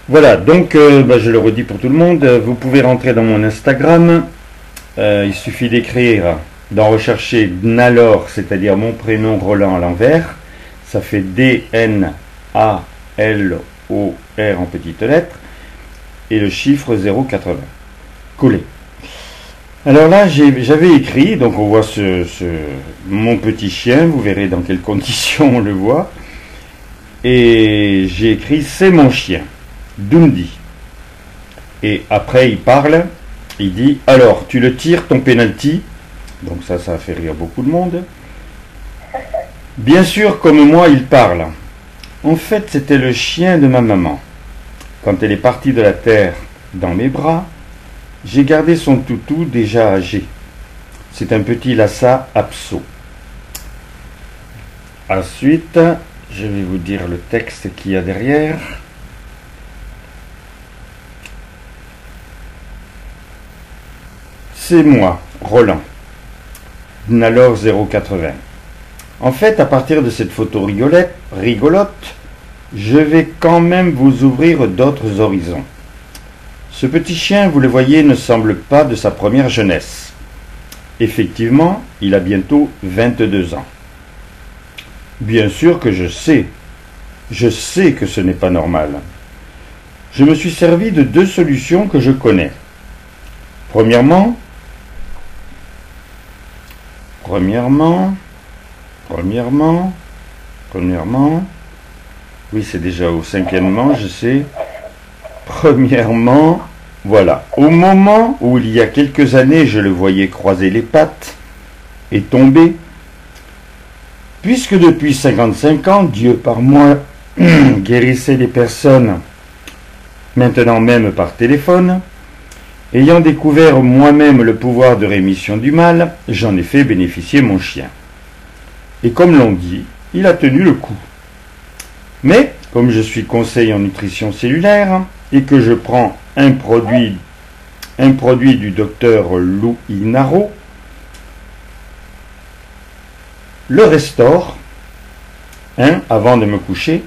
Voilà, donc je le redis pour tout le monde, vous pouvez rentrer dans mon Instagram, il suffit d'écrire, d'en rechercher Dnalor, c'est-à-dire mon prénom Roland à l'envers, ça fait D-N-A-L-O-R en petites lettres, et le chiffre 080, collé. Alors là, j'avais écrit, donc on voit mon petit chien, vous verrez dans quelles conditions on le voit, et j'ai écrit c'est mon chien, Dundi. Et après il parle, il dit alors tu le tires ton penalty, donc ça a fait rire beaucoup de monde. Bien sûr comme moi il parle. En fait c'était le chien de ma maman. Quand elle est partie de la terre dans mes bras, j'ai gardé son toutou déjà âgé. C'est un petit Lhasa Apso. Ensuite, je vais vous dire le texte qu'il y a derrière. C'est moi, Roland, Dnalor 080. En fait, à partir de cette photo rigolote, je vais quand même vous ouvrir d'autres horizons. Ce petit chien, vous le voyez, ne semble pas de sa première jeunesse. Effectivement, il a bientôt 22 ans. Bien sûr que je sais que ce n'est pas normal. Je me suis servi de deux solutions que je connais. Premièrement, oui c'est déjà au cinquièmement, je sais. Premièrement, voilà, au moment où il y a quelques années je le voyais croiser les pattes et tomber, puisque depuis 55 ans, Dieu par moi guérissait les personnes, maintenant même par téléphone, ayant découvert moi-même le pouvoir de rémission du mal, j'en ai fait bénéficier mon chien. Et comme l'on dit, il a tenu le coup. Mais, comme je suis conseiller en nutrition cellulaire, et que je prends un produit du docteur Lou Ignaro, le Restore, avant de me coucher,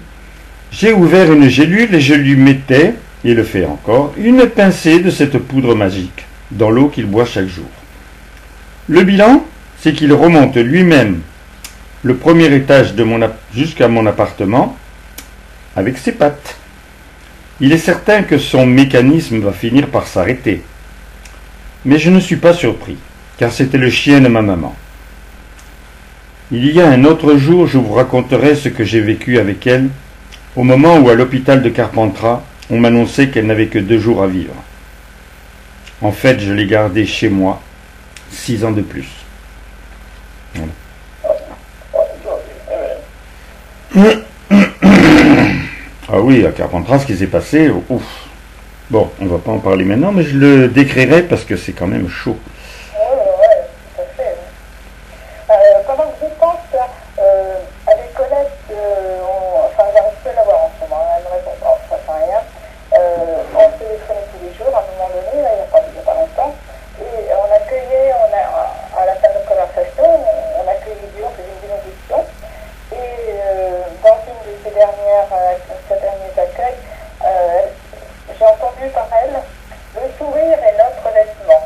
j'ai ouvert une gélule et je lui mettais, et le fais encore, une pincée de cette poudre magique dans l'eau qu'il boit chaque jour. Le bilan, c'est qu'il remonte lui-même le premier étage jusqu'à mon appartement avec ses pattes. Il est certain que son mécanisme va finir par s'arrêter. Mais je ne suis pas surpris, car c'était le chien de ma maman. Il y a un autre jour, je vous raconterai ce que j'ai vécu avec elle, au moment où à l'hôpital de Carpentras, on m'annonçait qu'elle n'avait que 2 jours à vivre. En fait, je l'ai gardée chez moi 6 ans de plus. Voilà. Ah oui, à Carpentras, ce qui s'est passé, ouf. Bon, on va pas en parler maintenant, mais je le décrirai parce que c'est quand même chaud. Oui, tout à fait. Pendant que je pense à des collègues, enfin, j'arrive plus à l'avoir en ce moment, elle ne répond pas, ça fait rien. On se téléphonait tous les jours, à un moment donné, là, il n'y a pas longtemps, et on accueillait, à la fin de notre conversation, on accueillait Dieu, on faisait une bénédiction, et dans une de ces derniers accueils, j'ai entendu par elle le sourire est notre vêtement.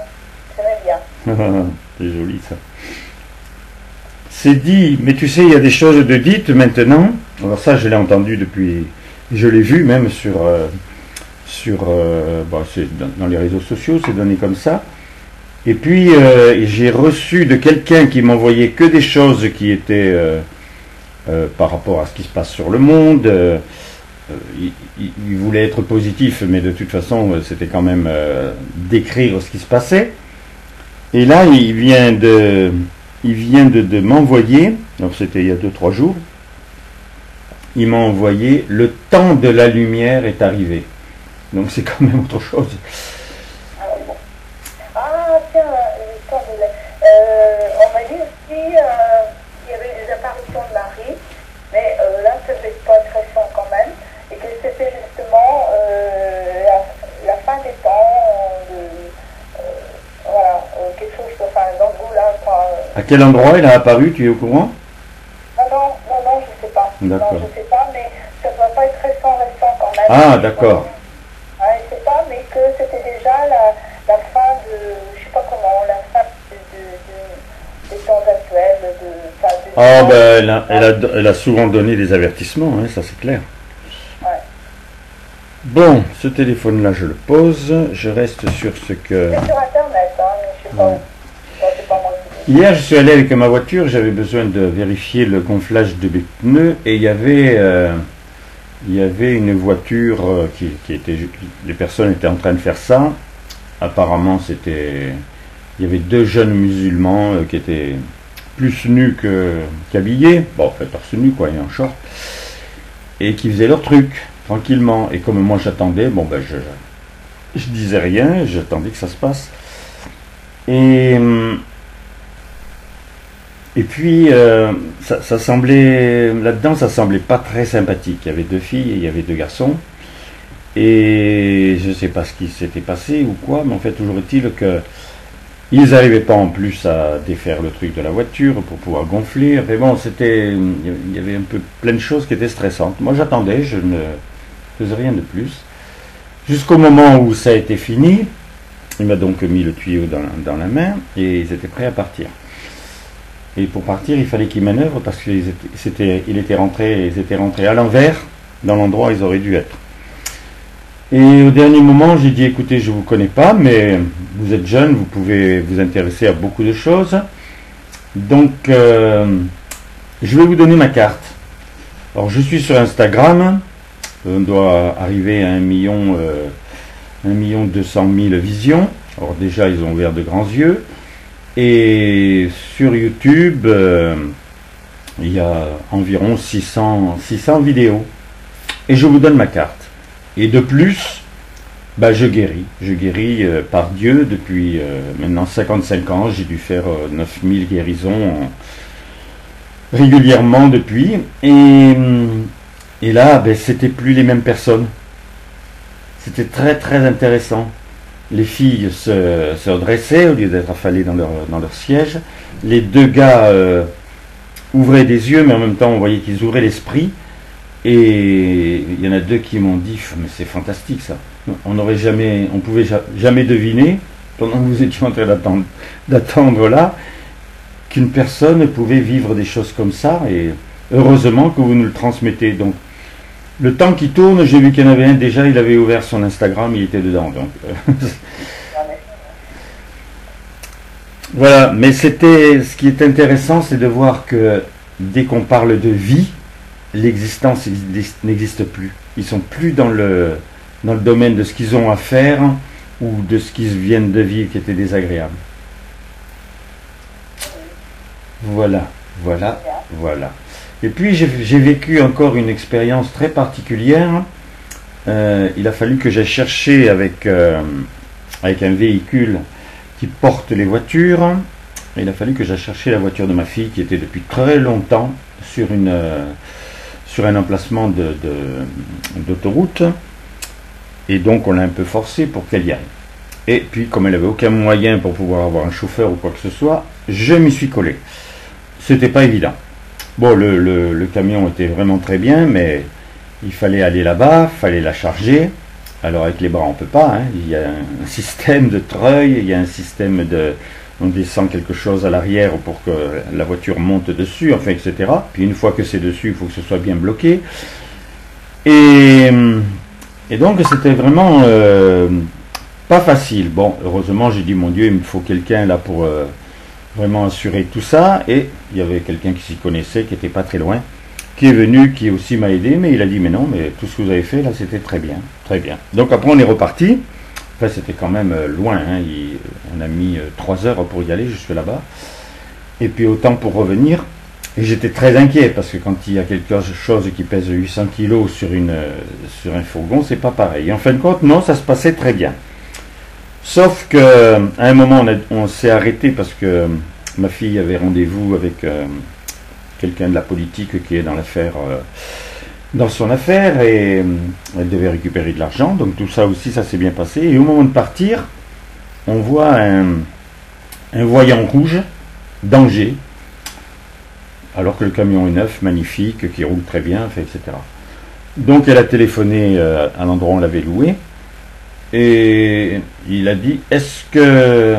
J'aimais bien. C'est joli ça. C'est dit, mais tu sais, il y a des choses de dites maintenant. Alors ça, je l'ai entendu depuis, je l'ai vu même dans les réseaux sociaux, c'est donné comme ça. Et puis j'ai reçu de quelqu'un qui m'envoyait que des choses qui étaient par rapport à ce qui se passe sur le monde. Il voulait être positif, mais de toute façon, c'était quand même décrire ce qui se passait. Et là, il vient de m'envoyer, donc c'était il y a 2-3 jours, il m'a envoyé « Le temps de la lumière est arrivé ». Donc c'est quand même autre chose. Ah tiens, le temps de la... on m'a dit aussi qu'il y avait des apparitions de Marie, mais là, ça ne devait pas être récent quand même, et que c'était justement la fin des temps, voilà, quelque chose, enfin, dans ce goût-là, quoi. À quel endroit il a apparu, tu es au courant? Non, je ne sais pas. D'accord. Non, je ne sais pas, mais Ah, d'accord. Je sais pas, mais que c'était déjà la fin de, je sais pas comment, la fin des temps actuels, Ah, ben, elle a souvent donné des avertissements, hein, ça c'est clair. Ouais. Bon, ce téléphone-là, je le pose. Je reste sur ce que... C'est sur Internet, hein, mais je sais pas où. Bon, c'est pas moi qui l'ai. Hier, je suis allé avec ma voiture, j'avais besoin de vérifier le gonflage de mes pneus et il y avait une voiture qui était... Les personnes étaient en train de faire ça. Apparemment, c'était... Il y avait deux jeunes musulmans qui étaient plus nus qu'habillés. Bon, en fait, torse nu, quoi, et en short. Et qui faisaient leur truc, tranquillement. Et comme moi, j'attendais, bon, ben, je disais rien, j'attendais que ça se passe. Et puis, ça semblait, là-dedans, ça semblait pas très sympathique. Il y avait deux filles et il y avait deux garçons. Et je ne sais pas ce qui s'était passé ou quoi, mais en fait, toujours est-il que ils n'arrivaient pas en plus à défaire le truc de la voiture pour pouvoir gonfler. Enfin bon, il y avait un peu plein de choses qui étaient stressantes. Moi, j'attendais, je ne faisais rien de plus. Jusqu'au moment où ça a été fini, il m'a donc mis le tuyau dans la main et ils étaient prêts à partir. Et pour partir, il fallait qu'ils manœuvrent parce qu'ils étaient rentrés à l'envers dans l'endroit où ils auraient dû être. Et au dernier moment, j'ai dit, écoutez, je ne vous connais pas, mais vous êtes jeune, vous pouvez vous intéresser à beaucoup de choses. Donc, je vais vous donner ma carte. Alors, je suis sur Instagram. On doit arriver à 1 200 000 visions. Alors déjà, ils ont ouvert de grands yeux. Et sur YouTube, il y a environ 600 vidéos. Et je vous donne ma carte. Et de plus, bah, je guéris. Je guéris par Dieu depuis maintenant 55 ans. J'ai dû faire 9000 guérisons régulièrement depuis. Et là, ben, c'était plus les mêmes personnes. C'était très très intéressant. Les filles se redressaient au lieu d'être affalées dans leur siège. Les deux gars ouvraient des yeux, mais en même temps on voyait qu'ils ouvraient l'esprit. Et il y en a deux qui m'ont dit, mais c'est fantastique ça. On pouvait jamais deviner, pendant que vous étiez en train d'attendre là, qu'une personne pouvait vivre des choses comme ça. Et heureusement que vous nous le transmettez. Donc, le temps qui tourne, j'ai vu qu'il y en avait un déjà, il avait ouvert son Instagram, il était dedans. Donc, voilà, mais ce qui est intéressant, c'est de voir que dès qu'on parle de vie, l'existence n'existe plus. Ils sont plus dans le domaine de ce qu'ils ont à faire ou de ce qu'ils viennent de vivre qui était désagréable. Voilà. Et puis j'ai vécu encore une expérience très particulière. Il a fallu que j'aille chercher avec un véhicule qui porte les voitures. Il a fallu que j'aille chercher la voiture de ma fille qui était depuis très longtemps sur un emplacement d'autoroute. Et donc on l'a un peu forcé pour qu'elle y aille. Et puis comme elle n'avait aucun moyen pour pouvoir avoir un chauffeur ou quoi que ce soit, je m'y suis collé. C'était pas évident. Bon, le camion était vraiment très bien, mais il fallait aller là-bas, il fallait la charger. Alors avec les bras on peut pas, hein. Il y a un système de treuil, il y a un système on descend quelque chose à l'arrière pour que la voiture monte dessus, enfin etc. Puis une fois que c'est dessus, il faut que ce soit bien bloqué. Et donc c'était vraiment pas facile. Bon, heureusement j'ai dit, mon Dieu, il me faut quelqu'un là pour vraiment assurer tout ça. Et il y avait quelqu'un qui s'y connaissait, qui n'était pas très loin, qui est venu, qui aussi m'a aidé, mais il a dit, mais non, mais tout ce que vous avez fait là, c'était très bien, très bien. Donc après on est reparti. Enfin, c'était quand même loin, hein. On a mis 3 heures pour y aller jusque là-bas. Et puis autant pour revenir. Et j'étais très inquiet, parce que quand il y a quelque chose qui pèse 800 kg sur un fourgon, c'est pas pareil. Et en fin de compte, non, ça se passait très bien. Sauf qu'à un moment, on s'est arrêté parce que ma fille avait rendez-vous avec quelqu'un de la politique qui est dans son affaire, et elle devait récupérer de l'argent. Donc tout ça aussi, ça s'est bien passé. Et au moment de partir, on voit un voyant rouge, danger, alors que le camion est neuf, magnifique, qui roule très bien, etc. Donc elle a téléphoné à l'endroit où on l'avait loué. Et il a dit, est-ce que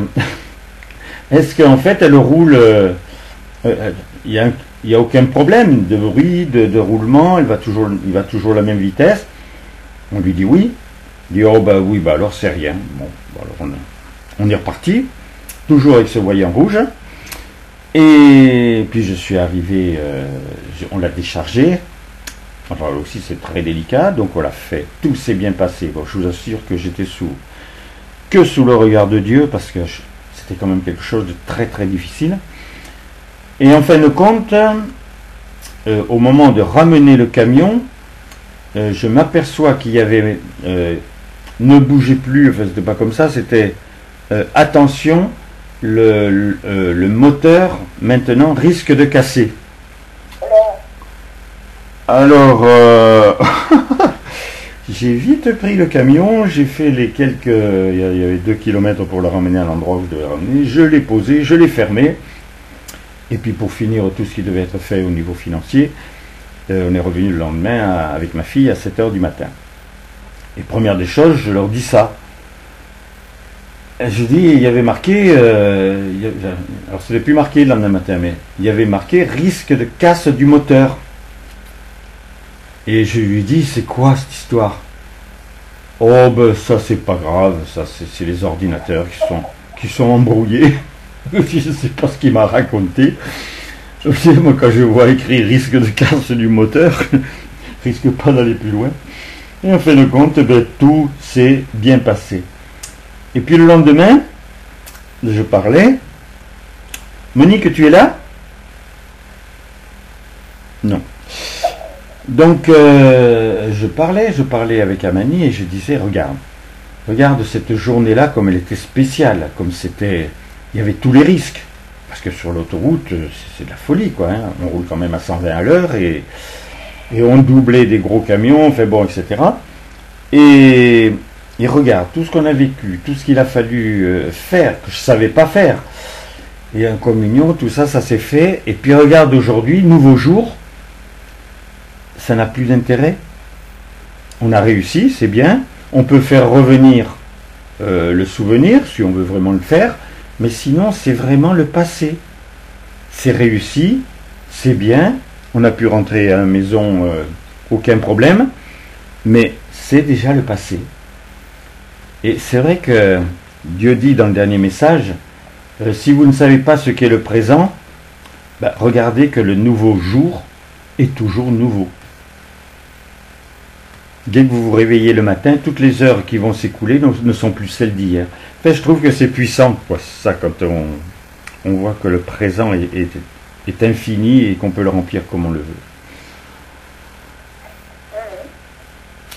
est-ce qu'en fait elle roule, il y a aucun problème de bruit, de roulement, il va toujours à la même vitesse. On lui dit oui. Il dit oh bah oui, bah alors c'est rien. Bon, bah alors on est reparti, toujours avec ce voyant rouge. Et puis je suis arrivé, on l'a déchargé. Enfin aussi c'est très délicat, donc on l'a fait. Tout s'est bien passé. Bon, je vous assure que j'étais sous le regard de Dieu, parce que c'était quand même quelque chose de très très difficile. Et en fin de compte, au moment de ramener le camion, je m'aperçois qu'il y avait ne bougez plus, enfin c'était pas comme ça, c'était attention, le moteur maintenant risque de casser. Alors j'ai vite pris le camion, j'ai fait les quelques, il y avait 2 kilomètres pour le ramener à l'endroit où je devais le ramener, je l'ai posé, je l'ai fermé, et puis pour finir tout ce qui devait être fait au niveau financier, on est revenu le lendemain avec ma fille à 7 h du matin. Et première des choses, je leur dis ça. Je dis, il y avait marqué, alors ce n'est plus marqué le lendemain matin, mais il y avait marqué risque de casse du moteur. Et je lui dis, c'est quoi cette histoire? Oh ben ça c'est pas grave, ça c'est les ordinateurs qui sont embrouillés. Je ne sais pas ce qu'il m'a raconté. Je sais, moi quand je vois écrit risque de casse du moteur, je risque pas d'aller plus loin. Et en fin de compte, ben, tout s'est bien passé. Et puis le lendemain, je parlais. Monique, tu es là? Non. Donc je parlais avec Amani et je disais, regarde cette journée-là comme elle était spéciale, comme c'était, il y avait tous les risques. Parce que sur l'autoroute, c'est de la folie, quoi. Hein. On roule quand même à 120 à l'heure et on doublait des gros camions, enfin bon, etc. Et regarde, tout ce qu'on a vécu, tout ce qu'il a fallu faire, que je ne savais pas faire. Et en communion, tout ça, ça s'est fait. Et puis regarde aujourd'hui, nouveau jour, ça n'a plus d'intérêt. On a réussi, c'est bien. On peut faire revenir le souvenir, si on veut vraiment le faire. Mais sinon, c'est vraiment le passé. C'est réussi, c'est bien. On a pu rentrer à la maison, aucun problème. Mais c'est déjà le passé. Et c'est vrai que Dieu dit dans le dernier message, si vous ne savez pas ce qu'est le présent, ben, regardez que le nouveau jour est toujours nouveau. Dès que vous vous réveillez le matin, toutes les heures qui vont s'écouler ne sont plus celles d'hier. Enfin, je trouve que c'est puissant, quoi, ça, quand on voit que le présent est infini et qu'on peut le remplir comme on le veut.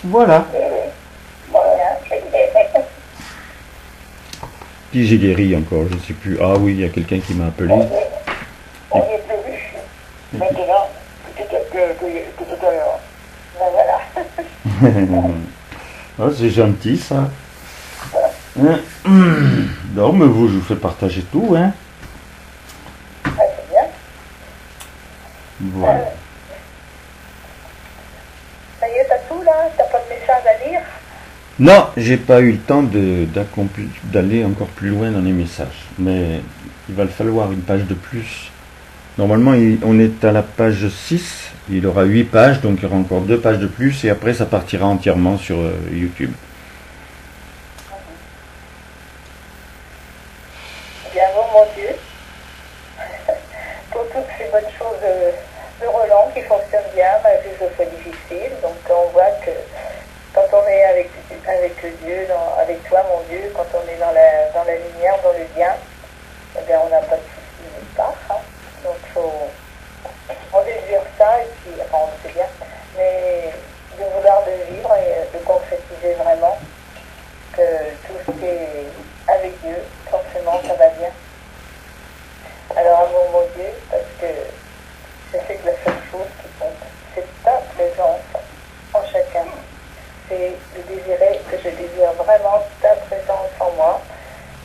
Voilà. Puis j'ai guéri encore, je ne sais plus. Ah oui, il y a quelqu'un qui m'a appelé. On y est prévu. Maintenant, que tout à l'heure. Ben voilà. Oh, c'est gentil ça. Non, mais vous, je vous fais partager tout, hein. Ah, c'est bien. Voilà. Ça y est, t'as tout là? T'as pas de message à lire? Non, j'ai pas eu le temps d'aller encore plus loin dans les messages. Mais il va falloir une page de plus. Normalement, on est à la page 6. Il aura 8 pages, donc il y aura encore 2 pages de plus. Et après, ça partira entièrement sur YouTube. Bien, mon Dieu, pour toutes ces bonnes choses de Roland qui fonctionnent bien, malgré que ce soit difficile. Donc on voit que quand on est avec Dieu, avec toi, mon Dieu, quand on est dans la lumière, dans le bien, eh bien on n'a pas de soucis nulle part. Hein. Donc on désire ça, et puis, enfin on le sait bien, mais de vouloir le vivre et de concrétiser vraiment que tout ce qui est avec Dieu, forcément ça va bien. Alors amour mon Dieu, parce que je sais que la seule chose qui compte, c'est ta présence en chacun. C'est de désirer, que je désire vraiment ta présence en moi.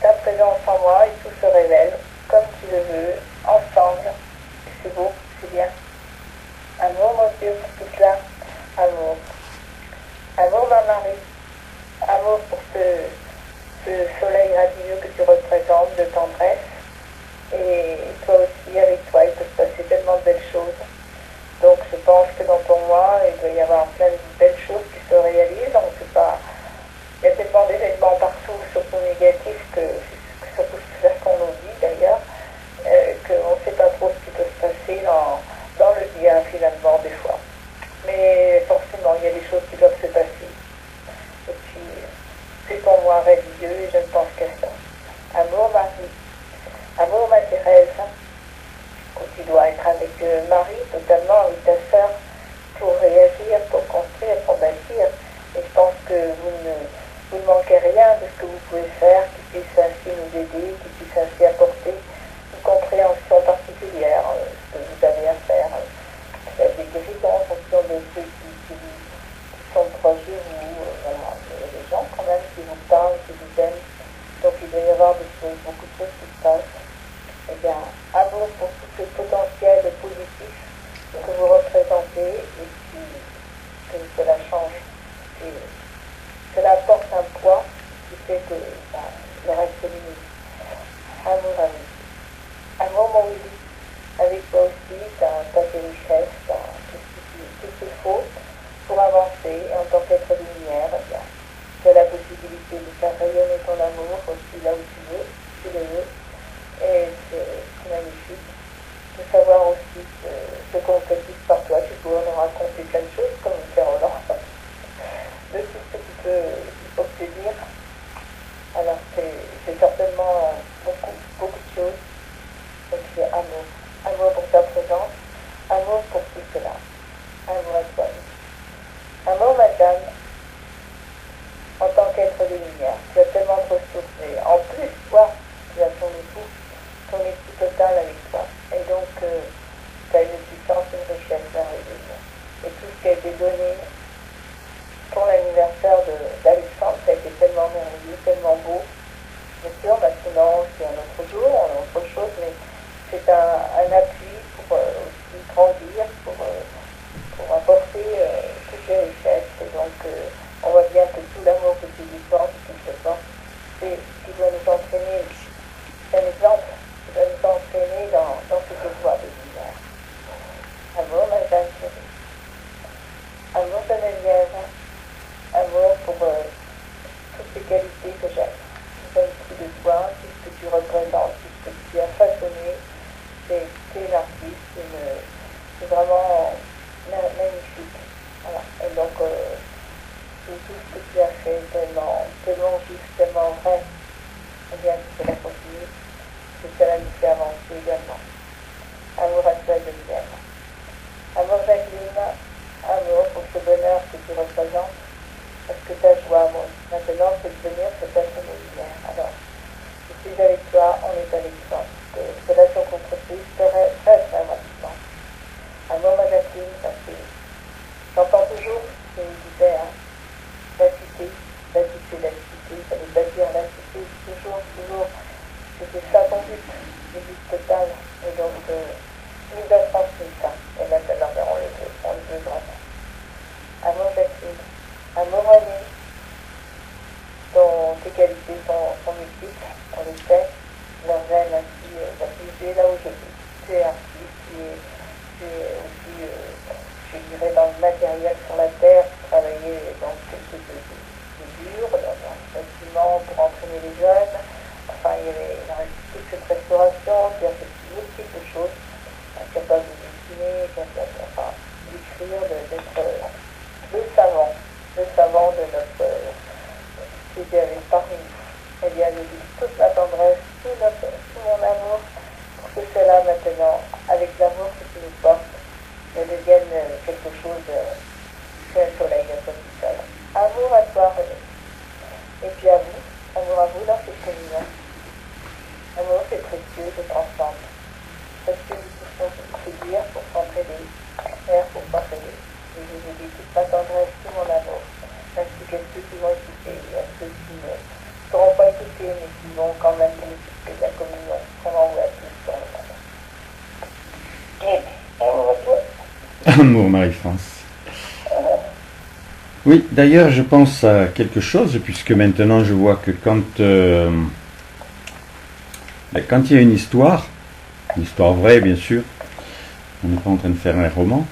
Ta présence en moi et tout se révèle comme tu le veux, ensemble. C'est beau, c'est bien. Amour mon Dieu pour tout cela. Amour. Amour, ma Marie. Amour pour ce soleil radieux que tu représentes de tendresse. Et toi aussi, avec toi, il peut se passer tellement de belles choses. Donc je pense que dans ton mois, il doit y avoir plein de belles choses qui se réalisent. On ne sait pas. Il y a tellement d'événements partout, surtout négatifs, surtout ce qu'on nous dit d'ailleurs, qu'on ne sait pas trop ce qui peut se passer dans le bien finalement des fois. Mais forcément, il y a des choses qui doivent se passer. Et puis, c'est ton mois religieux et je ne pense qu'à ça. Amour, Marie. Amour, ma Thérèse. Où tu dois être avec Marie, totalement avec ta sœur, pour réagir, pour construire, pour bâtir. Et je pense que vous ne manquez rien de ce que vous pouvez faire, qui puisse ainsi nous aider, qui puisse ainsi apporter une compréhension particulière de ce que vous avez à faire. Il y a des guérisons en fonction de ceux qui sont proches de vous. Voilà. Il y a des gens quand même qui vous parlent, qui vous aiment. Donc il doit y avoir beaucoup de choses qui se passent. Eh bien, amour pour tout ce potentiel positif que vous représentez et que cela change. Et cela apporte un poids qui fait que le reste est limite. Amour, amour. Amour, mon Willy. Avec toi aussi, tu as tes richesses, tu as tout ce qu'il faut pour avancer. Et en tant qu'être de lumière, eh bien, tu as la possibilité de faire rayonner ton amour aussi là où tu veux, tu le veux. Et c'est magnifique de savoir aussi ce qu'on concrétise par toi. Tu pourrais nous raconter plein de choses comme le Père Roland, de tout ce que tu peux obtenir. Alors c'est certainement beaucoup de choses. Donc c'est amour. Amour pour ta présence, amour pour tout cela. Amour à toi. Amour, madame, en tant qu'être de lumière, tu as tellement de ressources. Et en plus, toi, tu as ton époux total avec toi. Et donc, tu as une puissance, une richesse merveilleuse. Et tout ce qui a été donné pour l'anniversaire d'Alexandre, ça a été tellement merveilleux, tellement beau. Bien sûr, maintenant, c'est un autre jour, on a autre chose, mais c'est un appui pour aussi grandir, pour apporter toutes les richesses. Et donc, on voit bien que tout l'amour que tu lui portes, que tu te portes, c'est ce qui doit nous entraîner. C'est un exemple qui doit nous entraîner dans ce que je vois de lumière. Amour, ma Jeanne chérie. Amour, Geneviève. Amour pour toutes les qualités que j'aime. J'aime tout de toi, tout ce que tu représentes, tout ce que tu as façonné. C'est une artiste, c'est vraiment magnifique. Voilà. Et donc, tout ce que tu as fait, tellement juste, tellement vrai. Eh bien, tu peux la continuer, que cela nous fait avancer également. Amour à toi, Geneviève. Amour, Jacqueline. Amour pour ce bonheur que tu représentes. Parce que ta joie, moi, maintenant, c'est de venir se passer nos lumières. Alors, je suis avec toi, on est avec toi. Parce que relation contre-prise serait très, très rapidement. Amour, ma Jacqueline, parce que j'entends toujours ce que tu disais, hein, la cité, ça veut bâtir la cité, toujours, c'était ça ton but, le but total. Et donc, il nous a transmis ça. Et maintenant, on le veut vraiment. Amour, Jacqueline. Amour, Annie, dont tes qualités sont multiples, on le sait. Leur veine ainsi va puiser là où je vis. Tu es artiste, tu es aussi, je dirais, dans le matériel sur la terre, travailler dans quelque chose de dur, dans un bâtiment pour entraîner les jeunes. Enfin, il y a toute cette restauration, qui a fait multiples choses, capable de dessiner, capable d'écrire, d'être le savant de notre qui était avec parmi nous. Eh bien, je dis toute ma tendresse, tout mon amour, pour que cela maintenant, avec l'amour que tu nous portes, devienne quelque chose c'est un soleil à toi tout seul. Amour à toi, René. Et puis à vous, amour à vous dans cette communion. Amour, c'est précieux, c'est transcende. Parce que nous pouvons se dire pour s'entraider, faire pour s'entraider. Et je vous dis toute ma tendresse, tout mon amour, ainsi qu'à ceux qui vont écouter, et à ceux qui ne seront pas écoutés, mais qui vont quand même bénéficier de la communion qu'on envoie à tous sur le monde. Et amour à toi. Amour, Marie-France. Oui, d'ailleurs, je pense à quelque chose, puisque maintenant je vois que quand il y a une histoire vraie, bien sûr, on n'est pas en train de faire un roman,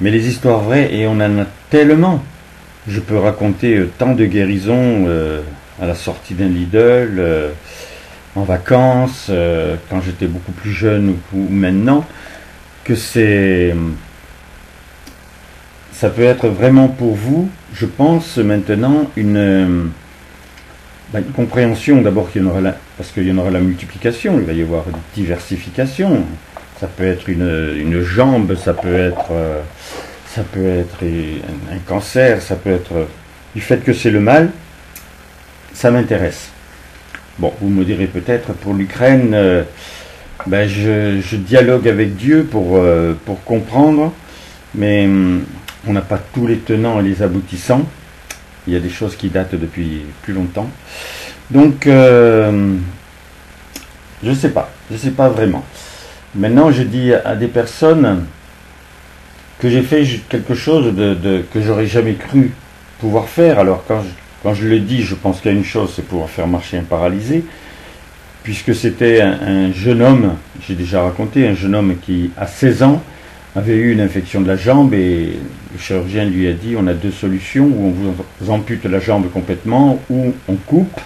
mais les histoires vraies, et on en a tellement. Je peux raconter tant de guérisons à la sortie d'un Lidl, en vacances, quand j'étais beaucoup plus jeune ou maintenant, que ça peut être vraiment pour vous, je pense maintenant, une compréhension d'abord parce qu'il y en aura la multiplication, il va y avoir une diversification. Ça peut être une jambe, ça peut être un cancer, ça peut être du fait que c'est le mal, ça m'intéresse. Bon, vous me direz peut-être pour l'Ukraine, je dialogue avec Dieu pour comprendre, mais on n'a pas tous les tenants et les aboutissants. Il y a des choses qui datent depuis plus longtemps. Donc, je ne sais pas vraiment. Maintenant, je dis à des personnes que j'ai fait quelque chose que j'aurais jamais cru pouvoir faire. Alors, quand je le dis, je pense qu'il y a une chose, c'est pouvoir faire marcher un paralysé, puisque c'était un jeune homme, j'ai déjà raconté, un jeune homme qui, à 16 ans, avait eu une infection de la jambe et le chirurgien lui a dit on a deux solutions, ou on vous ampute la jambe complètement, ou on coupe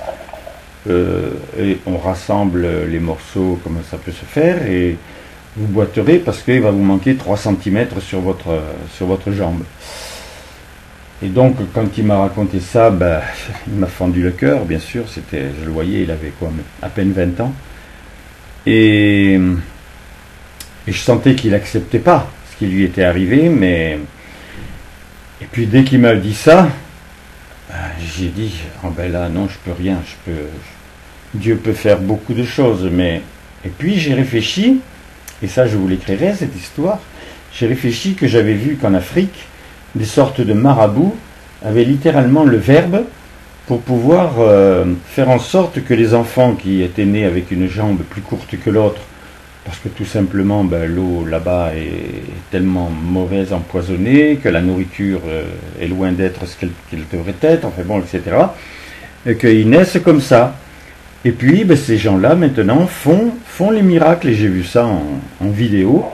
et on rassemble les morceaux comme ça peut se faire et vous boiterez parce qu'il va vous manquer 3 cm sur votre jambe. Et donc quand il m'a raconté ça, il m'a fendu le cœur, bien sûr, je le voyais, il avait à peine 20 ans. Et je sentais qu'il n'acceptait pas ce qui lui était arrivé, et puis dès qu'il m'a dit ça, j'ai dit, là non, je peux rien, Dieu peut faire beaucoup de choses, et puis j'ai réfléchi, et ça je vous l'écrirai cette histoire, j'ai réfléchi que j'avais vu qu'en Afrique, des sortes de marabouts avaient littéralement le verbe pour pouvoir faire en sorte que les enfants qui étaient nés avec une jambe plus courte que l'autre, parce que tout simplement l'eau là-bas est tellement mauvaise, empoisonnée, que la nourriture est loin d'être ce qu'elle devrait être, etc., et qu'ils naissent comme ça. Et puis ces gens-là maintenant font les miracles, et j'ai vu ça en vidéo,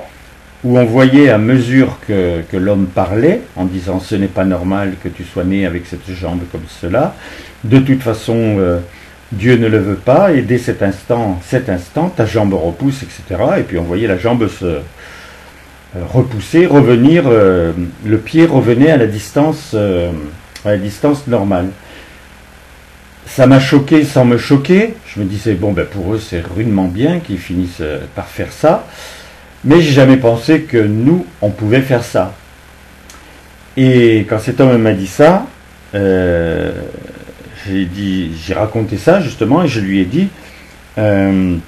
où on voyait à mesure que l'homme parlait, en disant ce n'est pas normal que tu sois né avec cette jambe comme cela, de toute façon Dieu ne le veut pas, et dès cet instant, ta jambe repousse, etc. Et puis on voyait la jambe se repousser, revenir, le pied revenait à la distance normale. Ça m'a choqué sans me choquer. Je me disais, pour eux c'est rudement bien qu'ils finissent par faire ça, mais j'ai jamais pensé que nous, on pouvait faire ça. Et quand cet homme m'a dit ça, j'ai raconté ça justement, et je lui ai dit, en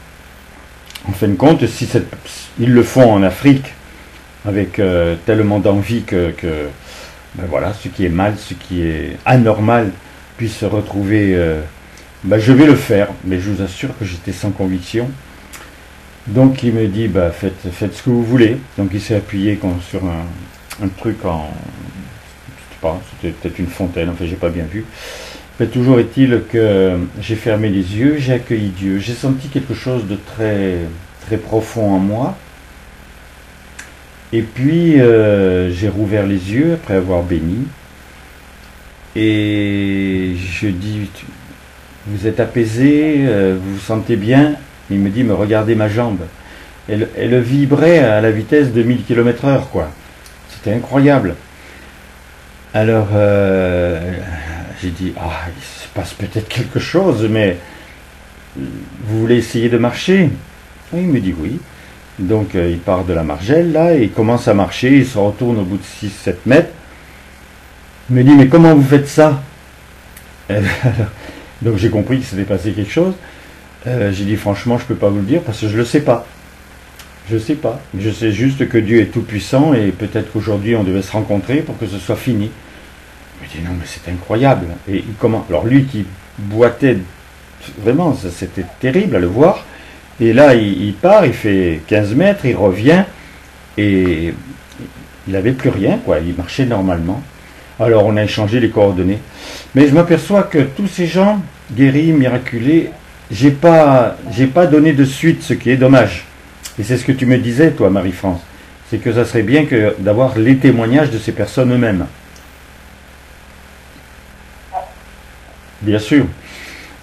fin de compte, si ils le font en Afrique avec tellement d'envie que ce qui est mal, ce qui est anormal puisse se retrouver, je vais le faire, mais je vous assure que j'étais sans conviction. Donc il me dit, faites ce que vous voulez. Donc il s'est appuyé sur un truc je sais pas, c'était peut-être une fontaine, j'ai pas bien vu. Mais toujours est-il que j'ai fermé les yeux, j'ai accueilli Dieu, j'ai senti quelque chose de très, très profond en moi. Et puis j'ai rouvert les yeux après avoir béni. Et je dis, vous êtes apaisé, vous vous sentez bien? Il me dit, mais regardez ma jambe. Elle vibrait à la vitesse de 1000 km/h, quoi. C'était incroyable. Alors, j'ai dit, il se passe peut-être quelque chose, mais vous voulez essayer de marcher? Et il me dit oui. Donc, il part de la margelle, là, et il commence à marcher, il se retourne au bout de 6-7 mètres. Il me dit, mais comment vous faites ça? Donc, j'ai compris qu'il s'était passé quelque chose. J'ai dit, franchement, je ne peux pas vous le dire, parce que je ne le sais pas. Je ne sais pas. Je sais juste que Dieu est tout puissant, et peut-être qu'aujourd'hui, on devait se rencontrer pour que ce soit fini. Je me dis, non, mais c'est incroyable. Et alors lui qui boitait, vraiment, c'était terrible à le voir. Et là, il part, il fait 15 mètres, il revient, et il n'avait plus rien, quoi. Il marchait normalement. Alors on a échangé les coordonnées. Mais je m'aperçois que tous ces gens guéris, miraculés, j'ai pas donné de suite, ce qui est dommage. Et c'est ce que tu me disais, toi, Marie-France. C'est que ça serait bien que d'avoir les témoignages de ces personnes eux-mêmes. Bien sûr.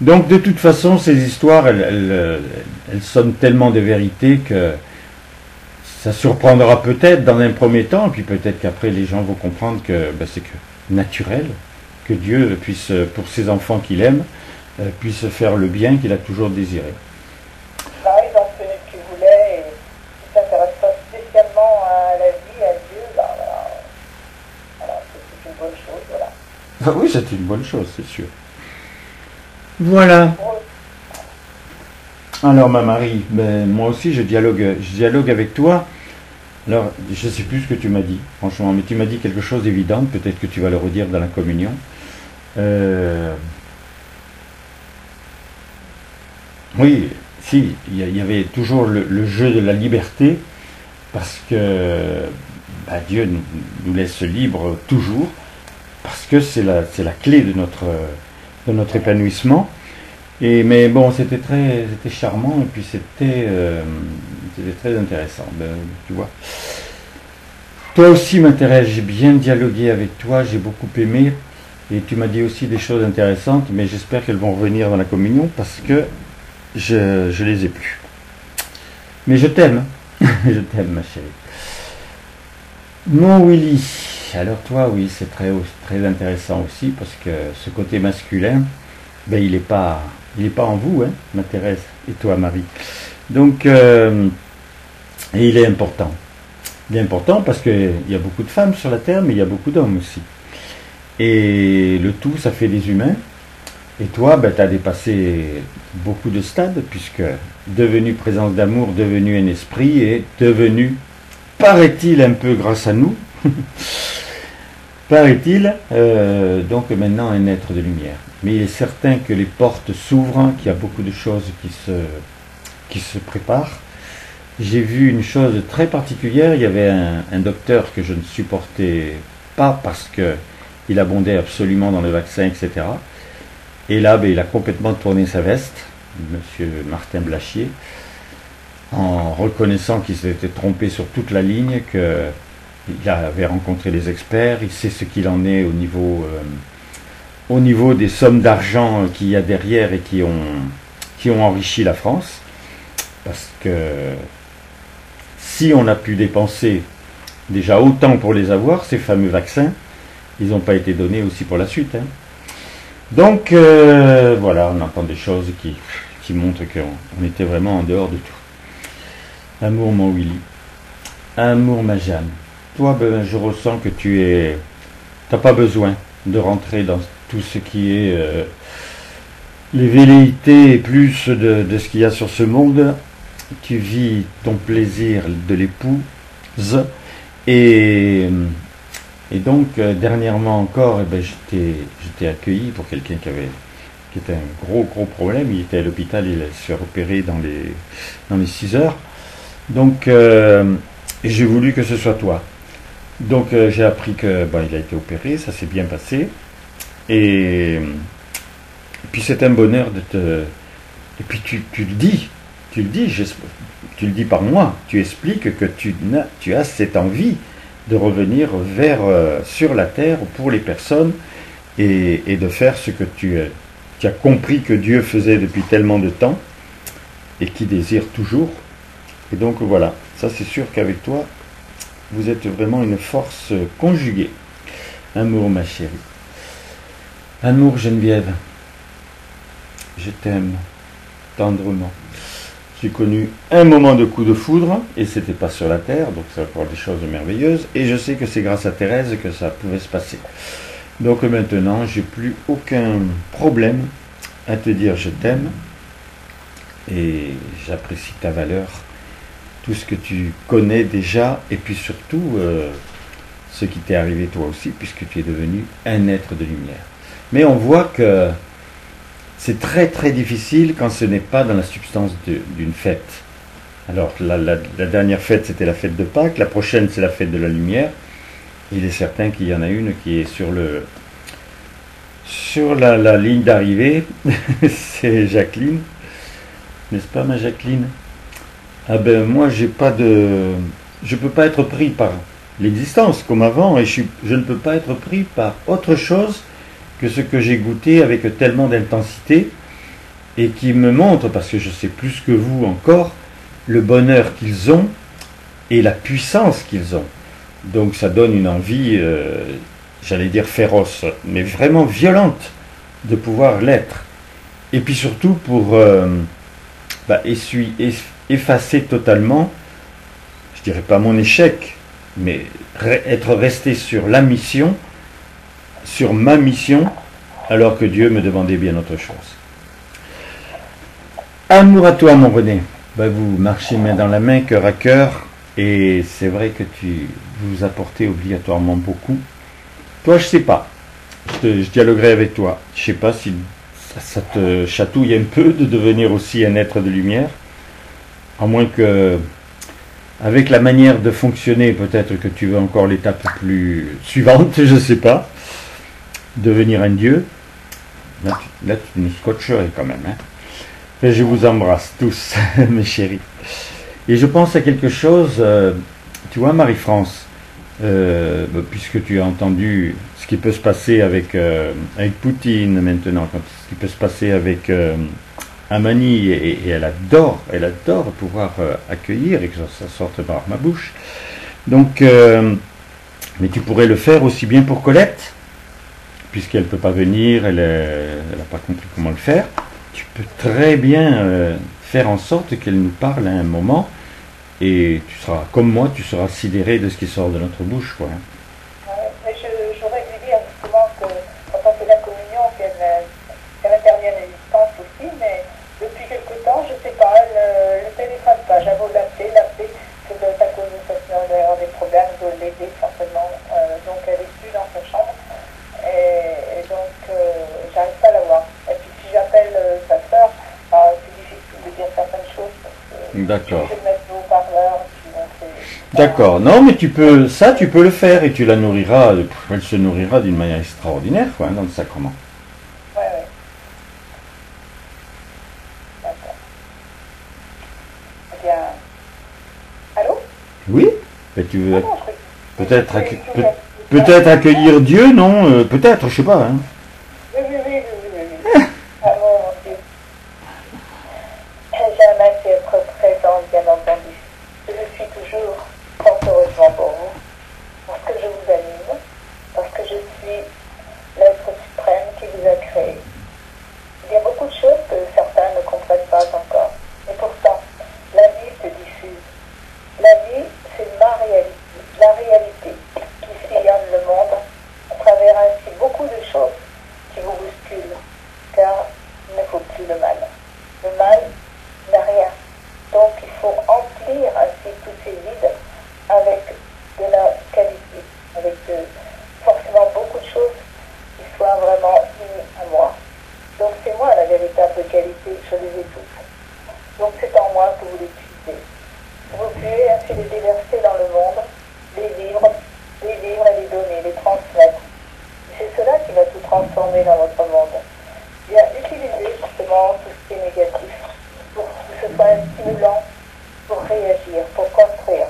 Donc de toute façon, ces histoires, elles sonnent tellement de vérité que ça surprendra peut-être dans un premier temps, et puis peut-être qu'après les gens vont comprendre que c'est que naturel, que Dieu puisse, pour ses enfants qu'il aime, puisse faire le bien qu'il a toujours désiré. Bah oui, donc celui qui voulait et qui ne s'intéresse pas spécialement à la vie, à Dieu, bah voilà, c'est une bonne chose, voilà. Ah oui, c'est une bonne chose, c'est sûr. Voilà. Alors ma Marie, moi aussi je dialogue avec toi. Alors je ne sais plus ce que tu m'as dit, franchement, mais tu m'as dit quelque chose d'évident, peut-être que tu vas le redire dans la communion. Oui, si, il y avait toujours le jeu de la liberté, parce que Dieu nous laisse libres toujours, parce que c'est la clé de notre épanouissement. Mais bon, c'était charmant, et puis c'était très intéressant, tu vois. Toi aussi m'intéresse, j'ai bien dialogué avec toi, j'ai beaucoup aimé, et tu m'as dit aussi des choses intéressantes, mais j'espère qu'elles vont revenir dans la communion, parce que je les ai plus. Mais je t'aime, je t'aime ma chérie. Mon Willy, alors toi oui, c'est très intéressant aussi, parce que ce côté masculin, il n'est pas en vous, hein, ma Thérèse, et toi Marie. Donc, et il est important. Il est important parce qu'il y a beaucoup de femmes sur la Terre, mais il y a beaucoup d'hommes aussi. Et le tout, ça fait des humains. Et toi, tu as dépassé beaucoup de stades, puisque devenu présence d'amour, devenu un esprit, et devenu, paraît-il, un peu grâce à nous, paraît-il, donc maintenant un être de lumière. Mais il est certain que les portes s'ouvrent, qu'il y a beaucoup de choses qui se préparent. J'ai vu une chose très particulière, il y avait un docteur que je ne supportais pas parce qu'il abondait absolument dans le vaccin, etc. Et là, il a complètement tourné sa veste, monsieur Martin Blachier, en reconnaissant qu'il s'était trompé sur toute la ligne, qu'il avait rencontré les experts, il sait ce qu'il en est au niveau des sommes d'argent qu'il y a derrière et qui ont enrichi la France. Parce que si on a pu dépenser déjà autant pour les avoir, ces fameux vaccins, ils n'ont pas été donnés aussi pour la suite. Hein. Donc voilà, on entend des choses qui montrent qu'on était vraiment en dehors de tout. Amour mon Willy, amour ma Jeanne. Toi, je ressens que tu n'as pas besoin de rentrer dans tout ce qui est les velléités et plus de ce qu'il y a sur ce monde. Tu vis ton plaisir de l'épouse et donc dernièrement encore, je t'ai accueilli pour quelqu'un qui était un gros problème. Il était à l'hôpital, il se fait opérer dans les 6 heures. Donc j'ai voulu que ce soit toi. Donc j'ai appris que il a été opéré, ça s'est bien passé. Et puis c'est un bonheur de te... Et puis tu le dis, tu le dis par moi, tu expliques que tu as cette envie de revenir sur la terre pour les personnes et de faire ce que tu as compris que Dieu faisait depuis tellement de temps et qui désire toujours. Et donc voilà, ça c'est sûr qu'avec toi, vous êtes vraiment une force conjuguée. Amour ma chérie. Amour Geneviève, je t'aime tendrement. J'ai connu un moment de coup de foudre, et c'était pas sur la terre, donc c'est encore des choses merveilleuses, et je sais que c'est grâce à Thérèse que ça pouvait se passer. Donc maintenant, j'ai plus aucun problème à te dire je t'aime, et j'apprécie ta valeur, tout ce que tu connais déjà, et puis surtout ce qui t'est arrivé toi aussi, puisque tu es devenu un être de lumière. Mais on voit que c'est très très difficile quand ce n'est pas dans la substance d'une fête. Alors la dernière fête c'était la fête de Pâques, la prochaine c'est la fête de la lumière, Il est certain qu'il y en a une qui est sur la ligne d'arrivée. C'est Jacqueline. N'est-ce pas, ma Jacqueline? Ah ben moi, je peux pas être pris par l'existence comme avant, et je ne peux pas être pris par autre chose que ce que j'ai goûté avec tellement d'intensité, et qui me montre, parce que je sais plus que vous encore, le bonheur qu'ils ont et la puissance qu'ils ont. Donc ça donne une envie, j'allais dire féroce, mais vraiment violente de pouvoir l'être. Et puis surtout pour effacer totalement, je dirais pas mon échec, mais être resté sur la mission, sur ma mission, alors que Dieu me demandait bien autre chose. Amour à toi, mon René. Vous marchez main dans la main, cœur à cœur, et c'est vrai que vous apportez obligatoirement beaucoup. Toi, je sais pas. Je dialoguerai avec toi. Je sais pas si ça te chatouille un peu de devenir aussi un être de lumière, à moins que, avec la manière de fonctionner, peut-être que tu veux encore l'étape plus suivante, je sais pas, devenir un dieu. Là, tu nous scotcherais quand même, hein. Et je vous embrasse tous, mes chéris. Et je pense à quelque chose, tu vois, Marie-France, puisque tu as entendu ce qui peut se passer avec Poutine maintenant, ce qui peut se passer avec Amani, et elle adore pouvoir accueillir et que ça sorte par ma bouche. Donc, mais tu pourrais le faire aussi bien pour Colette, puisqu'elle ne peut pas venir, elle n'a pas compris comment le faire. Tu peux très bien faire en sorte qu'elle nous parle à un moment, et tu seras, comme moi, tu seras sidéré de ce qui sort de notre bouche, quoi. Mais j'aurais dû dire justement que quand on fait la communion, qu'elle intervient à distance aussi, mais depuis quelque temps, je ne sais pas, elle ne téléphone pas. J'avais l'appeler, c'est à cause de sa sœur d'avoir des problèmes, de l'aider certainement. Donc elle est plus dans sa chambre, et donc j'arrive pas à la voir. Et puis si j'appelle sa sœur, c'est difficile de dire certaines choses parce que D'accord. je vais mettre le haut-parleur. D'accord. Non, mais tu peux le faire, et tu la nourriras. Elle se nourrira d'une manière extraordinaire, quoi, dans le sacrement. Ouais. D'accord. Eh bien, allô? Oui. Et tu veux Ah non, peut-être accueillir Dieu, non? Peut-être, je sais pas. Hein. Oui. Ah mon Dieu. J'aime assez être présente, bien entendu. Je le suis toujours, fort heureusement pour vous, parce que je vous anime, parce que je suis l'être suprême qui vous a créé. Il y a beaucoup de choses que certains ne comprennent pas encore. Et pourtant, la vie se diffuse. La vie, c'est ma réalité, la réalité qui sillonne le monde à travers ainsi beaucoup de choses qui vous bousculent, car il ne faut plus le mal. Le mal n'a rien. Donc il faut remplir ainsi tous ces vides avec de la qualité, avec forcément beaucoup de choses qui soient vraiment unies à moi. Donc c'est moi la véritable qualité, je les ai toutes. Donc c'est en moi que vous les puisez. Vous pouvez ainsi les déverser dans le monde, les vivre et les donner, les transmettre. C'est cela qui va tout transformer dans votre monde. Bien, utilisez justement tout ce qui est négatif pour que ce soit un stimulant pour réagir, pour construire.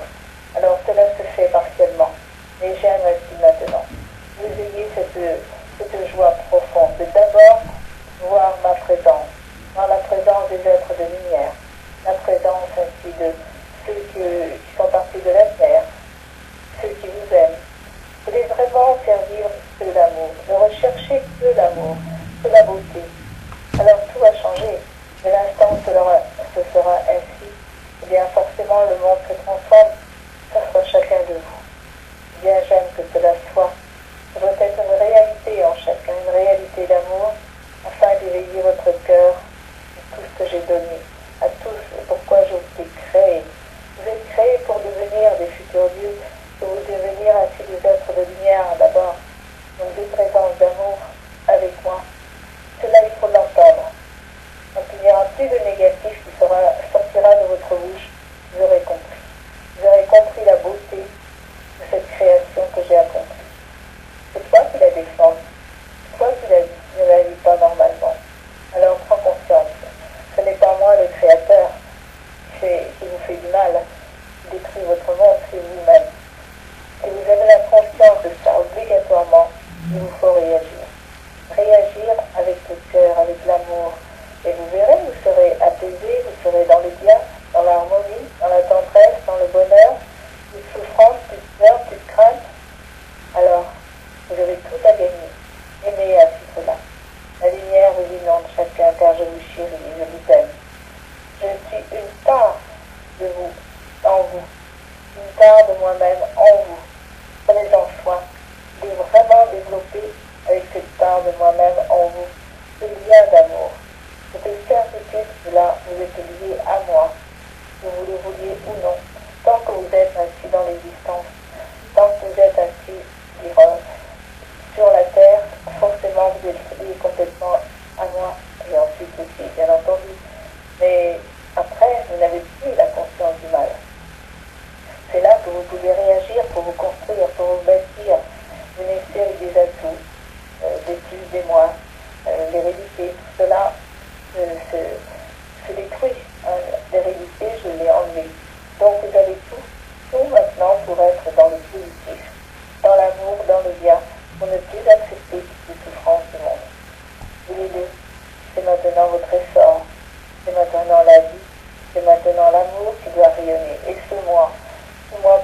Alors cela se fait partiellement, mais j'aime ainsi maintenant. Vous ayez cette joie profonde de d'abord voir ma présence, voir la présence des êtres de lumière, la présence ainsi de ceux qui sont partis de la terre, ceux qui vous aiment. Vous voulez vraiment servir que l'amour, ne rechercher que l'amour, que la beauté. Alors tout va changer. Dès l'instant où ce sera ainsi, eh bien forcément le monde se transforme, ça sera chacun de vous. Eh bien j'aime que cela soit. Ça doit être une réalité en chacun, une réalité d'amour, afin d'éveiller votre cœur à tout ce que j'ai donné, à tout ce pourquoi je vous ai créé. Vous êtes créés pour devenir des futurs dieux, pour devenir ainsi des êtres de lumière d'abord, donc des présences d'amour réagir avec le cœur, avec l'amour. Et vous verrez, vous serez apaisé, vous serez dans le bien, dans l'harmonie, dans la tendresse, dans le bonheur, plus de souffrance, plus de peur, plus de crainte. Alors, vous avez tout à gagner. Aimez à ce cela. La lumière vous inonde chacun, car je vous chéris, je vous aime. Je suis une part de vous, en vous, une part de moi-même en vous. Prenez-en soin de vraiment développer avec cette part de moi-même en vous ce lien d'amour. Cette certitude que là, vous êtes lié à moi, que vous le vouliez ou non. Tant que vous êtes ainsi dans l'existence, tant que vous êtes ainsi sur la terre, forcément vous êtes lié complètement à moi, et ensuite aussi, bien entendu. Mais après, vous n'avez plus la conscience du mal. C'est là que vous pouvez réagir pour vous construire, pour vous bâtir. Vous naissez avec des atouts, des plus, des moins, l'hérédité, tout cela se détruit. L'hérédité, je l'ai enlevée. Donc vous avez tout maintenant pour être dans le positif, dans l'amour, dans le bien, pour ne plus accepter les souffrances du monde. Voulez-le, c'est maintenant votre essor, c'est maintenant la vie, c'est maintenant l'amour qui doit rayonner. Et ce moi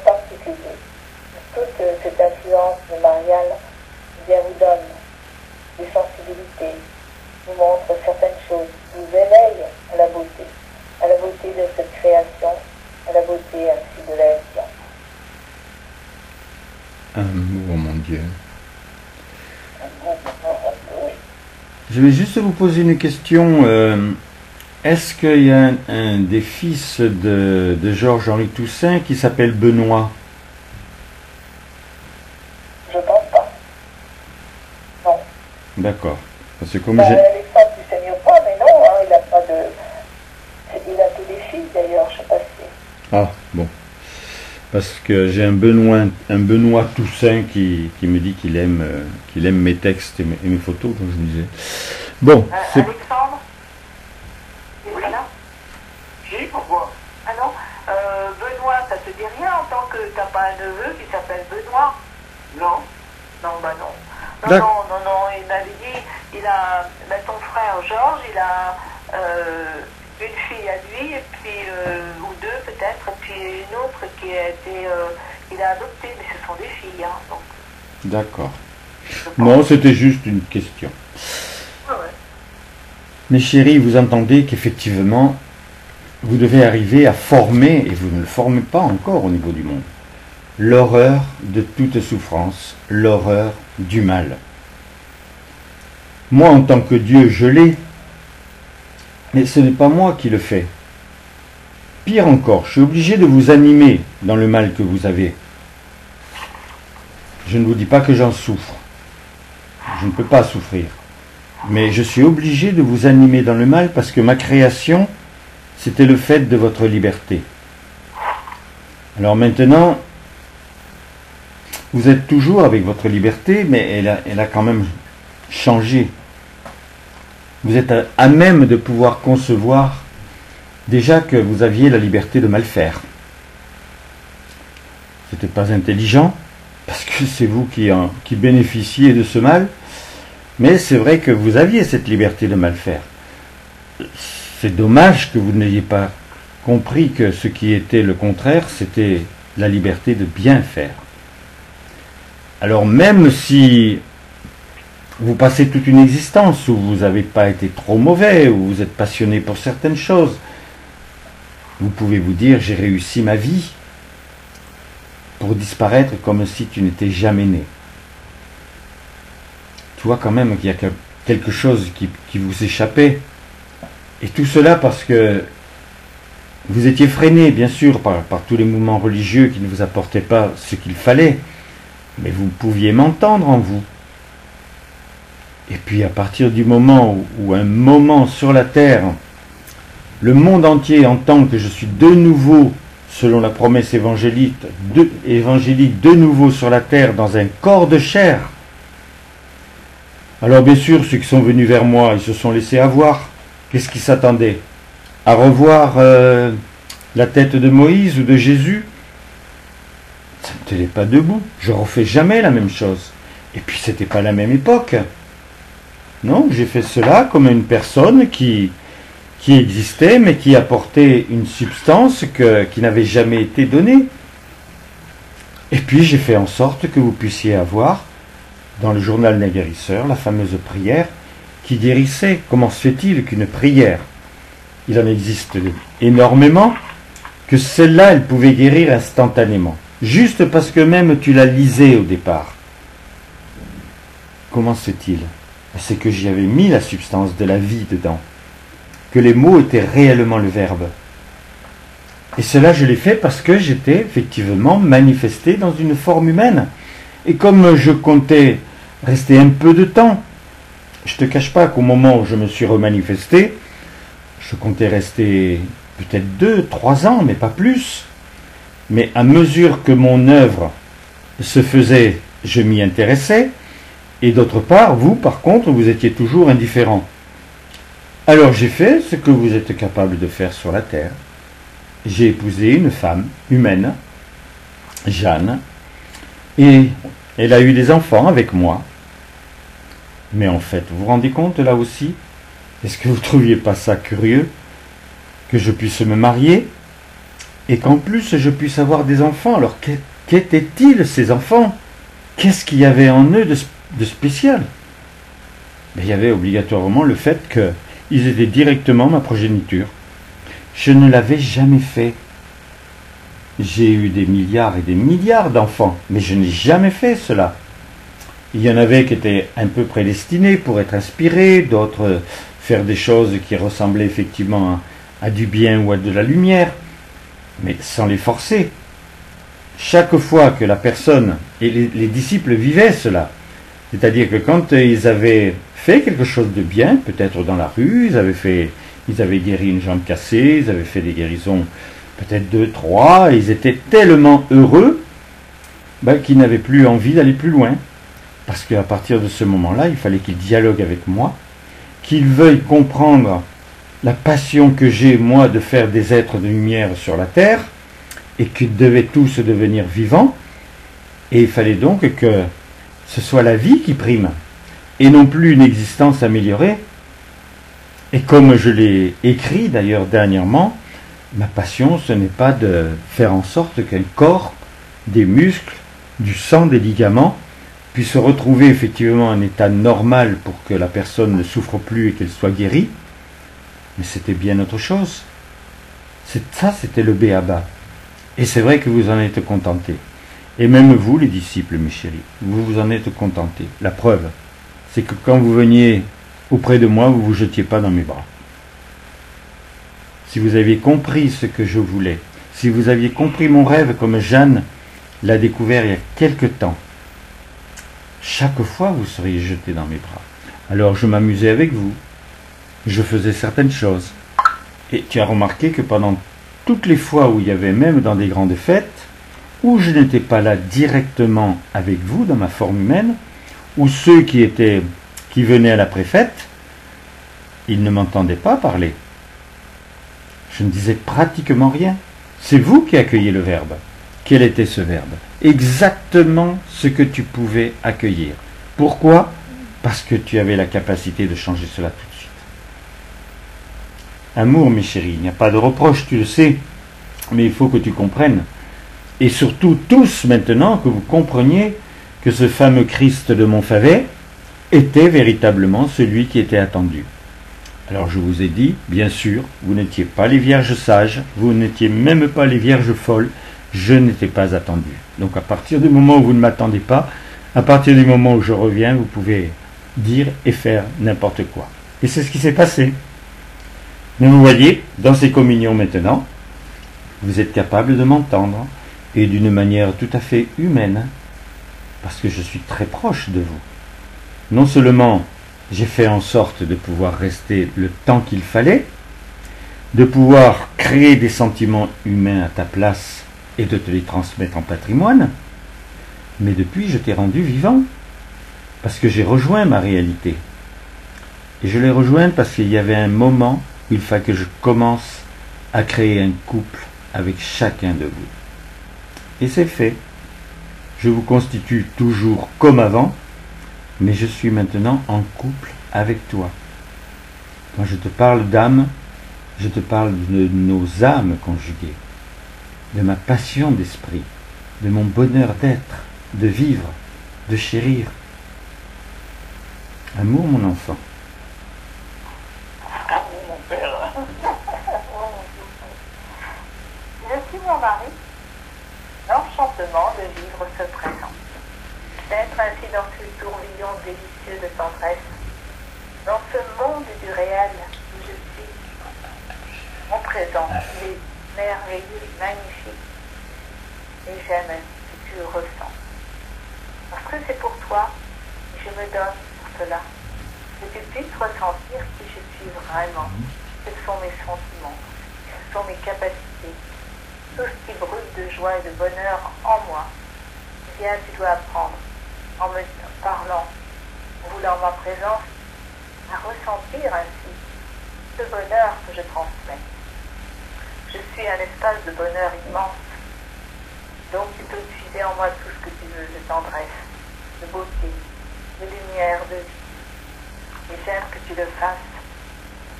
particulier, toute cette influence de Marial, eh bien, vous donne des sensibilités, vous montre certaines choses, vous éveille à la beauté de cette création, à la beauté ainsi de l'être. Oh mon Dieu. Je vais juste vous poser une question. Est-ce qu'il y a un des fils de Georges-Henri Toussaint qui s'appelle Benoît? Je pense pas. Non. D'accord. Parce que comme Alexandre ne sait mieux pas, mais non, hein, il n'a pas de... Il a que des filles d'ailleurs, je ne sais pas si... Ah, bon. Parce que j'ai un Benoît Toussaint qui me dit qu'il aime mes textes et mes photos, comme je disais. Bon. Alexandre? Oui. Oui, pourquoi? Ah non, Benoît, ça te dit rien en tant que t'as pas un neveu qui s'appelle Benoît? Non. Non, bah non. Non, il m'avait dit, il a, ton frère Georges, il a une fille à lui, et puis, ou deux peut-être, et puis une autre qui a été, il a adopté, mais ce sont des filles, hein, donc. D'accord. Non, c'était juste une question. Ah ouais. Mes chéris, vous entendez qu'effectivement, vous devez arriver à former, et vous ne le formez pas encore au niveau du monde, l'horreur de toute souffrance, l'horreur du mal. Moi, en tant que Dieu, je l'ai, mais ce n'est pas moi qui le fais. Pire encore, je suis obligé de vous animer dans le mal que vous avez. Je ne vous dis pas que j'en souffre. Je ne peux pas souffrir. Mais je suis obligé de vous animer dans le mal parce que ma création, c'était le fait de votre liberté. Alors maintenant, vous êtes toujours avec votre liberté, mais elle a quand même changé. Vous êtes à même de pouvoir concevoir déjà que vous aviez la liberté de mal faire. C'était pas intelligent, parce que c'est vous qui bénéficiez de ce mal, mais c'est vrai que vous aviez cette liberté de mal faire. C'est dommage que vous n'ayez pas compris que ce qui était le contraire, c'était la liberté de bien faire. Alors même si vous passez toute une existence où vous n'avez pas été trop mauvais, où vous êtes passionné pour certaines choses, vous pouvez vous dire, j'ai réussi ma vie, pour disparaître comme si tu n'étais jamais né. Tu vois quand même qu'il y a quelque chose qui vous échappait. Et tout cela parce que vous étiez freiné, bien sûr, par tous les mouvements religieux qui ne vous apportaient pas ce qu'il fallait, mais vous pouviez m'entendre en vous. Et puis à partir du moment où un moment sur la terre, le monde entier entend que je suis de nouveau, selon la promesse évangélique, de nouveau sur la terre dans un corps de chair. Alors bien sûr, ceux qui sont venus vers moi, ils se sont laissés avoir. Qu'est-ce qu'ils s'attendaient? À revoir la tête de Moïse ou de Jésus? Ça ne tenait pas debout. Je refais jamais la même chose. Et puis c'était pas la même époque. Non, j'ai fait cela comme une personne qui existait, mais qui apportait une substance qui n'avait jamais été donnée. Et puis j'ai fait en sorte que vous puissiez avoir, dans le journal d'un guérisseur, la fameuse prière qui guérissait. Comment se fait-il qu'une prière, il en existe énormément, que celle-là, elle pouvait guérir instantanément, juste parce que même tu la lisais au départ. Comment se fait-il? C'est que j'y avais mis la substance de la vie dedans, que les mots étaient réellement le verbe. Et cela, je l'ai fait parce que j'étais effectivement manifesté dans une forme humaine. Et comme je comptais rester un peu de temps, je ne te cache pas qu'au moment où je me suis remanifesté, je comptais rester peut-être 2, 3 ans, mais pas plus. Mais à mesure que mon œuvre se faisait, je m'y intéressais. Et d'autre part, vous, par contre, vous étiez toujours indifférent. Alors j'ai fait ce que vous êtes capable de faire sur la terre. J'ai épousé une femme humaine, Jeanne, et elle a eu des enfants avec moi. Mais en fait, vous vous rendez compte là aussi? Est-ce que vous ne trouviez pas ça curieux? Que je puisse me marier et qu'en plus je puisse avoir des enfants. Alors qu'étaient-ils ces enfants? Qu'est-ce qu'il y avait en eux de spécial? Il y avait obligatoirement le fait qu'ils étaient directement ma progéniture. Je ne l'avais jamais fait. J'ai eu des milliards et des milliards d'enfants, mais je n'ai jamais fait cela. Il y en avait qui étaient un peu prédestinés pour être inspirés, d'autres faire des choses qui ressemblaient effectivement à du bien ou à de la lumière, mais sans les forcer. Chaque fois que la personne, et les disciples vivaient cela, c'est-à-dire que quand ils avaient fait quelque chose de bien, peut-être dans la rue, ils avaient guéri une jambe cassée, ils avaient fait des guérisons, peut-être 2, 3, et ils étaient tellement heureux qu'ils n'avaient plus envie d'aller plus loin. Parce qu'à partir de ce moment-là, il fallait qu'ils dialoguent avec moi, qu'ils veuillent comprendre la passion que j'ai, moi, de faire des êtres de lumière sur la terre, et qu'ils devaient tous devenir vivants, et il fallait donc que ce soit la vie qui prime, et non plus une existence améliorée. Et comme je l'ai écrit d'ailleurs dernièrement, ma passion, ce n'est pas de faire en sorte qu'un corps, des muscles, du sang, des ligaments, puisse retrouver effectivement un état normal pour que la personne ne souffre plus et qu'elle soit guérie, mais c'était bien autre chose. Ça, c'était le b.a.-ba. Et c'est vrai que vous en êtes contentés. Et même vous, les disciples, mes chéris, vous vous en êtes contentés. La preuve, c'est que quand vous veniez auprès de moi, vous ne vous jetiez pas dans mes bras. Si vous aviez compris ce que je voulais, si vous aviez compris mon rêve comme Jeanne l'a découvert il y a quelque temps, chaque fois vous seriez jeté dans mes bras. Alors je m'amusais avec vous, je faisais certaines choses. Et tu as remarqué que pendant toutes les fois où il y avait, même dans des grandes fêtes, où je n'étais pas là directement avec vous dans ma forme humaine, ou ceux qui venaient à la préfète, ils ne m'entendaient pas parler. Je ne disais pratiquement rien. C'est vous qui accueilliez le verbe. Quel était ce verbe? Exactement ce que tu pouvais accueillir. Pourquoi? Parce que tu avais la capacité de changer cela tout de suite. Amour, mes chéris, il n'y a pas de reproche, tu le sais, mais il faut que tu comprennes. Et surtout tous maintenant que vous compreniez que ce fameux Christ de Montfavet était véritablement celui qui était attendu. Alors je vous ai dit, bien sûr, vous n'étiez pas les vierges sages, vous n'étiez même pas les vierges folles, je n'étais pas attendu. Donc à partir du moment où vous ne m'attendez pas, à partir du moment où je reviens, vous pouvez dire et faire n'importe quoi. Et c'est ce qui s'est passé. Mais vous voyez, dans ces communions maintenant, vous êtes capable de m'entendre, et d'une manière tout à fait humaine, parce que je suis très proche de vous. Non seulement j'ai fait en sorte de pouvoir rester le temps qu'il fallait, de pouvoir créer des sentiments humains à ta place et de te les transmettre en patrimoine, mais depuis je t'ai rendu vivant, parce que j'ai rejoint ma réalité. Et je l'ai rejointe parce qu'il y avait un moment où il fallait que je commence à créer un couple avec chacun de vous. Et c'est fait. Je vous constitue toujours comme avant, mais je suis maintenant en couple avec toi. Quand je te parle d'âme, je te parle de nos âmes conjuguées, de ma passion d'esprit, de mon bonheur d'être, de vivre, de chérir. Amour, mon enfant. Amour, mon père. Je suis mon mari. L'enchantement de vivre ce présent. D'être ainsi dans ce tourbillon délicieux de tendresse, dans ce monde du réel où je suis. Mon présent, il est merveilleux, magnifique. Et j'aime que tu le ressens. Parce que c'est pour toi, et je me donne pour cela. Que tu puisses ressentir qui je suis vraiment. Quels sont mes sentiments, quelles sont mes capacités. Tout ce qui brûle de joie et de bonheur en moi. Eh bien, tu dois apprendre, en me parlant, en voulant ma présence, à ressentir ainsi ce bonheur que je transmets. Je suis un espace de bonheur immense. Donc tu peux puiser en moi tout ce que tu veux, de tendresse, de beauté, de lumière, de vie. Et j'aime que tu le fasses,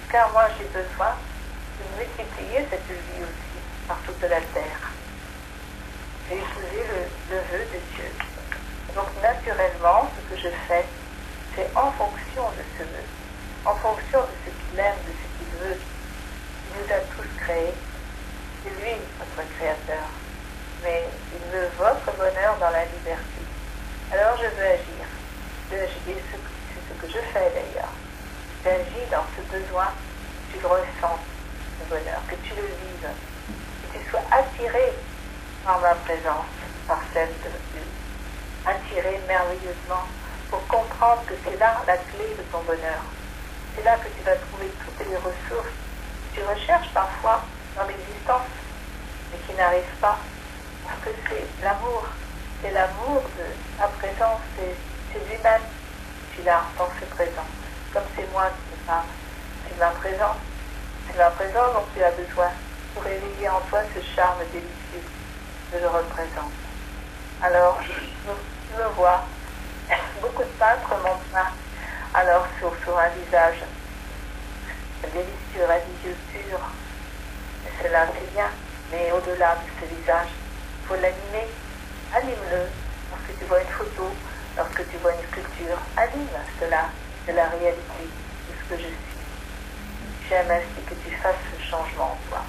car moi j'ai besoin de multiplier cette vie aussi par toute la terre. J'ai épousé le vœu de Dieu. Donc naturellement, ce que je fais, c'est en fonction de ce vœu, en fonction de ce qu'il aime, de ce qu'il veut. Il nous a tous créés. C'est lui, notre créateur. Mais il veut votre bonheur dans la liberté. Alors je veux agir. C'est ce que je fais d'ailleurs. J'agis dans ce besoin, que tu le ressens, ce bonheur, que tu le vives, que tu sois attiré par ma présence, par celle de Dieu. Attiré merveilleusement pour comprendre que c'est là la clé de ton bonheur. C'est là que tu vas trouver toutes les ressources que tu recherches parfois dans l'existence, mais qui n'arrivent pas. Parce que c'est l'amour de la présence, c'est lui-même qui est là dans ce présent. Comme c'est moi qui te parle, c'est ma présence. C'est ma présence dont tu as besoin pour réveiller en toi ce charme délicieux que je représente. Alors, je me vois, beaucoup de peintres montrent ça, alors sur un visage délicieux, radieux, pur. Et cela, c'est bien, mais au-delà de ce visage, il faut l'animer. Anime-le. Lorsque tu vois une photo, lorsque tu vois une sculpture, anime cela de la réalité de ce que je suis. J'aime ainsi que tu fasses ce changement en toi.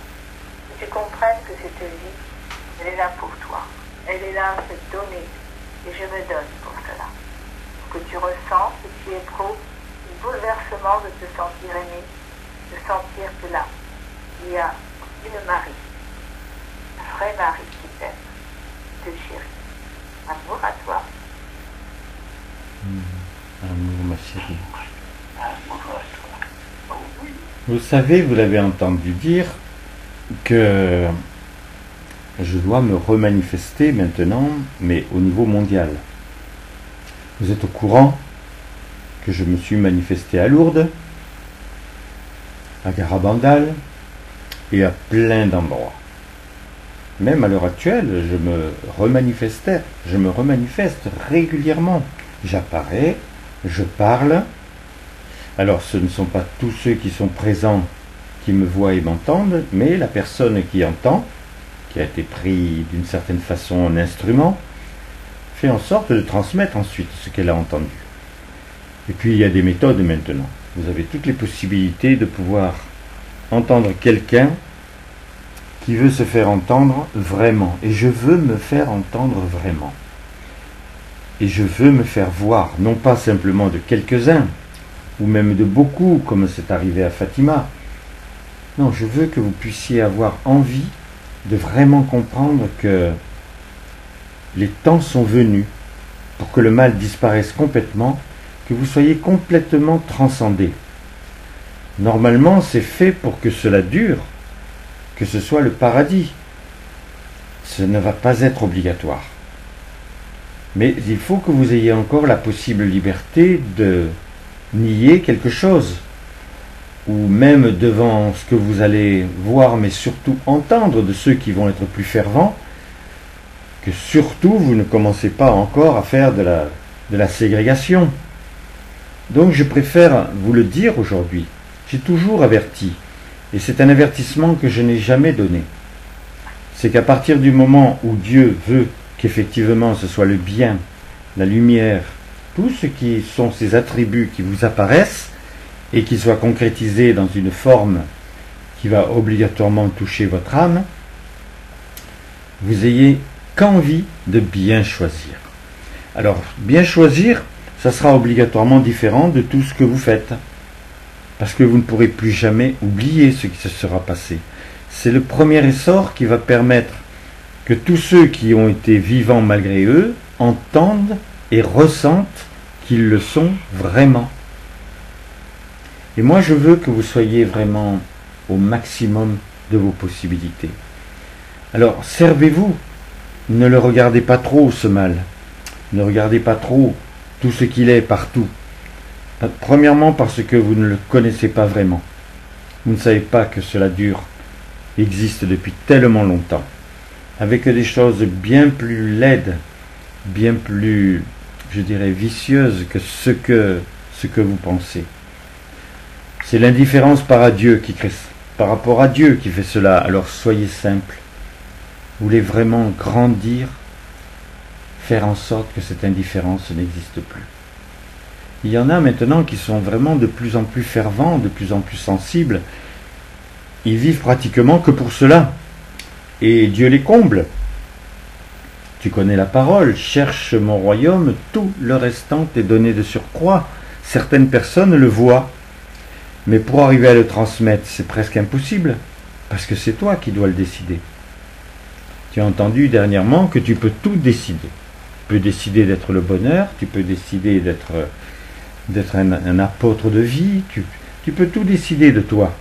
Que tu comprennes que cette vie, elle est là pour toi. Elle est là à te donner. Et je me donne pour cela. Pour que tu ressens, que tu éprouves le bouleversement de te sentir aimé, de sentir que là, il y a une Marie, un vrai Marie qui t'aime, qui te chérit. Amour à toi. Amour, ma chérie. Vous savez, vous l'avez entendu dire, que je dois me remanifester maintenant, mais au niveau mondial. Vous êtes au courant que je me suis manifesté à Lourdes, à Garabandal et à plein d'endroits. Même à l'heure actuelle, je me remanifeste régulièrement. J'apparais, je parle. Alors ce ne sont pas tous ceux qui sont présents qui me voient et m'entendent, mais la personne qui entend, qui a été pris d'une certaine façon en instrument, fait en sorte de transmettre ensuite ce qu'elle a entendu. Et puis il y a des méthodes maintenant. Vous avez toutes les possibilités de pouvoir entendre quelqu'un qui veut se faire entendre vraiment. Et je veux me faire entendre vraiment. Et je veux me faire voir, non pas simplement de quelques-uns, ou même de beaucoup, comme c'est arrivé à Fatima. Non, je veux que vous puissiez avoir envie de vraiment comprendre que les temps sont venus pour que le mal disparaisse complètement, que vous soyez complètement transcendés. Normalement, c'est fait pour que cela dure, que ce soit le paradis. Ce ne va pas être obligatoire. Mais il faut que vous ayez encore la possible liberté de nier quelque chose, ou même devant ce que vous allez voir, mais surtout entendre de ceux qui vont être plus fervents, que surtout vous ne commencez pas encore à faire de la ségrégation. Donc je préfère vous le dire aujourd'hui. J'ai toujours averti, et c'est un avertissement que je n'ai jamais donné. C'est qu'à partir du moment où Dieu veut qu'effectivement ce soit le bien, la lumière, tout ce qui sont ces attributs qui vous apparaissent et qui soient concrétisés dans une forme qui va obligatoirement toucher votre âme, vous ayez qu'envie de bien choisir. Alors, bien choisir, ça sera obligatoirement différent de tout ce que vous faites, parce que vous ne pourrez plus jamais oublier ce qui se sera passé. C'est le premier essor qui va permettre que tous ceux qui ont été vivants malgré eux entendent et ressentent qu'ils le sont vraiment. Et moi, je veux que vous soyez vraiment au maximum de vos possibilités. Alors, servez-vous. Ne le regardez pas trop, ce mal. Ne regardez pas trop tout ce qu'il est partout. Premièrement, parce que vous ne le connaissez pas vraiment. Vous ne savez pas que cela existe depuis tellement longtemps. Avec des choses bien plus laides, bien plus, je dirais, vicieuses que ce que vous pensez. C'est l'indifférence par rapport à Dieu qui fait cela. Alors soyez simple. Vous voulez vraiment grandir, faire en sorte que cette indifférence n'existe plus. Il y en a maintenant qui sont vraiment de plus en plus fervents, de plus en plus sensibles. Ils vivent pratiquement que pour cela. Et Dieu les comble. Tu connais la parole, cherche mon royaume, tout le restant est donné de surcroît. Certaines personnes le voient. Mais pour arriver à le transmettre, c'est presque impossible, parce que c'est toi qui dois le décider. Tu as entendu dernièrement que tu peux tout décider. Tu peux décider d'être le bonheur, tu peux décider d'être un apôtre de vie, tu peux tout décider de toi.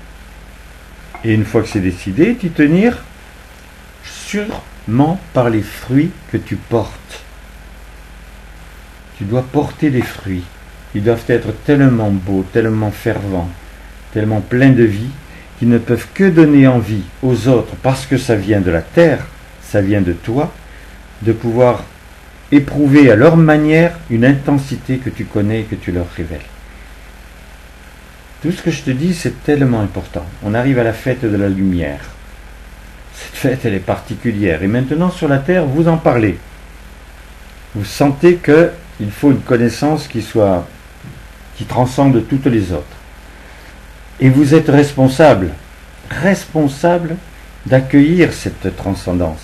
Et une fois que c'est décidé, t'y tenir sûrement par les fruits que tu portes. Tu dois porter des fruits. Ils doivent être tellement beaux, tellement fervents, tellement pleins de vie, qu'ils ne peuvent que donner envie aux autres, parce que ça vient de la terre, ça vient de toi, de pouvoir éprouver à leur manière une intensité que tu connais et que tu leur révèles. Tout ce que je te dis, c'est tellement important. On arrive à la fête de la lumière. Cette fête, elle est particulière. Et maintenant, sur la terre, vous en parlez. Vous sentez qu'il faut une connaissance qui transcende toutes les autres. Et vous êtes responsable d'accueillir cette transcendance.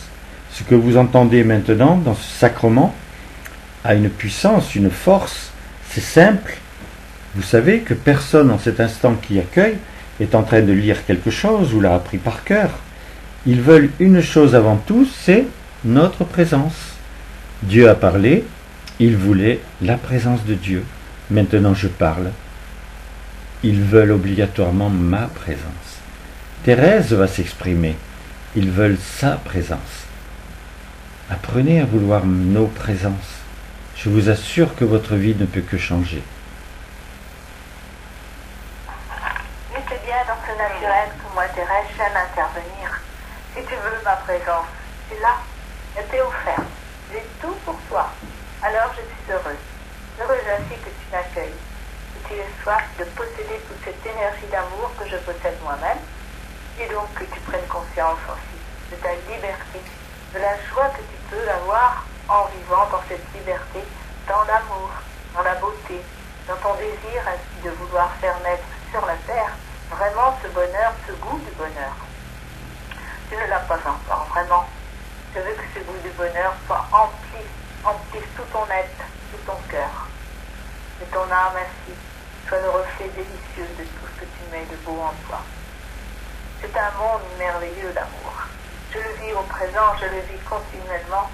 Ce que vous entendez maintenant dans ce sacrement a une puissance, une force, c'est simple. Vous savez que personne en cet instant qui accueille est en train de lire quelque chose ou l'a appris par cœur. Ils veulent une chose avant tout, c'est notre présence. Dieu a parlé, il voulait la présence de Dieu. Maintenant je parle. Ils veulent obligatoirement ma présence. Thérèse va s'exprimer. Ils veulent sa présence. Apprenez à vouloir nos présences. Je vous assure que votre vie ne peut que changer. Mais c'est bien dans ce naturel que moi, Thérèse, j'aime intervenir. Si tu veux ma présence, tu l'as. Elle t'est offerte. J'ai tout pour toi. Alors je suis heureuse. Heureuse ainsi que tu m'accueilles. Que tu aies soif de posséder toute cette énergie d'amour que je possède moi-même. Et donc que tu prennes conscience aussi de ta liberté, de la joie que tu peux avoir en vivant dans cette liberté, dans l'amour, dans la beauté, dans ton désir ainsi de vouloir faire naître sur la terre vraiment ce bonheur, ce goût du bonheur. Tu ne l'as pas encore, vraiment. Je veux que ce goût du bonheur soit emplisse tout ton être, tout ton cœur. Que ton âme ainsi soit le reflet délicieux de tout ce que tu mets de beau en toi. C'est un monde merveilleux, l'amour. Je le vis au présent, je le vis continuellement.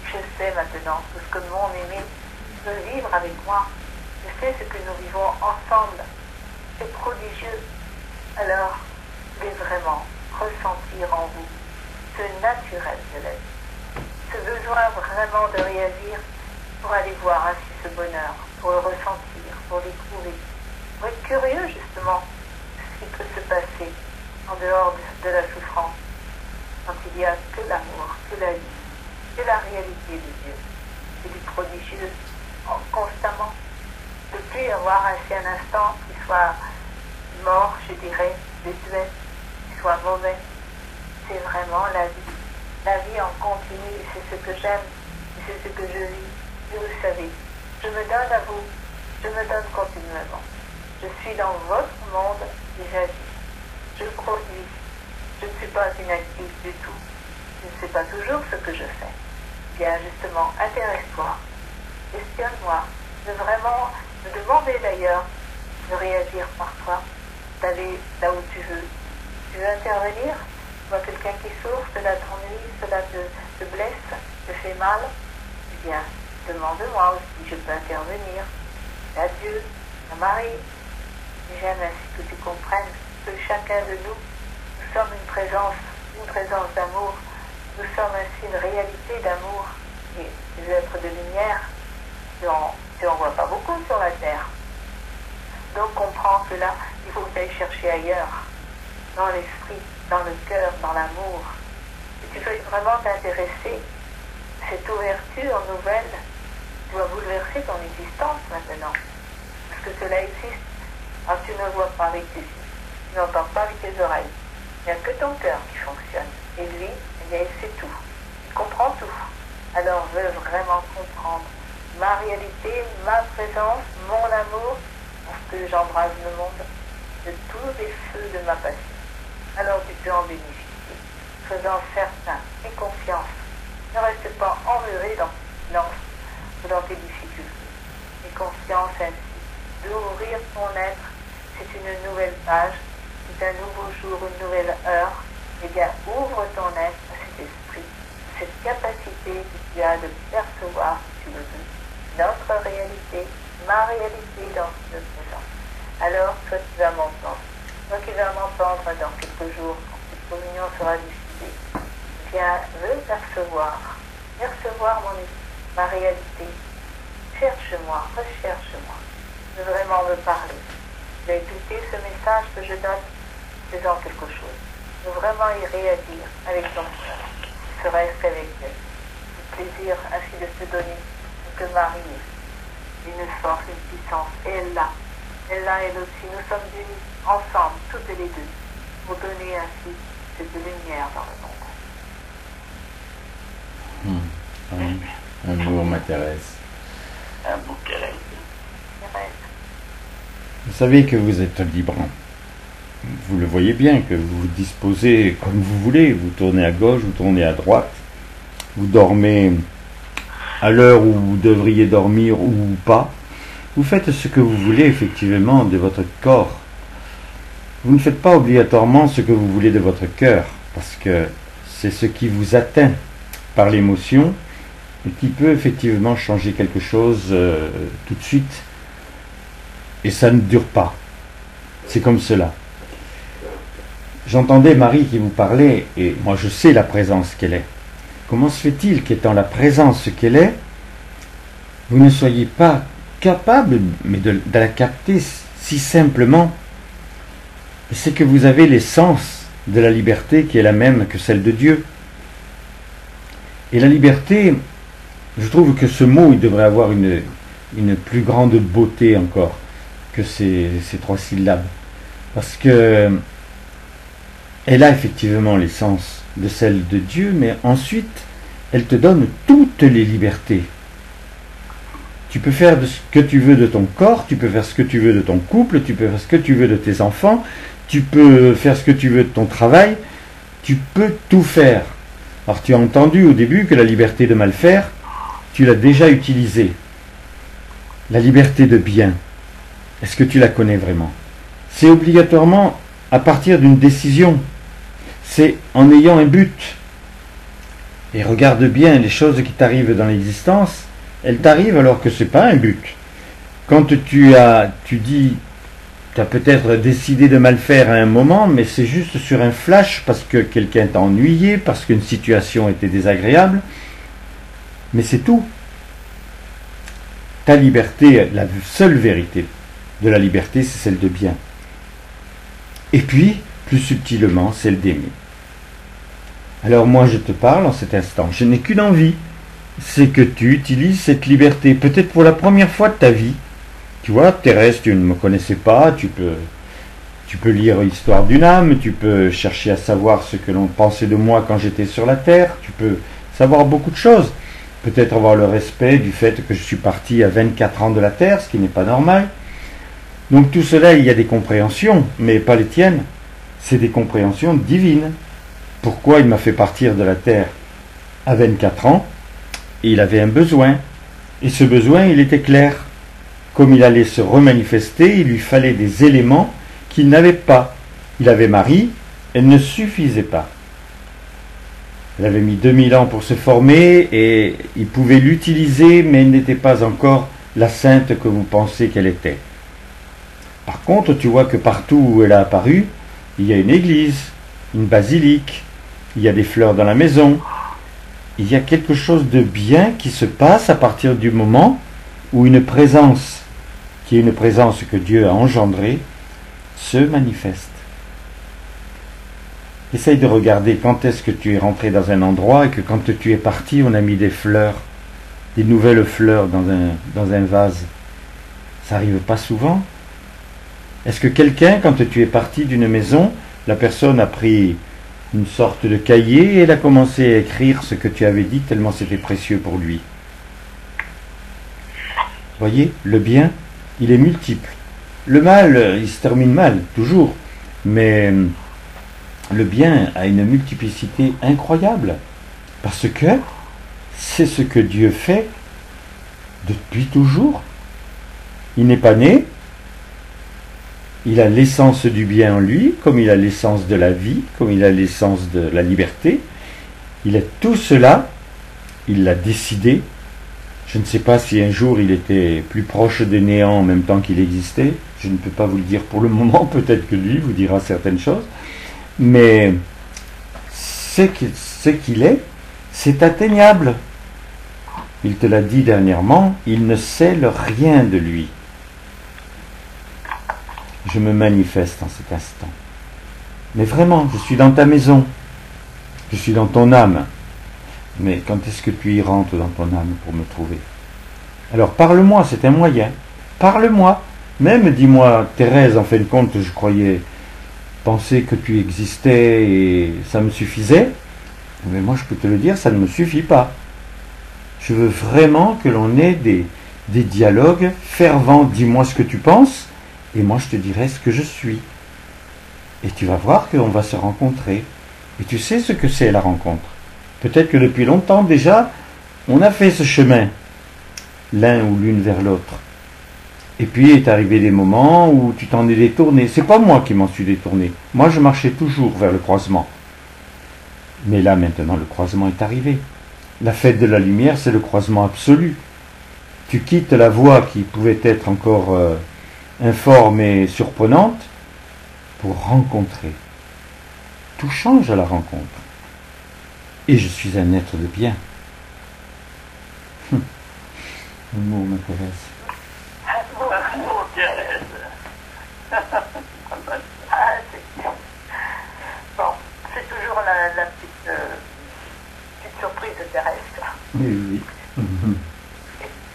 Je sais maintenant tout ce que mon aimé veut vivre avec moi. Je sais ce que nous vivons ensemble. C'est prodigieux. Alors, je vais vraiment ressentir en vous ce naturel de la vie, ce besoin vraiment de réagir pour aller voir ainsi ce bonheur, pour le ressentir, pour l'éprouver, pour être curieux justement de ce qui peut se passer en dehors de la souffrance, quand il n'y a que l'amour, que la vie, que la réalité de Dieu, et du prodigieux constamment. ne plus y avoir ainsi un instant qui soit mort, je dirais, désuet, qui soit mauvais. C'est vraiment la vie. La vie en continu, c'est ce que j'aime, c'est ce que je vis. Et vous savez, je me donne à vous, je me donne continuellement. Je suis dans votre monde et j'agis. Je produis. Je ne suis pas inactive du tout. Je ne sais pas toujours ce que je fais. Bien justement, intéresse-toi, questionne-moi, de vraiment me demander d'ailleurs de réagir par toi, d'aller là où tu veux. Tu veux intervenir? Tu vois quelqu'un qui souffre, cela t'ennuie, cela te blesse, te fait mal? Eh bien, demande-moi aussi, je peux intervenir. À Dieu, à Marie. J'aime ainsi que tu comprennes que chacun de nous, nous sommes une présence d'amour. Nous sommes ainsi une réalité d'amour et des êtres de lumière. Tu en vois pas beaucoup sur la terre. Donc comprends que là, il faut que tu ailles chercher ailleurs, dans l'esprit, dans le cœur, dans l'amour. Et tu veux vraiment t'intéresser. Cette ouverture nouvelle doit bouleverser ton existence maintenant. Parce que cela existe. Alors tu ne vois pas avec tes yeux, tu n'entends pas avec tes oreilles. Il n'y a que ton cœur qui fonctionne. Et lui, eh bien, il sait tout. Il comprend tout. Alors veux vraiment comprendre ma réalité, ma présence, mon amour, parce que j'embrase le monde de tous les feux de ma passion. Alors tu peux en bénéficier, faisant certain et confiance. Ne reste pas emmuré dans tes silences ou dans tes difficultés. Et confiance ainsi d'ouvrir ton être. C'est une nouvelle page, c'est un nouveau jour, une nouvelle heure. Eh bien, ouvre ton être à cet esprit, cette capacité que tu as de percevoir, si tu le veux, notre réalité, ma réalité dans le présent. Alors, toi, tu vas m'entendre. Toi qui vas m'entendre dans quelques jours, quand cette communion sera diffusée, viens, veux percevoir mon esprit, ma réalité. Cherche-moi, recherche-moi. Veux vraiment me parler. Tu as écouté ce message que je donne, faisant quelque chose. Veux vraiment y réagir avec ton cœur. Serait-ce qu'avec elle. Le plaisir ainsi de se donner ce que Marie est. Une force, une puissance. Et elle là, elle aussi. Nous sommes unis ensemble, toutes les deux, pour donner ainsi cette lumière dans le monde. Amour, ma Thérèse. Amour, Thérèse. Vous savez que vous êtes libre. Vous le voyez bien, que vous vous disposez comme vous voulez. Vous tournez à gauche, vous tournez à droite. Vous dormez à l'heure où vous devriez dormir ou pas. Vous faites ce que vous voulez effectivement de votre corps. Vous ne faites pas obligatoirement ce que vous voulez de votre cœur, parce que c'est ce qui vous atteint par l'émotion et qui peut effectivement changer quelque chose tout de suite. Et ça ne dure pas. C'est comme cela. J'entendais Marie qui vous parlait, et moi je sais la présence qu'elle est. Comment se fait-il qu'étant la présence qu'elle est, vous ne soyez pas capable mais de la capter si simplement? C'est que vous avez l'essence de la liberté qui est la même que celle de Dieu. Et la liberté, je trouve que ce mot, il devrait avoir une plus grande beauté encore que ces 3 syllabes. Parce que elle a effectivement l'essence de celle de Dieu, mais ensuite, elle te donne toutes les libertés. Tu peux faire ce que tu veux de ton corps, tu peux faire ce que tu veux de ton couple, tu peux faire ce que tu veux de tes enfants, tu peux faire ce que tu veux de ton travail, tu peux tout faire. Alors tu as entendu au début que la liberté de mal faire, tu l'as déjà utilisée. La liberté de bien, est-ce que tu la connais vraiment? C'est obligatoirement à partir d'une décision. C'est en ayant un but. Et regarde bien les choses qui t'arrivent dans l'existence, elles t'arrivent alors que ce n'est pas un but. Quand tu as peut-être décidé de mal faire à un moment, mais c'est juste sur un flash parce que quelqu'un t'a ennuyé, parce qu'une situation était désagréable, mais c'est tout. Ta liberté, la seule vérité de la liberté, c'est celle de bien. Et puis, plus subtilement, celle d'aimer. Alors moi, je te parle en cet instant. Je n'ai qu'une envie, c'est que tu utilises cette liberté, peut-être pour la première fois de ta vie, Tu vois, Thérèse, tu ne me connaissais pas, tu peux lire l'histoire d'une âme, tu peux chercher à savoir ce que l'on pensait de moi quand j'étais sur la terre, tu peux savoir beaucoup de choses. Peut-être avoir le respect du fait que je suis parti à 24 ans de la terre, ce qui n'est pas normal. Donc tout cela, il y a des compréhensions, mais pas les tiennes. C'est des compréhensions divines. Pourquoi il m'a fait partir de la terre à 24 ans? Il avait un besoin. Et ce besoin, il était clair. Comme il allait se remanifester, il lui fallait des éléments qu'il n'avait pas. Il avait Marie, elle ne suffisait pas. Elle avait mis 2000 ans pour se former et il pouvait l'utiliser, mais elle n'était pas encore la sainte que vous pensez qu'elle était. Par contre, tu vois que partout où elle a apparu, il y a une église, une basilique, il y a des fleurs dans la maison. Il y a quelque chose de bien qui se passe à partir du moment où une présence, qui est une présence que Dieu a engendrée, se manifeste. Essaye de regarder quand est-ce que tu es rentré dans un endroit et que quand tu es parti, on a mis des fleurs, des nouvelles fleurs dans un vase. Ça n'arrive pas souvent. Est-ce que quelqu'un, quand tu es parti d'une maison, la personne a pris une sorte de cahier et elle a commencé à écrire ce que tu avais dit tellement c'était précieux pour lui? Voyez, le bien, il est multiple. Le mal, il se termine mal, toujours. Mais le bien a une multiplicité incroyable. Parce que c'est ce que Dieu fait depuis toujours. Il n'est pas né. Il a l'essence du bien en lui, comme il a l'essence de la vie, comme il a l'essence de la liberté. Il a tout cela. Il l'a décidé. Je ne sais pas si un jour il était plus proche des néants en même temps qu'il existait. Je ne peux pas vous le dire pour le moment. Peut-être que lui vous dira certaines choses. Mais ce qu'il est, c'est atteignable. Il te l'a dit dernièrement, il ne sait le rien de lui. Je me manifeste en cet instant. Mais vraiment, je suis dans ta maison. Je suis dans ton âme. Mais quand est-ce que tu y rentres dans ton âme pour me trouver? Alors parle-moi, c'est un moyen. Parle-moi. Même dis-moi, Thérèse, en fin de compte, je croyais penser que tu existais et ça me suffisait. Mais moi, je peux te le dire, ça ne me suffit pas. Je veux vraiment que l'on ait des dialogues fervents. Dis-moi ce que tu penses et moi, je te dirai ce que je suis. Et tu vas voir qu'on va se rencontrer. Et tu sais ce que c'est la rencontre. Peut-être que depuis longtemps déjà, on a fait ce chemin, l'un ou l'une vers l'autre. Et puis est arrivé des moments où tu t'en es détourné. C'est pas moi qui m'en suis détourné. Moi, je marchais toujours vers le croisement. Mais là, maintenant, le croisement est arrivé. La fête de la lumière, c'est le croisement absolu. Tu quittes la voie qui pouvait être encore informe et surprenante pour rencontrer. Tout change à la rencontre. Et je suis un être de bien. Un mot m'intéresse. Bon, c'est toujours la petite surprise de Thérèse. Oui.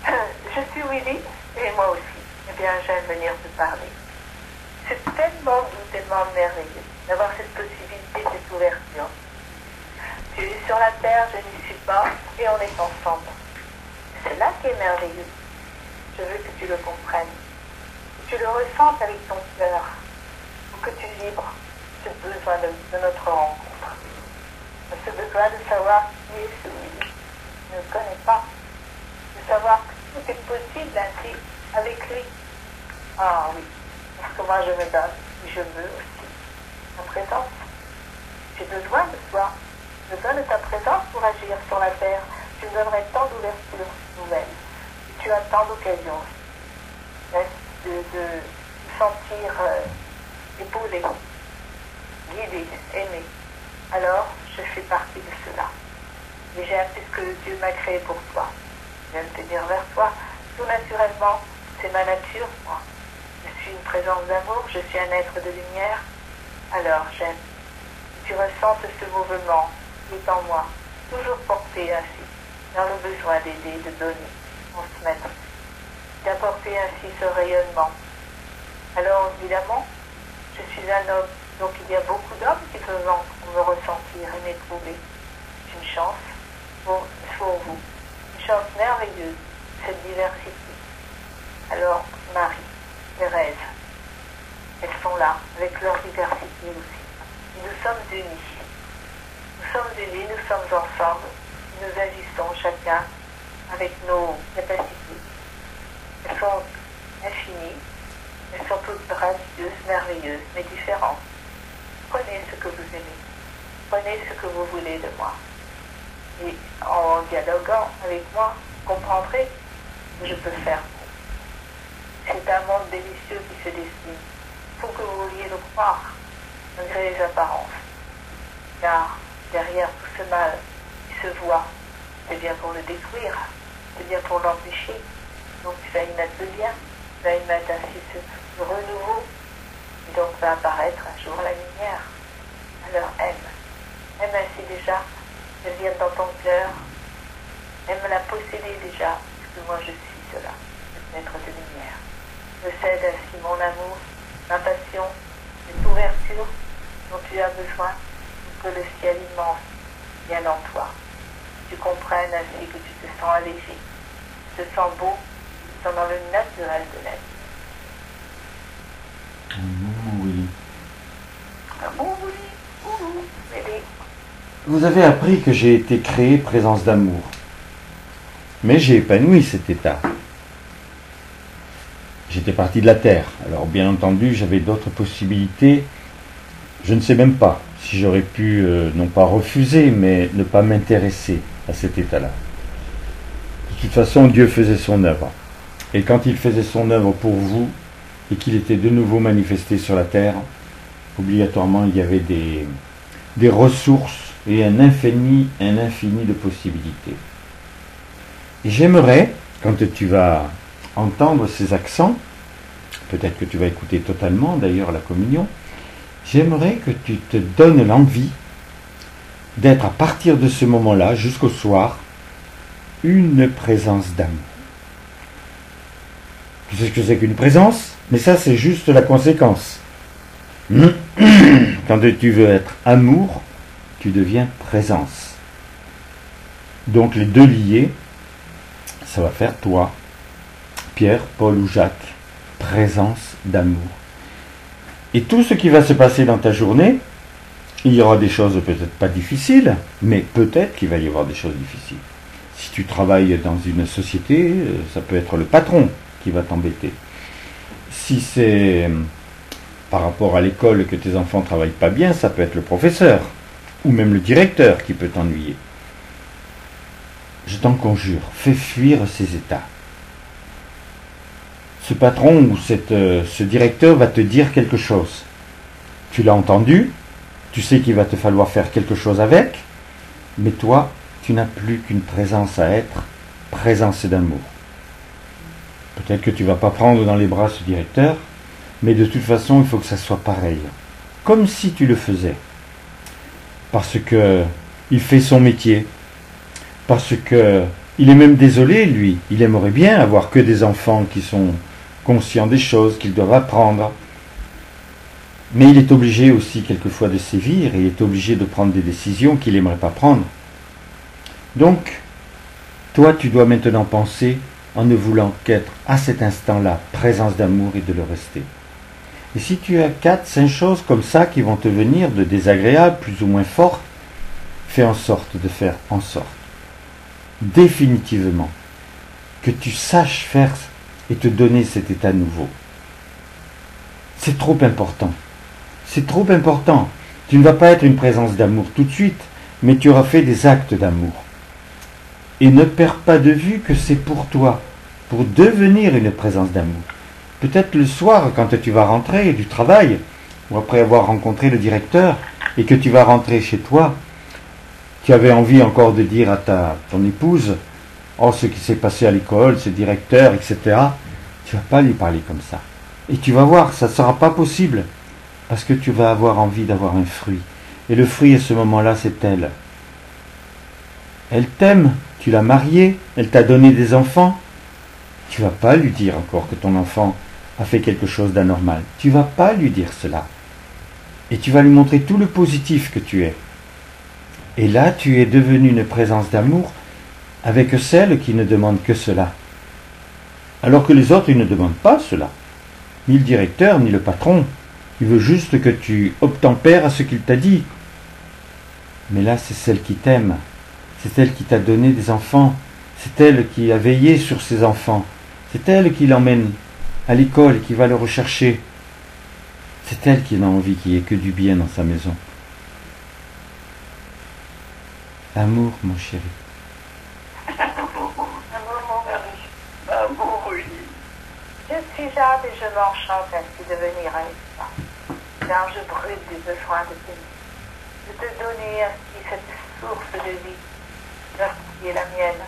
Je suis Willy, et moi aussi. Eh bien, j'aime venir te parler. C'est tellement doux, tellement merveilleux d'avoir cette possibilité, cette ouverture. Tu es sur la terre, je n'y suis pas, et on est ensemble. C'est là qui est merveilleux. Je veux que tu le comprennes. Que tu le ressentes avec ton cœur. Pour que tu vibres ce besoin de notre rencontre. Ce besoin de savoir qui est celui qui ne le connaît pas. De savoir que tout est possible ainsi avec lui. Ah oui, parce que moi je me donne, je veux aussi ta présence. J'ai besoin de toi. J'ai besoin de ta présence pour agir sur la terre. Tu me donnerais tant d'ouvertures nouvelles. Tu as tant d'occasions de sentir épaulé, guidé, aimé. Alors, je fais partie de cela. Et j'aime ce que Dieu m'a créé pour toi. J'aime tenir vers toi. Tout naturellement, c'est ma nature, moi. Je suis une présence d'amour, je suis un être de lumière. Alors, j'aime. Tu ressentes ce mouvement qui est en moi, toujours porté ainsi, dans le besoin d'aider, de donner, transmettre. d'apporter ainsi ce rayonnement. Alors évidemment, je suis un homme, donc il y a beaucoup d'hommes qui peuvent me ressentir et m'éprouver. C'est une chance pour vous, une chance merveilleuse, cette diversité. Alors Marie, Thérèse, elles sont là, avec leur diversité aussi. Et nous sommes unis. Nous sommes unis, nous sommes ensemble, nous agissons chacun avec nos capacités. Elles sont infinies, elles sont toutes gracieuses, merveilleuses, mais différentes. Prenez ce que vous aimez, prenez ce que vous voulez de moi. Et en dialoguant avec moi, vous comprendrez ce que je peux faire. C'est un monde délicieux qui se dessine. Il faut que vous vouliez le croire, malgré les apparences. Car derrière tout ce mal qui se voit, c'est bien pour le détruire, c'est bien pour l'empêcher. Donc tu vas y mettre le bien, tu vas y mettre ainsi ce renouveau. Et donc va apparaître un jour la lumière. Alors aime ainsi déjà, elle vient dans ton cœur, aime la posséder déjà, parce que moi je suis cela, cette maître de lumière. Je cède ainsi mon amour, ma passion, cette ouverture dont tu as besoin pour que le ciel immense vienne en toi. Tu comprennes ainsi que tu te sens allégé, tu te sens beau, tu te sens dans le naturel de l'être. Oui. Oui. Vous avez appris que j'ai été créé présence d'amour. Mais j'ai épanoui cet état. J'étais parti de la Terre. Alors bien entendu, j'avais d'autres possibilités. Je ne sais même pas si j'aurais pu, non pas refuser, mais ne pas m'intéresser à cet état-là. De toute façon, Dieu faisait son œuvre. Et quand il faisait son œuvre pour vous, et qu'il était de nouveau manifesté sur la Terre, obligatoirement il y avait des ressources et un infini de possibilités. Et j'aimerais, quand tu vas entendre ces accents, peut-être que tu vas écouter totalement d'ailleurs la communion, j'aimerais que tu te donnes l'envie d'être à partir de ce moment-là jusqu'au soir une présence d'amour. Tu sais ce que c'est qu'une présence? Mais ça c'est juste la conséquence. Quand tu veux être amour, tu deviens présence. Donc les deux liés, ça va faire toi, Pierre, Paul ou Jacques, présence d'amour. Et tout ce qui va se passer dans ta journée, il y aura des choses peut-être pas difficiles, mais peut-être qu'il va y avoir des choses difficiles. Si tu travailles dans une société, ça peut être le patron qui va t'embêter. Si c'est par rapport à l'école que tes enfants ne travaillent pas bien, ça peut être le professeur, ou même le directeur qui peut t'ennuyer. Je t'en conjure, fais fuir ces états. Ce patron ou ce directeur va te dire quelque chose. Tu l'as entendu, tu sais qu'il va te falloir faire quelque chose avec, mais toi, tu n'as plus qu'une présence à être, présence d'amour. Peut-être que tu ne vas pas prendre dans les bras ce directeur, mais de toute façon, il faut que ça soit pareil. Comme si tu le faisais. Parce que il fait son métier. Parce que il est même désolé, lui. Il aimerait bien avoir que des enfants qui sont conscients des choses qu'ils doivent apprendre. Mais il est obligé aussi quelquefois de sévir et il est obligé de prendre des décisions qu'il n'aimerait pas prendre. Donc, toi, tu dois maintenant penser en ne voulant qu'être à cet instant-là présence d'amour et de le rester. Et si tu as 4-5 choses comme ça qui vont te venir de désagréables, plus ou moins fortes, fais en sorte de faire en sorte, définitivement, que tu saches faire et te donner cet état nouveau. C'est trop important. C'est trop important. Tu ne vas pas être une présence d'amour tout de suite, mais tu auras fait des actes d'amour. Et ne perds pas de vue que c'est pour toi, pour devenir une présence d'amour. Peut-être le soir, quand tu vas rentrer du travail, ou après avoir rencontré le directeur, et que tu vas rentrer chez toi, tu avais envie encore de dire à ton épouse, « Oh, ce qui s'est passé à l'école, ce directeur, etc. » Tu ne vas pas lui parler comme ça. Et tu vas voir, ça ne sera pas possible, parce que tu vas avoir envie d'avoir un fruit. Et le fruit, à ce moment-là, c'est elle. Elle t'aime, tu l'as mariée, elle t'a donné des enfants. Tu vas pas lui dire encore que ton enfant a fait quelque chose d'anormal. Tu vas pas lui dire cela. Et tu vas lui montrer tout le positif que tu es. Et là, tu es devenu une présence d'amour avec celle qui ne demande que cela. Alors que les autres, ils ne demandent pas cela. Ni le directeur, ni le patron. Il veut juste que tu obtempères à ce qu'il t'a dit. Mais là, c'est celle qui t'aime. C'est elle qui t'a donné des enfants. C'est elle qui a veillé sur ses enfants. C'est elle qui l'emmène à l'école et qui va le rechercher. C'est elle qui a envie qu'il n'y ait que du bien dans sa maison. Amour, mon chéri. Amour, oui. Je suis Jade et je m'enchante ainsi de venir avec toi. Car je brûle du besoin de t'aimer. De te donner ainsi cette source de vie, qui est la mienne.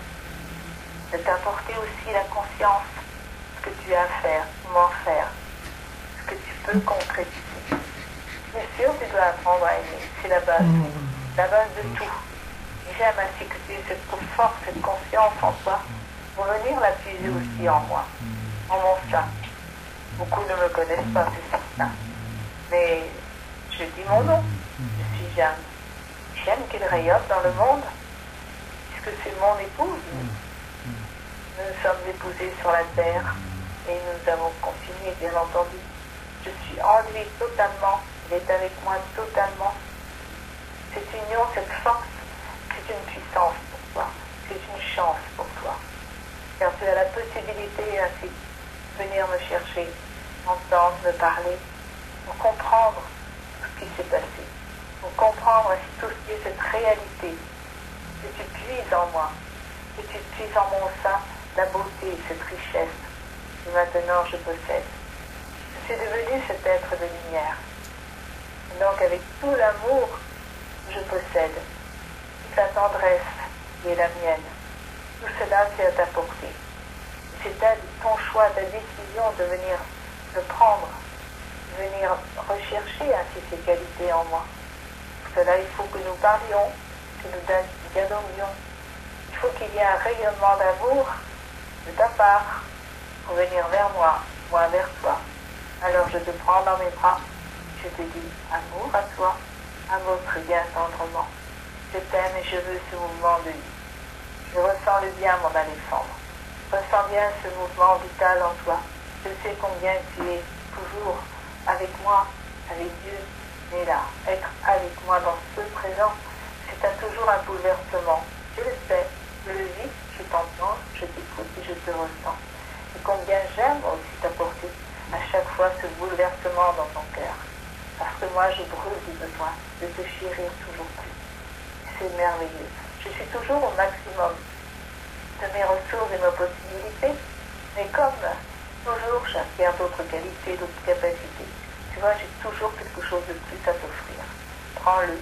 De t'apporter aussi la conscience de ce que tu as à faire, comment faire, ce que tu peux concrétiser. Bien sûr, tu dois apprendre à aimer, c'est la base de tout. Et j'aime ainsi que tu aies cette force, cette confiance en toi, pour venir la puiser aussi en moi, en mon sein. Beaucoup ne me connaissent pas, c'est certain. Mais je dis mon nom, je suis Jeanne. J'aime qu'il rayonne dans le monde, puisque c'est mon épouse. Nous nous sommes épousés sur la terre et nous avons continué, bien entendu. Je suis en lui totalement, il est avec moi totalement. Cette union, cette force, c'est une puissance pour toi, c'est une chance pour toi. Car tu as la possibilité ainsi de venir me chercher, m'entendre, me parler, pour comprendre tout ce qui s'est passé, pour comprendre ainsi tout ce qui est cette réalité, que tu puises en moi, que tu puises en mon sein la beauté, cette richesse que maintenant je possède. Je suis devenu cet être de lumière. Et donc avec tout l'amour que je possède, toute la tendresse qui est la mienne, tout cela tu as t'apporter. C'est ton choix, ta décision de venir le prendre, de venir rechercher ainsi ces qualités en moi. Pour cela, il faut que nous parlions, que nous dialoguions. Il faut qu'il y ait un rayonnement d'amour de ta part pour venir vers moi, moi vers toi. Alors je te prends dans mes bras, je te dis amour à toi, amour bien tendrement. Je t'aime et je veux ce mouvement de vie. Je ressens le bien, mon Alexandre. Je ressens bien ce mouvement vital en toi. Je sais combien tu es toujours avec moi, avec Dieu, mais là, être avec moi dans ce présent, c'est toujours un bouleversement. Je le sais, je le vis, je t'entends, je t'écoute et je te ressens. Et combien j'aime aussi t'apporter à chaque fois ce bouleversement dans ton cœur. Parce que moi, je brûle du besoin de te chérir toujours plus. C'est merveilleux. Je suis toujours au maximum de mes ressources et mes possibilités, mais comme toujours, j'acquiers d'autres qualités, d'autres capacités. Tu vois, j'ai toujours quelque chose de plus à t'offrir. Prends-le,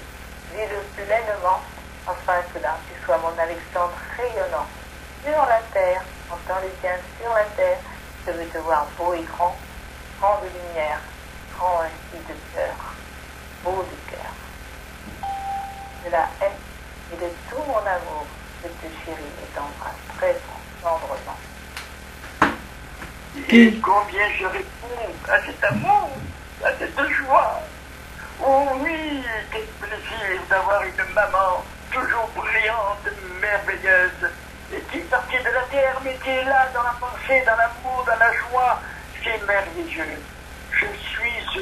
vis-le pleinement, afin que là, tu sois mon Alexandre rayonnant sur la terre, entends le tien sur la terre. Je veux te voir beau et grand, grand de lumière, grand ainsi de cœur, beau de cœur. De la haine et de tout mon amour, je te chéris et t'embrasse très tendrement. Et combien je réponds à cet amour, à cette joie. Oh oui, quel plaisir d'avoir une maman toujours brillante, merveilleuse, et qui est sortie de la terre, mais qui est là dans la pensée, dans l'amour, dans la joie. C'est merveilleux. Je suis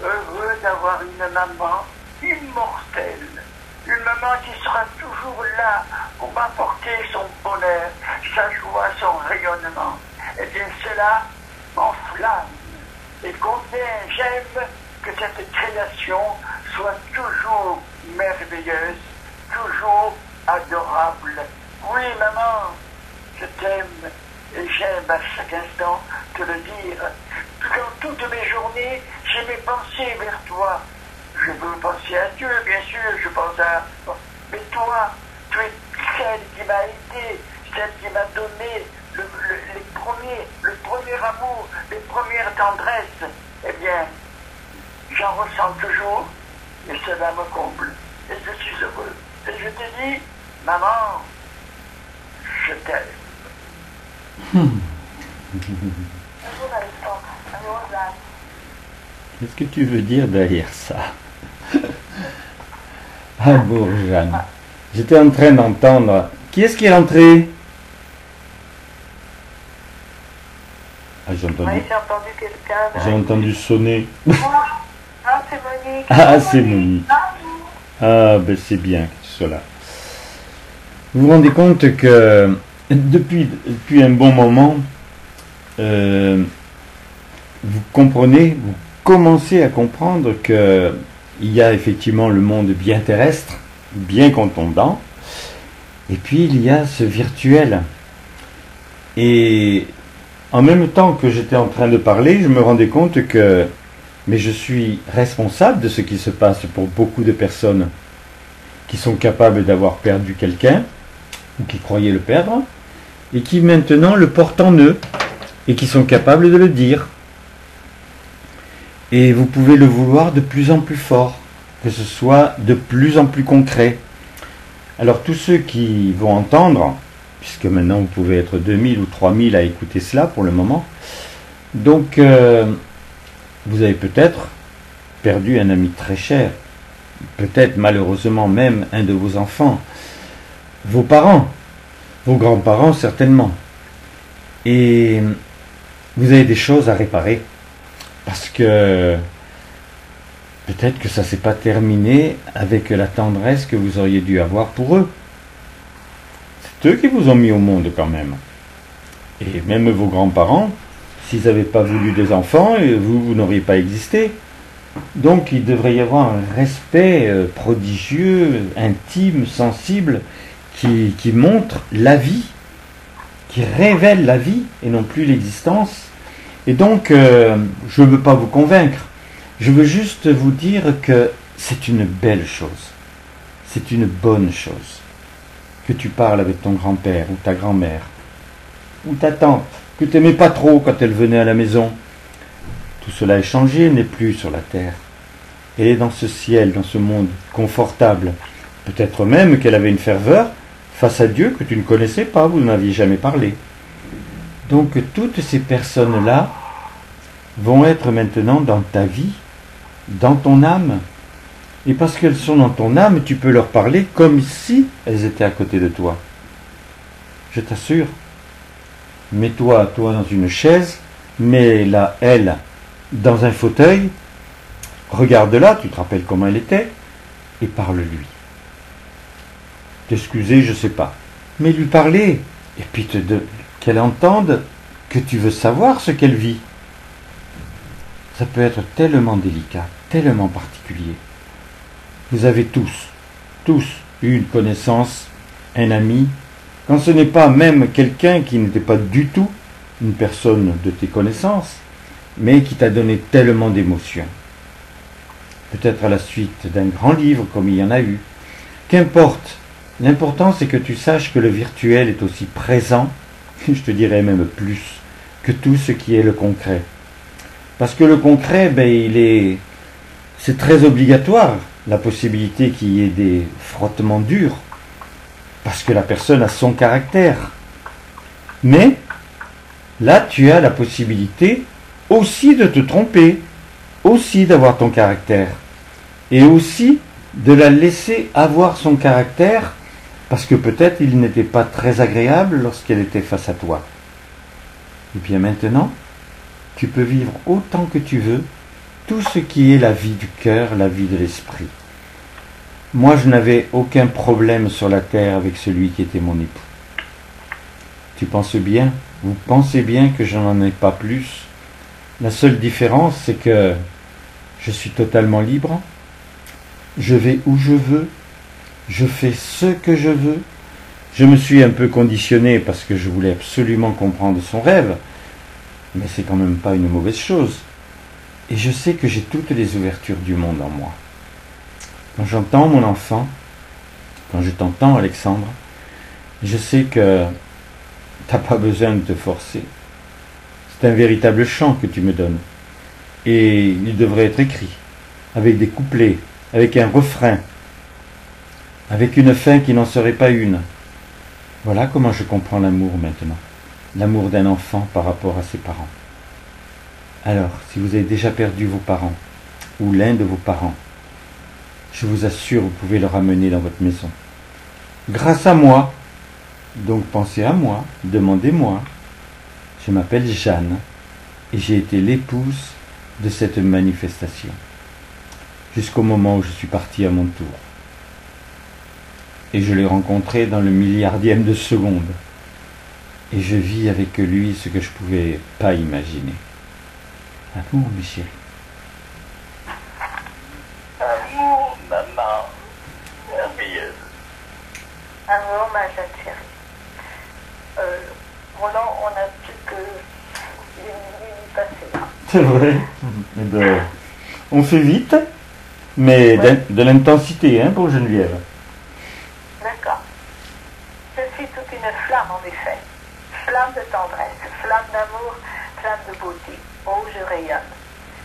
heureux d'avoir une maman immortelle. Une maman qui sera toujours là pour m'apporter son bonheur, sa joie, son rayonnement. Et bien cela m'enflamme. Et combien j'aime que cette création soit toujours merveilleuse, toujours adorable. Oui, maman, je t'aime et j'aime à chaque instant te le dire. Dans toutes mes journées, j'ai mes pensées vers toi. Je veux penser à Dieu, bien sûr, je pense à... Mais toi, tu es celle qui m'a aidé, celle qui m'a donné le premier amour, les premières tendresses. Eh bien, j'en ressens toujours, et cela me comble. Et je suis heureux. Et je te dis, maman, je t'aime. Bonjour Alexandre, à Lausanne. Qu'est-ce que tu veux dire derrière ça? Ah, Bourjane. J'étais en train d'entendre. Qui est-ce qui est rentré? Ah, Oui, j'ai entendu quelqu'un. j'ai entendu sonner. Ah, c'est Monique. Ah, c'est Monique. Ah, ben c'est bien que tu sois là. Vous vous rendez compte que depuis un bon moment, vous comprenez, vous commencez à comprendre que il y a effectivement le monde bien terrestre, bien contondant, et puis il y a ce virtuel. Et en même temps que j'étais en train de parler, je me rendais compte que mais je suis responsable de ce qui se passe pour beaucoup de personnes qui sont capables d'avoir perdu quelqu'un, ou qui croyaient le perdre, et qui maintenant le portent en eux, et qui sont capables de le dire. Et vous pouvez le vouloir de plus en plus fort, que ce soit de plus en plus concret. Alors tous ceux qui vont entendre, puisque maintenant vous pouvez être 2000 ou 3000 à écouter cela pour le moment, donc vous avez peut-être perdu un ami très cher, peut-être malheureusement même un de vos enfants, vos parents, vos grands-parents certainement. Et vous avez des choses à réparer, parce que peut-être que ça ne s'est pas terminé avec la tendresse que vous auriez dû avoir pour eux. C'est eux qui vous ont mis au monde quand même. Et même vos grands-parents, s'ils n'avaient pas voulu des enfants, vous n'auriez pas existé. Donc il devrait y avoir un respect prodigieux, intime, sensible, qui montre la vie, qui révèle la vie et non plus l'existence. Et donc, je ne veux pas vous convaincre, je veux juste vous dire que c'est une belle chose, c'est une bonne chose, que tu parles avec ton grand-père ou ta grand-mère, ou ta tante, que tu n'aimais pas trop quand elle venait à la maison. Tout cela est changé, elle n'est plus sur la terre. Elle est dans ce ciel, dans ce monde confortable. Peut-être même qu'elle avait une ferveur face à Dieu que tu ne connaissais pas, vous n'aviez jamais parlé. Donc toutes ces personnes-là vont être maintenant dans ta vie, dans ton âme. Et parce qu'elles sont dans ton âme, tu peux leur parler comme si elles étaient à côté de toi. Je t'assure. Mets-toi, toi, dans une chaise, mets-la, elle, dans un fauteuil, regarde-la, tu te rappelles comment elle était, et parle-lui. T'excuser, je ne sais pas. Mais lui parler, et puis qu'elle entende que tu veux savoir ce qu'elle vit. Ça peut être tellement délicat, tellement particulier. Vous avez tous eu une connaissance, un ami, quand ce n'est pas même quelqu'un qui n'était pas du tout une personne de tes connaissances, mais qui t'a donné tellement d'émotions. Peut-être à la suite d'un grand livre comme il y en a eu. Qu'importe, l'important c'est que tu saches que le virtuel est aussi présent, je te dirais même plus, que tout ce qui est le concret. Parce que le concret, c'est très obligatoire, la possibilité qu'il y ait des frottements durs, parce que la personne a son caractère. Mais, là, tu as la possibilité aussi de te tromper, aussi d'avoir ton caractère, et aussi de la laisser avoir son caractère, parce que peut-être il n'était pas très agréable lorsqu'elle était face à toi. Et bien maintenant, tu peux vivre autant que tu veux tout ce qui est la vie du cœur, la vie de l'esprit. Moi, je n'avais aucun problème sur la terre avec celui qui était mon époux. Tu penses bien, vous pensez bien que je n'en ai pas plus. La seule différence, c'est que je suis totalement libre. Je vais où je veux. Je fais ce que je veux. Je me suis un peu conditionné parce que je voulais absolument comprendre son rêve. Mais c'est quand même pas une mauvaise chose. Et je sais que j'ai toutes les ouvertures du monde en moi. Quand j'entends mon enfant, quand je t'entends Alexandre, je sais que t'as pas besoin de te forcer. C'est un véritable chant que tu me donnes. Et il devrait être écrit, avec des couplets, avec un refrain, avec une fin qui n'en serait pas une. Voilà comment je comprends l'amour maintenant. l'amour d'un enfant par rapport à ses parents. Alors, si vous avez déjà perdu vos parents, ou l'un de vos parents, je vous assure, vous pouvez le ramener dans votre maison. Grâce à moi, donc pensez à moi, demandez-moi. Je m'appelle Jeanne et j'ai été l'épouse de cette manifestation, jusqu'au moment où je suis parti à mon tour. Et je l'ai rencontré dans le milliardième de seconde. Et je vis avec lui ce que je ne pouvais pas imaginer. Amour, mes chéris. Amour, maman. Merveilleuse. Amour, ma jeune chérie. Roland, on n'a plus que une minute passée là. C'est vrai. Eh ben, on fait vite, mais Ouais. de l'intensité hein, pour Geneviève. D'accord. Je suis toute une flamme en effet. Flamme de tendresse, flamme d'amour, flamme de beauté. Oh, je rayonne.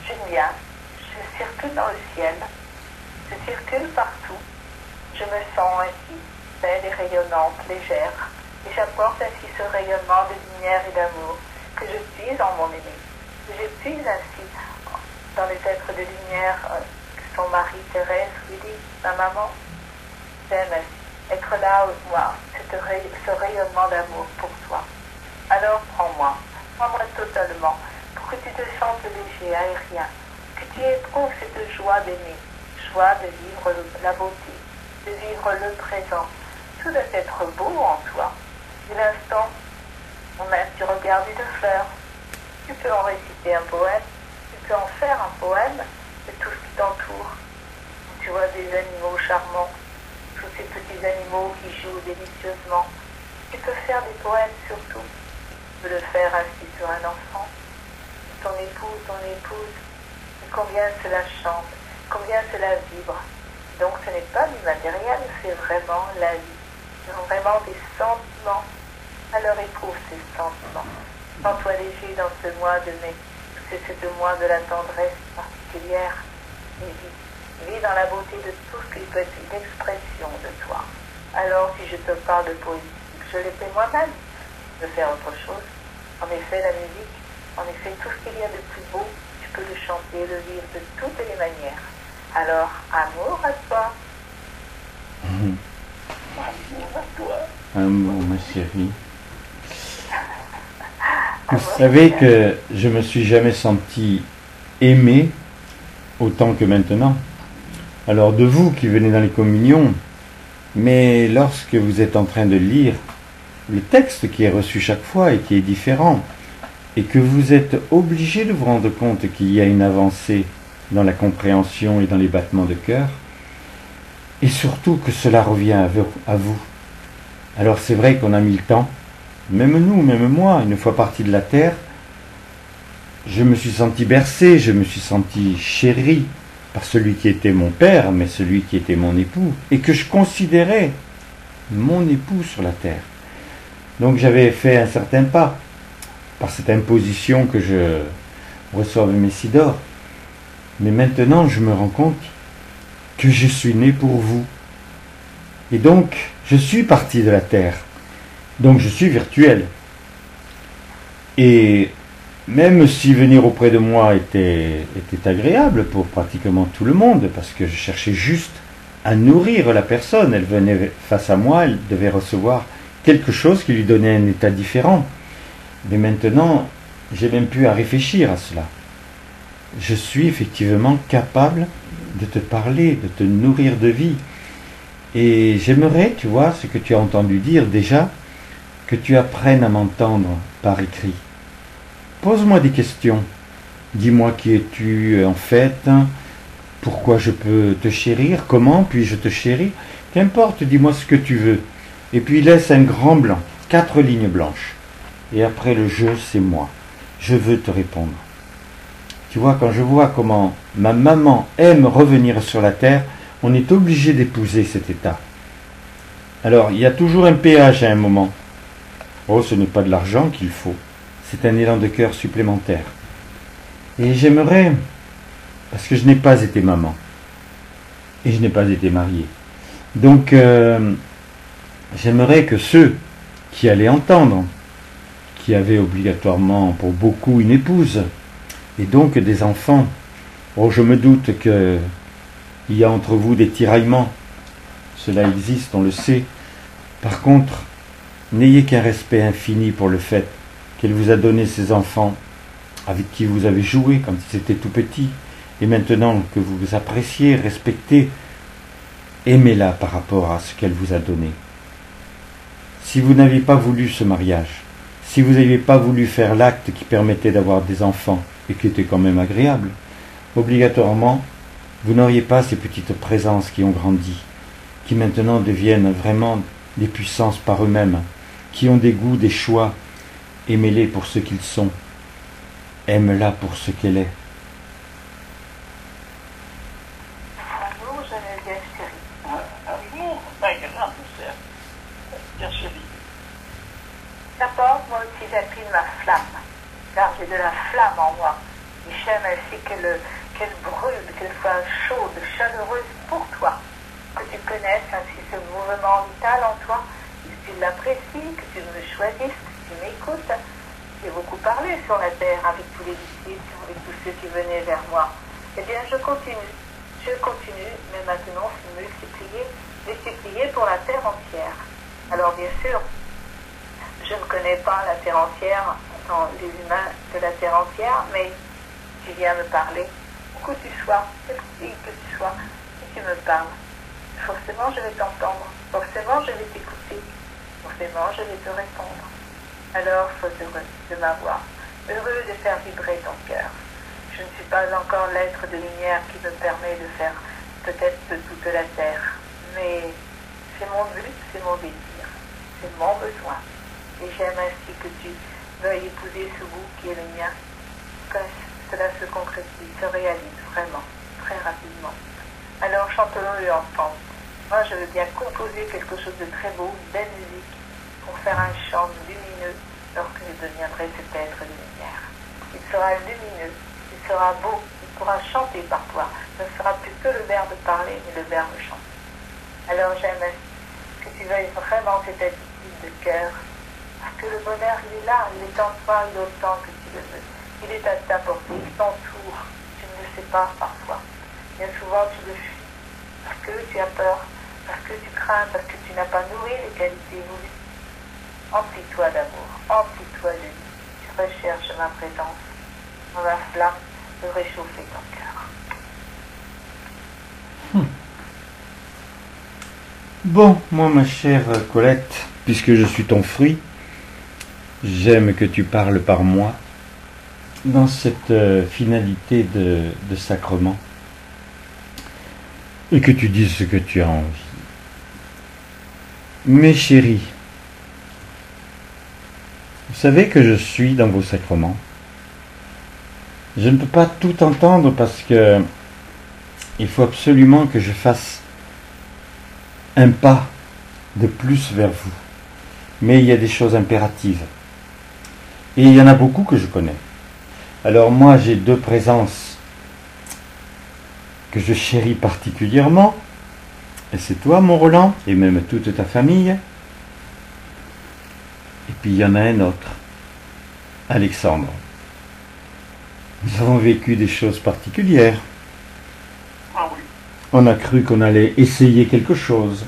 Je viens, je circule dans le ciel. Je circule partout. Je me sens ainsi, belle et rayonnante, légère. Et j'apporte ainsi ce rayonnement de lumière et d'amour que je suis en mon aimé. Je suis ainsi dans les êtres de lumière que son mari Thérèse lui dit, ma maman, j'aime ainsi être là avec moi, ce rayonnement d'amour pour toi. Alors prends-moi totalement, pour que tu te sentes léger, aérien, que tu éprouves cette joie d'aimer, joie de vivre la beauté, de vivre le présent. Tout doit être beau en toi. Dès l'instant où même tu regardes une fleur, tu peux en réciter un poème, tu peux en faire un poème de tout ce qui t'entoure. Tu vois des animaux charmants, tous ces petits animaux qui jouent délicieusement. Tu peux faire des poèmes surtout. Tu peux le faire ainsi sur un enfant, ton époux, ton épouse, et combien cela chante, combien cela vibre. Donc ce n'est pas du matériel, c'est vraiment la vie. Ce sont vraiment des sentiments. Alors éprouve ces sentiments. Sens-toi léger dans ce mois de mai. C'est ce mois de la tendresse particulière. Et vis dans la beauté de tout ce qui peut être une expression de toi. Alors si je te parle de poésie, je l'ai fait moi-même. Je peux faire autre chose. En effet, la musique, en effet, tout ce qu'il y a de plus beau, tu peux le chanter, le vivre de toutes les manières. Alors, amour à toi. Amour à toi. Amour, ma chérie. Vous savez que je me suis jamais senti aimé autant que maintenant. Alors de vous qui venez dans les communions, mais lorsque vous êtes en train de lire le texte qui est reçu chaque fois et qui est différent, et que vous êtes obligé de vous rendre compte qu'il y a une avancée dans la compréhension et dans les battements de cœur, et surtout que cela revient à vous. Alors c'est vrai qu'on a mis le temps, même nous, même moi, une fois parti de la terre, je me suis senti bercé, je me suis senti chéri par celui qui était mon père, mais celui qui était mon époux, et que je considérais mon époux sur la terre. Donc j'avais fait un certain pas, par cette imposition que je reçois de Messidor. Mais maintenant, je me rends compte que je suis né pour vous. Et donc, je suis parti de la terre. Donc, je suis virtuel. Et même si venir auprès de moi était agréable pour pratiquement tout le monde, parce que je cherchais juste à nourrir la personne, elle venait face à moi, elle devait recevoir quelque chose qui lui donnait un état différent. Mais maintenant, j'ai même plus à réfléchir à cela. Je suis effectivement capable de te parler, de te nourrir de vie. Et j'aimerais, tu vois, ce que tu as entendu dire déjà, que tu apprennes à m'entendre par écrit. Pose-moi des questions. Dis-moi qui es-tu en fait, pourquoi je peux te chérir, comment puis-je te chérir. Qu'importe, dis-moi ce que tu veux. Et puis laisse un grand blanc, 4 lignes blanches. Et après le jeu, c'est moi. Je veux te répondre. Tu vois, quand je vois comment ma maman aime revenir sur la terre, on est obligé d'épouser cet état. Alors, il y a toujours un péage à un moment. Oh, ce n'est pas de l'argent qu'il faut. C'est un élan de cœur supplémentaire. Et j'aimerais, parce que je n'ai pas été maman, et je n'ai pas été marié. Donc, j'aimerais que ceux qui allaient entendre, qui avait obligatoirement pour beaucoup une épouse, et donc des enfants. Oh, je me doute qu'il y a entre vous des tiraillements. Cela existe, on le sait. Par contre, n'ayez qu'un respect infini pour le fait qu'elle vous a donné ces enfants avec qui vous avez joué quand ils étaient tout petits. Et maintenant que vous vous appréciez, respectez, aimez-la par rapport à ce qu'elle vous a donné. Si vous n'aviez pas voulu ce mariage, si vous n'aviez pas voulu faire l'acte qui permettait d'avoir des enfants, et qui était quand même agréable, obligatoirement, vous n'auriez pas ces petites présences qui ont grandi, qui maintenant deviennent vraiment des puissances par eux-mêmes, qui ont des goûts, des choix. Aimez-les pour ce qu'ils sont. Aime-la pour ce qu'elle est. Bonjour, je vais bien chérie. Bonjour, ma grande sœur. Bien chérie. D'abord, moi aussi j'ai pris de ma flamme, car j'ai de la flamme en moi. Et j'aime ainsi qu'elle brûle, qu'elle soit chaude, chaleureuse pour toi. Que tu connaisses ainsi ce mouvement vital en toi, que tu l'apprécies, que tu me choisisses, que tu m'écoutes. J'ai beaucoup parlé sur la terre avec tous les disciples, avec tous ceux qui venaient vers moi. Eh bien, je continue, mais maintenant c'est multiplier pour la terre entière. Alors bien sûr, je ne connais pas la terre entière, les humains de la terre entière, mais tu viens me parler, où que tu sois, quel pays que tu sois, et tu me parles. Forcément, je vais t'entendre, forcément, je vais t'écouter, forcément, je vais te répondre. Alors, sois heureux de m'avoir, heureux de faire vibrer ton cœur. Je ne suis pas encore l'être de lumière qui me permet de faire peut-être toute la terre, mais c'est mon but, c'est mon désir, c'est mon besoin. Et j'aime ainsi que tu veuilles épouser ce goût qui est le mien, que cela se concrétise, se réalise vraiment, très rapidement. Alors chantons-le ensemble. Moi, je veux bien composer quelque chose de très beau, une belle musique, pour faire un chant lumineux lorsque je deviendrai cet être de lumière. Il sera lumineux, il sera beau, il pourra chanter par toi. Ce ne sera plus que le verbe parler, mais le verbe chanter. Alors j'aime que tu veuilles vraiment cette attitude de cœur, parce que le bonheur, il est là, il est en toi, il est autant que tu le veux. Il est à ta portée, il t'entoure, tu ne le sais pas parfois. Bien souvent, tu le fuis, parce que tu as peur, parce que tu crains, parce que tu n'as pas nourri les qualités voulues. Emplis-toi d'amour, emplis-toi de vie. Tu recherches ma présence, dans ma flamme de réchauffer ton cœur. Bon, moi ma chère Colette, puisque je suis ton fruit, j'aime que tu parles par moi dans cette finalité de sacrement et que tu dises ce que tu as envie. Mes chéris, vous savez que je suis dans vos sacrements. Je ne peux pas tout entendre parce que il faut absolument que je fasse un pas de plus vers vous. Mais il y a des choses impératives. Et il y en a beaucoup que je connais. Alors moi, j'ai deux présences que je chéris particulièrement. Et c'est toi, mon Roland, et même toute ta famille. Et puis il y en a un autre, Alexandre. Nous avons vécu des choses particulières. Ah oui. On a cru qu'on allait essayer quelque chose.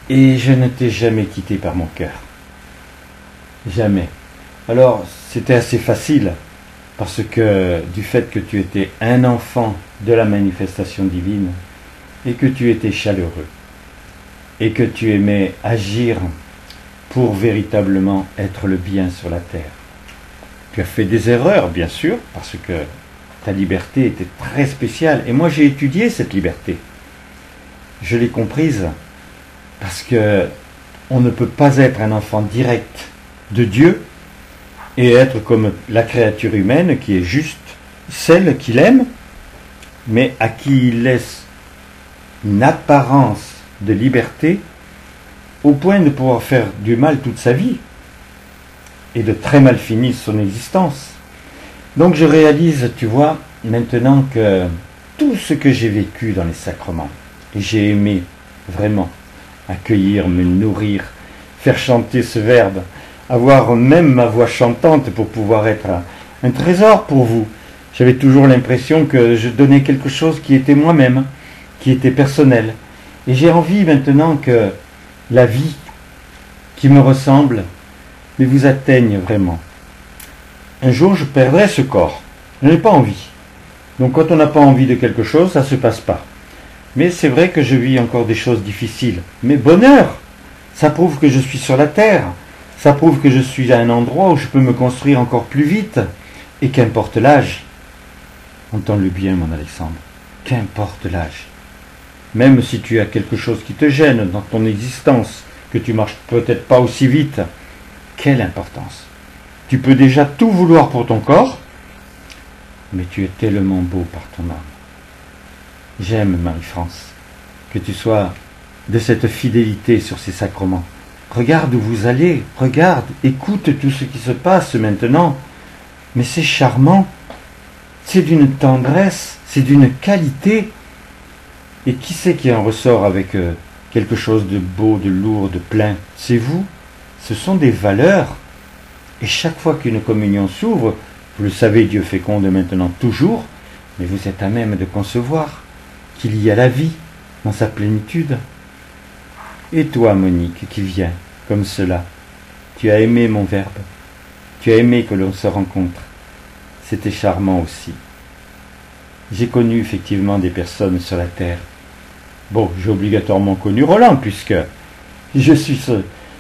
Et je ne t'ai jamais quitté par mon cœur. Jamais. Alors, c'était assez facile, parce que du fait que tu étais un enfant de la manifestation divine, et que tu étais chaleureux, et que tu aimais agir pour véritablement être le bien sur la terre. Tu as fait des erreurs, bien sûr, parce que ta liberté était très spéciale. Et moi, j'ai étudié cette liberté. Je l'ai comprise parce que on ne peut pas être un enfant direct de Dieu et être comme la créature humaine qui est juste celle qu'il aime, mais à qui il laisse une apparence de liberté au point de pouvoir faire du mal toute sa vie et de très mal finir son existence. Donc je réalise, tu vois, maintenant que tout ce que j'ai vécu dans les sacrements, et j'ai aimé vraiment accueillir, me nourrir, faire chanter ce verbe, avoir même ma voix chantante pour pouvoir être un trésor pour vous. J'avais toujours l'impression que je donnais quelque chose qui était moi-même, qui était personnel. Et j'ai envie maintenant que la vie qui me ressemble, mais vous atteigne vraiment. Un jour, je perdrai ce corps. Je n'ai pas envie. Donc quand on n'a pas envie de quelque chose, ça ne se passe pas. Mais c'est vrai que je vis encore des choses difficiles. Mais bonheur, ça prouve que je suis sur la terre. Ça prouve que je suis à un endroit où je peux me construire encore plus vite. Et qu'importe l'âge. Entends-le bien, mon Alexandre. Qu'importe l'âge. Même si tu as quelque chose qui te gêne dans ton existence, que tu marches peut-être pas aussi vite, quelle importance. Tu peux déjà tout vouloir pour ton corps, mais tu es tellement beau par ton âme. J'aime, Marie-France, que tu sois de cette fidélité sur ces sacrements. Regarde où vous allez, regarde, écoute tout ce qui se passe maintenant. Mais c'est charmant, c'est d'une tendresse, c'est d'une qualité. Et qui c'est qui en ressort avec quelque chose de beau, de lourd, de plein? C'est vous. Ce sont des valeurs. Et chaque fois qu'une communion s'ouvre, vous le savez, Dieu féconde maintenant toujours, mais vous êtes à même de concevoir qu'il y a la vie dans sa plénitude. Et toi, Monique, qui viens comme cela, tu as aimé mon verbe, tu as aimé que l'on se rencontre. C'était charmant aussi. J'ai connu effectivement des personnes sur la terre. Bon, j'ai obligatoirement connu Roland, puisque je suis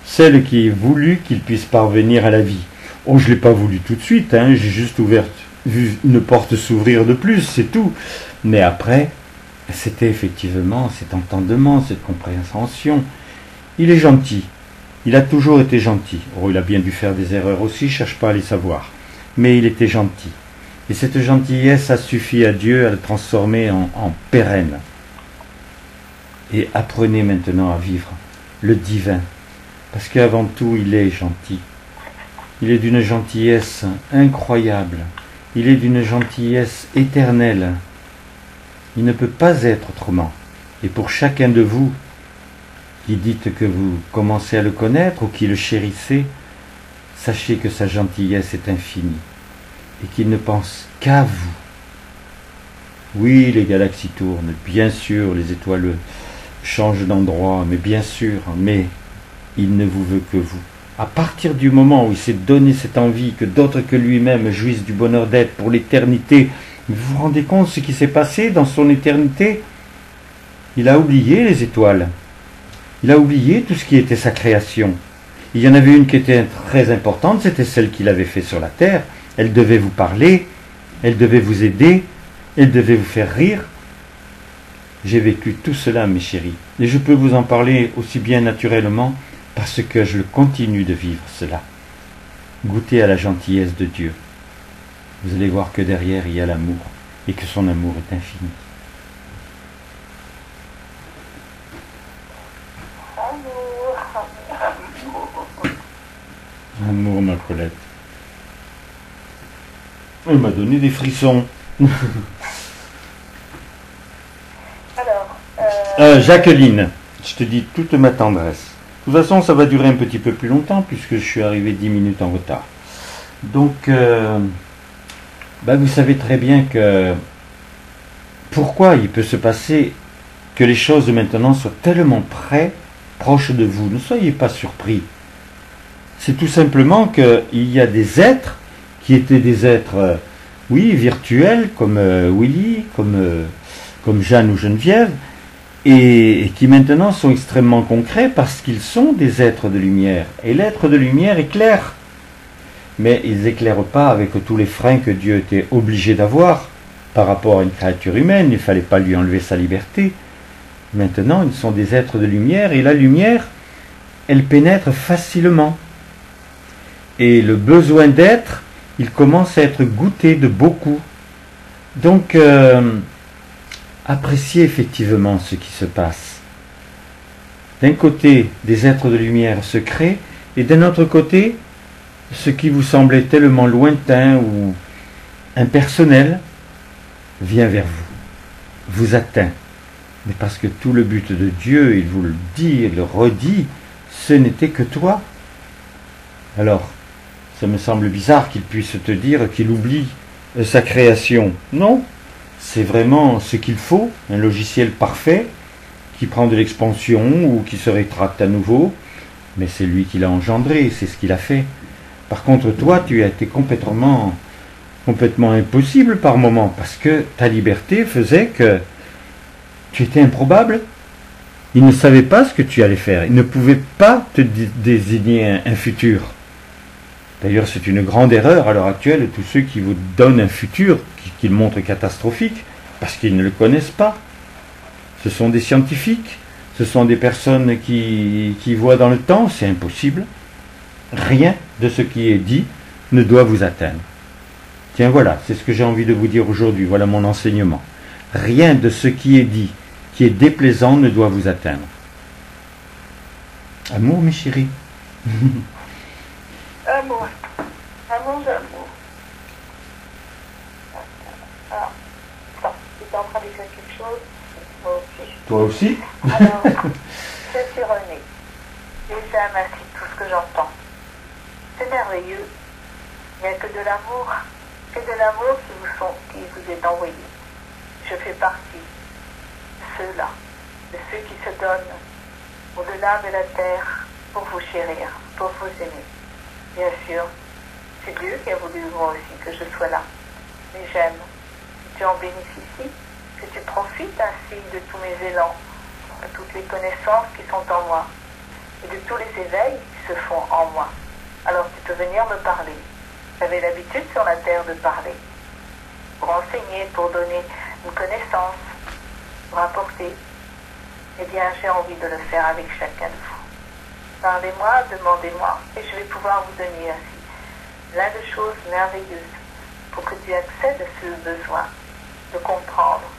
celle qui ai voulu qu'il puisse parvenir à la vie. Oh, je ne l'ai pas voulu tout de suite, hein, j'ai juste vu une porte s'ouvrir de plus, c'est tout. Mais après, c'était effectivement cet entendement, cette compréhension. Il est gentil, il a toujours été gentil. Oh, il a bien dû faire des erreurs aussi, je ne cherche pas à les savoir. Mais il était gentil. Et cette gentillesse a suffi à Dieu à le transformer en pérenne. Et apprenez maintenant à vivre le divin. Parce qu'avant tout, il est gentil. Il est d'une gentillesse incroyable. Il est d'une gentillesse éternelle. Il ne peut pas être autrement. Et pour chacun de vous qui dites que vous commencez à le connaître ou qui le chérissez, sachez que sa gentillesse est infinie et qu'il ne pense qu'à vous. Oui, les galaxies tournent, bien sûr, les étoiles changent d'endroit, mais bien sûr, mais il ne vous veut que vous. À partir du moment où il s'est donné cette envie que d'autres que lui-même jouissent du bonheur d'être pour l'éternité, vous vous rendez compte ce qui s'est passé dans son éternité? Il a oublié les étoiles. Il a oublié tout ce qui était sa création. Il y en avait une qui était très importante, c'était celle qu'il avait fait sur la terre. Elle devait vous parler, elle devait vous aider, elle devait vous faire rire. J'ai vécu tout cela, mes chéris, et je peux vous en parler aussi bien naturellement parce que je continue de vivre cela. Goûtez à la gentillesse de Dieu. Vous allez voir que derrière il y a l'amour et que son amour est infini. Amour, ma Colette. Elle m'a donné des frissons. Alors, Jacqueline, je te dis toute ma tendresse. De toute façon, ça va durer un petit peu plus longtemps puisque je suis arrivé 10 minutes en retard. Donc, vous savez très bien que pourquoi il peut se passer que les choses maintenant soient tellement proches de vous. Ne soyez pas surpris. C'est tout simplement qu'il y a des êtres qui étaient des êtres, virtuels, comme Willy, comme Jeanne ou Geneviève, et qui maintenant sont extrêmement concrets parce qu'ils sont des êtres de lumière. Et l'être de lumière éclaire. Mais ils n'éclairent pas avec tous les freins que Dieu était obligé d'avoir par rapport à une créature humaine. Il ne fallait pas lui enlever sa liberté. Maintenant, ils sont des êtres de lumière, et la lumière, elle pénètre facilement. Et le besoin d'être, il commence à être goûté de beaucoup. Donc, appréciez effectivement ce qui se passe. D'un côté, des êtres de lumière se créent, et d'un autre côté, ce qui vous semblait tellement lointain ou impersonnel vient vers vous, vous atteint. Mais parce que tout le but de Dieu, il vous le dit et le redit, ce n'était que toi. Alors, ça me semble bizarre qu'il puisse te dire qu'il oublie sa création. Non, c'est vraiment ce qu'il faut, un logiciel parfait, qui prend de l'expansion ou qui se rétracte à nouveau, mais c'est lui qui l'a engendré, c'est ce qu'il a fait. Par contre, toi, tu as été complètement impossible par moment, parce que ta liberté faisait que tu étais improbable. Il ne savait pas ce que tu allais faire, il ne pouvait pas te désigner un futur. D'ailleurs, c'est une grande erreur à l'heure actuelle, tous ceux qui vous donnent un futur, qu'ils montrent catastrophique, parce qu'ils ne le connaissent pas. Ce sont des scientifiques, ce sont des personnes qui voient dans le temps, c'est impossible. Rien de ce qui est dit ne doit vous atteindre. Tiens, voilà, c'est ce que j'ai envie de vous dire aujourd'hui, voilà mon enseignement. Rien de ce qui est dit, qui est déplaisant, ne doit vous atteindre. Amour, mes chéris. Amour. Amour d'amour. Alors, attends, tu es en train de faire quelque chose? Moi aussi. Toi aussi? Alors, je suis René. Et j'aime ainsi tout ce que j'entends. C'est merveilleux. Il n'y a que de l'amour qui vous est envoyé. Je fais partie de ceux-là, de ceux qui se donnent au-delà de la terre pour vous chérir, pour vous aimer. Bien sûr, c'est Dieu qui a voulu moi aussi que je sois là. Mais j'aime que tu en bénéficies, que tu profites ainsi de tous mes élans, de toutes les connaissances qui sont en moi et de tous les éveils qui se font en moi. Alors tu peux venir me parler. J'avais l'habitude sur la terre de parler, pour enseigner, pour donner une connaissance, pour apporter. Eh bien, j'ai envie de le faire avec chacun de vous. Parlez-moi, demandez-moi, et je vais pouvoir vous donner ainsi plein de choses merveilleuses pour que tu accèdes à ce besoin de comprendre,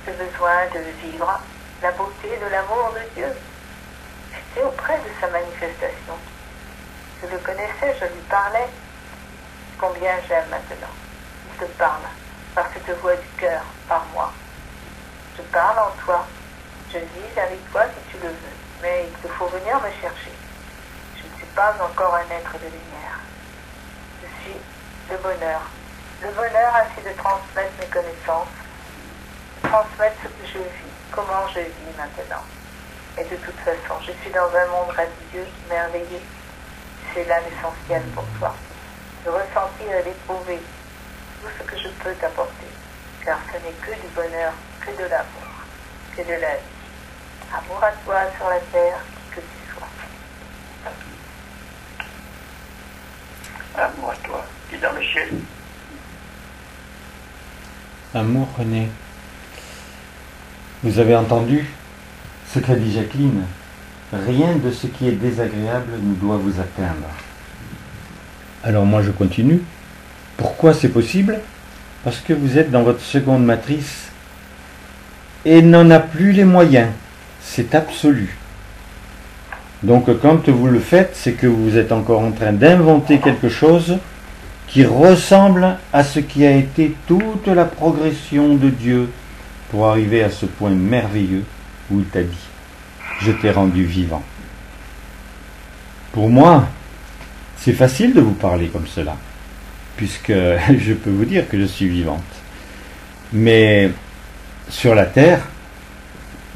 ce besoin de vivre la beauté de l'amour de Dieu. J'étais auprès de sa manifestation. Je le connaissais, je lui parlais. Combien j'aime maintenant. Il te parle par cette voix du cœur, par moi. Je parle en toi. Je vis avec toi si tu le veux. Mais il te faut venir me chercher. Je ne suis pas encore un être de lumière. Je suis le bonheur. Le bonheur ainsi de transmettre mes connaissances, de transmettre ce que je vis, comment je vis maintenant. Et de toute façon, je suis dans un monde radieux, merveilleux. C'est là l'essentiel pour toi. De ressentir et d'éprouver tout ce que je peux t'apporter. Car ce n'est que du bonheur, que de l'amour, que de la vie. Amour à toi sur la terre, qui que tu sois. Amour à toi, qui est dans le ciel. Amour, René. Vous avez entendu ce qu'a dit Jacqueline? Rien de ce qui est désagréable ne doit vous atteindre. Alors moi je continue. Pourquoi c'est possible? Parce que vous êtes dans votre seconde matrice et n'en a plus les moyens. C'est absolu. Donc quand vous le faites, c'est que vous êtes encore en train d'inventer quelque chose qui ressemble à ce qui a été toute la progression de Dieu pour arriver à ce point merveilleux où il t'a dit « Je t'ai rendu vivant ». Pour moi, c'est facile de vous parler comme cela, puisque je peux vous dire que je suis vivante. Mais sur la terre,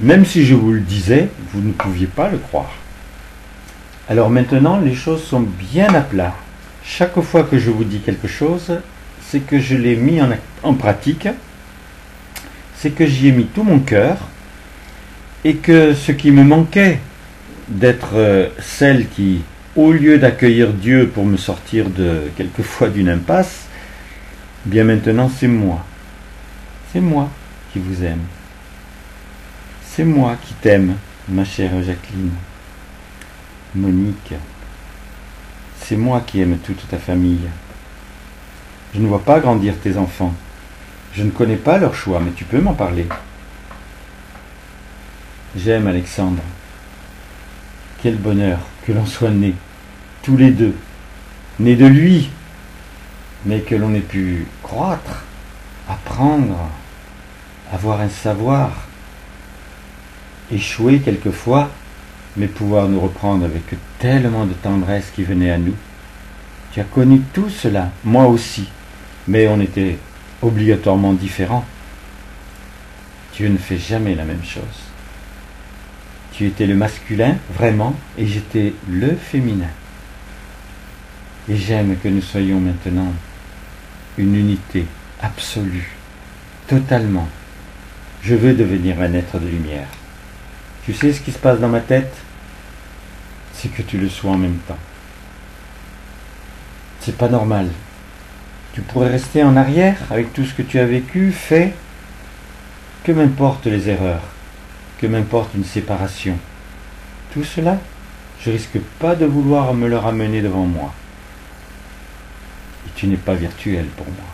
même si je vous le disais, vous ne pouviez pas le croire. Alors maintenant, les choses sont bien à plat. Chaque fois que je vous dis quelque chose, c'est que je l'ai mis en pratique, c'est que j'y ai mis tout mon cœur, et que ce qui me manquait d'être celle qui, au lieu d'accueillir Dieu pour me sortir quelquefois d'une impasse, bien maintenant c'est moi. C'est moi qui vous aime. C'est moi qui t'aime, ma chère Jacqueline. Monique. C'est moi qui aime toute ta famille. Je ne vois pas grandir tes enfants. Je ne connais pas leur choix, mais tu peux m'en parler. J'aime Alexandre. Quel bonheur que l'on soit nés, tous les deux, nés de lui, mais que l'on ait pu croître, apprendre, avoir un savoir, échouer quelquefois, mais pouvoir nous reprendre avec tellement de tendresse qui venait à nous, Tu as connu tout cela, moi aussi, mais on était obligatoirement différents. Dieu ne fait jamais la même chose. Tu étais le masculin, vraiment, et j'étais le féminin. Et j'aime que nous soyons maintenant une unité absolue, totalement. Je veux devenir un être de lumière. Tu sais ce qui se passe dans ma tête? C'est que tu le sois en même temps. C'est pas normal. Tu pourrais rester en arrière avec tout ce que tu as vécu, fait. Que m'importent les erreurs, que m'importe une séparation. Tout cela, je risque pas de vouloir me le ramener devant moi. Et tu n'es pas virtuel pour moi.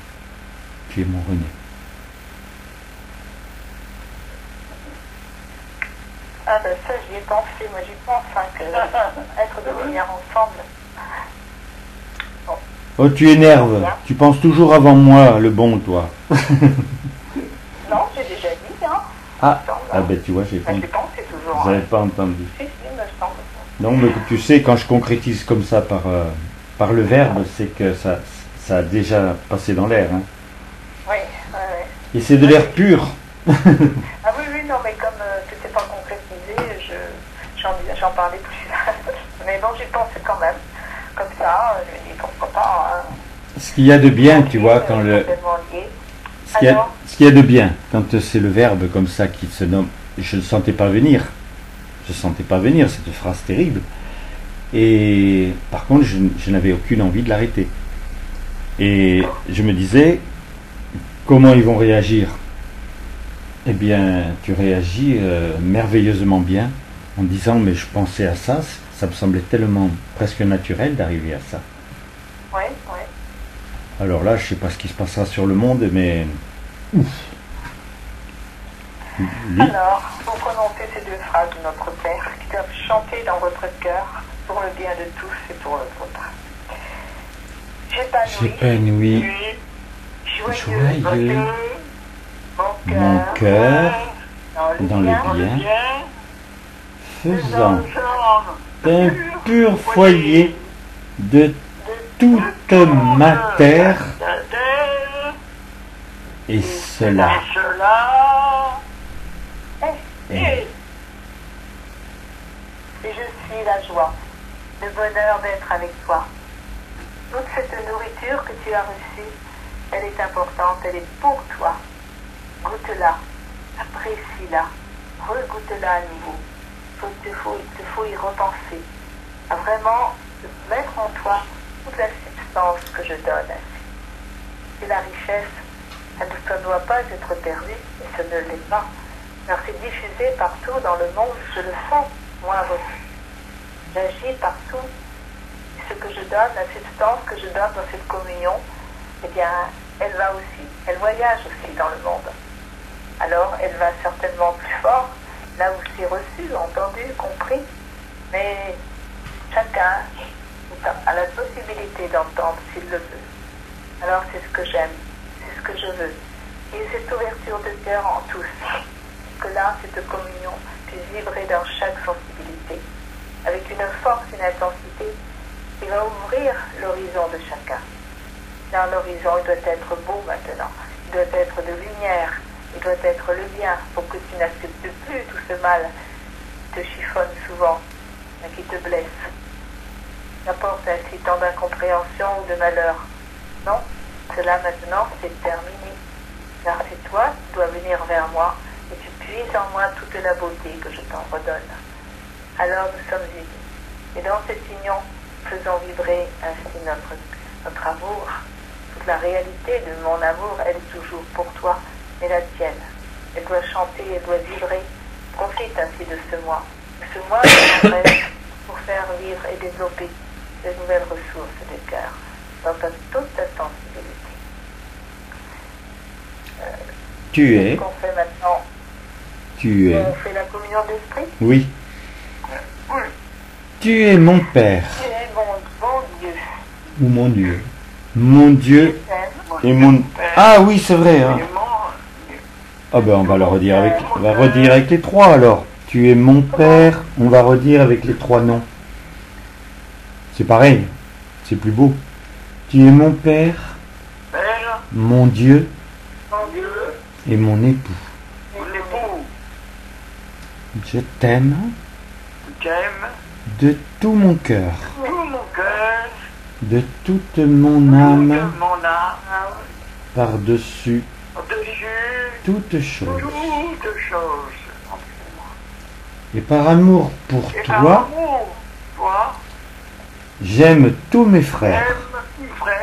Tu es mon René. Ah ben ça j'y ai pensé, moi j'y pense, hein, que être de lumière ensemble. Bon. Oh, tu énerves. Tu penses toujours avant moi, le bon, toi. Non, j'ai déjà dit, hein. Ah, ben tu vois, j'ai J'y pensais toujours. Vous n'avez pas entendu. Si, me semble. Non, mais tu sais, quand je concrétise comme ça par le verbe, c'est que ça a déjà passé dans l'air. Hein. Oui. Et c'est de l'air pur. Ah oui, non, mais comme c'était pas concrétisé, j'en parlais plus. Mais bon, j'y pensais quand même. Comme ça, je me dis pourquoi pas. Hein. Ce qu'il y a de bien, tu vois, quand le... Ce qu'il y a de bien, quand c'est le verbe comme ça qui se nomme, je ne sentais pas venir. Je ne sentais pas venir cette phrase terrible. Et par contre, je n'avais aucune envie de l'arrêter. Et je me disais, comment ils vont réagir? Eh bien, tu réagis merveilleusement bien en disant, mais je pensais à ça, ça me semblait tellement presque naturel d'arriver à ça. Oui. Alors là, je ne sais pas ce qui se passera sur le monde, mais... Ouf. Alors, vous prononcez ces deux phrases de notre Père qui doivent chanter dans votre cœur pour le bien de tous et pour le vôtre. J'épanouis, joyeux, mon cœur dans le bien, faisant d'un pur foyer de toute ma terre, et cela est. Et je suis la joie, le bonheur d'être avec toi. Toute cette nourriture que tu as reçue, elle est importante, elle est pour toi. Goûte-la, apprécie-la, regoute-la à nouveau. Il te faut y repenser, à vraiment mettre en toi toute la substance que je donne ainsi. Et la richesse, elle ne doit pas être perdue, et ce ne l'est pas. Alors c'est diffusé partout dans le monde, je le sens, moi aussi. J'agis partout. Ce que je donne, la substance que je donne dans cette communion, eh bien, elle va aussi, elle voyage aussi dans le monde. Alors, elle va certainement plus fort, là où c'est reçu, entendu, compris, mais chacun a la possibilité d'entendre s'il le veut. Alors, c'est ce que j'aime, c'est ce que je veux. Et cette ouverture de cœur en tous, que là, cette communion puisse vibrer dans chaque sensibilité, avec une force, une intensité, qui va ouvrir l'horizon de chacun. Dans l'horizon, il doit être beau maintenant, il doit être de lumière, il doit être le bien, pour que tu n'acceptes plus tout ce mal qui te chiffonne souvent, et qui te blesse. N'apporte ainsi tant d'incompréhension ou de malheur. Non, cela maintenant c'est terminé, car c'est toi qui dois venir vers moi, et tu puises en moi toute la beauté que je t'en redonne. Alors nous sommes unis, et dans cette union, faisons vibrer ainsi notre amour. Toute la réalité de mon amour, elle est toujours pour toi, mais la tienne. Elle doit chanter, elle doit vibrer. Profite ainsi de ce mois. Ce mois pour faire vivre et développer de nouvelles ressources de cœur dans toute ta sensibilité. Tu es. Qu'est-ce qu'on fait maintenant? Tu es. On fait la communion d'esprit? Oui. Tu es mon Père. Tu es mon Dieu. Ou mon Dieu. Mon Dieu et mon... Ah oui, c'est vrai. Hein. Ah ben on va le redire avec les trois alors. Tu es mon Père, on va redire avec les trois noms. C'est pareil, c'est plus beau. Tu es mon Père, Père, mon Dieu mon Dieu, et mon époux. mon époux, Je t'aime j'aime de tout mon cœur, tout mon cœur, de toute mon toute âme, mon âme, par-dessus au-dessus toute chose. toutes choses. Et par amour pour Et par toi, amour, toi, j'aime tous mes frères j'aime mes frères,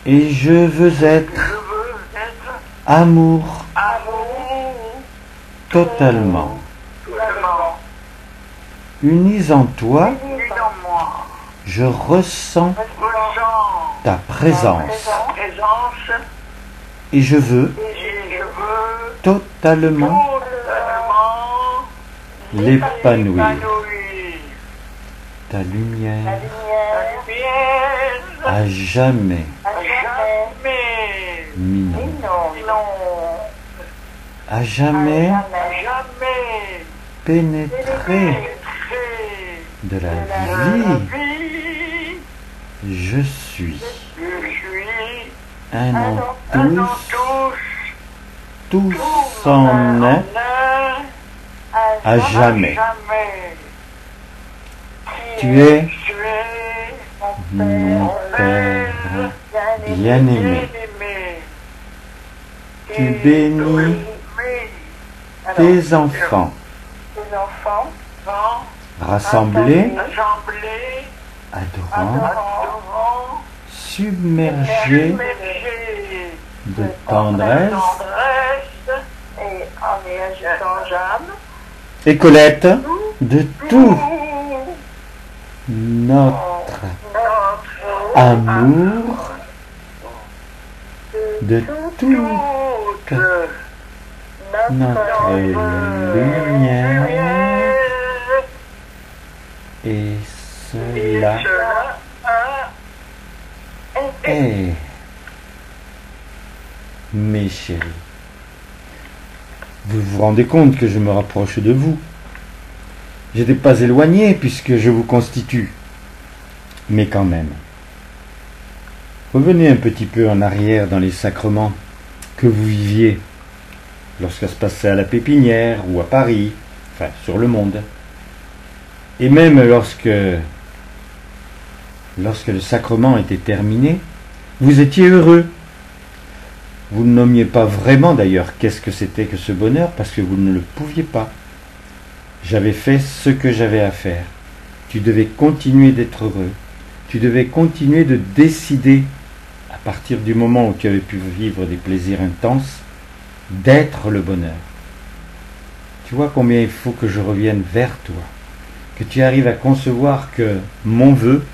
et je veux être je veux être amour amour totalement. totalement. Unis en toi, Unis dans moi, je ressens ressens ta présence ta présence et je veux et je veux totalement totalement l'épanouir. épanouir Ta lumière la lumière à jamais à jamais. mignon, Non, à jamais à jamais pénétrer pénétrer de la la vie. vie. Je suis Je suis un en un en tous, tous, tous en un, à jamais. Tu es Tu es mon Père bien-aimé. Tu bénis tes enfants Les enfants, rassemblés, assemblés, adorants, adorants, submergés submergés de tendresse. tendresse, et en y ajoutant Jeanne, Et Colette, de tout notre notre amour, de toute toute notre lumière, et cela est, mes chéris. Vous vous rendez compte que je me rapproche de vous. Je n'étais pas éloigné puisque je vous constitue. Mais quand même. Revenez un petit peu en arrière dans les sacrements que vous viviez lorsque ça se passait à la Pépinière ou à Paris, enfin sur le monde. Et même lorsque le sacrement était terminé, vous étiez heureux. Vous ne nommiez pas vraiment d'ailleurs qu'est-ce que c'était que ce bonheur parce que vous ne le pouviez pas. J'avais fait ce que j'avais à faire. Tu devais continuer d'être heureux. Tu devais continuer de décider, à partir du moment où tu avais pu vivre des plaisirs intenses, d'être le bonheur. Tu vois combien il faut que je revienne vers toi, que tu arrives à concevoir que mon vœu,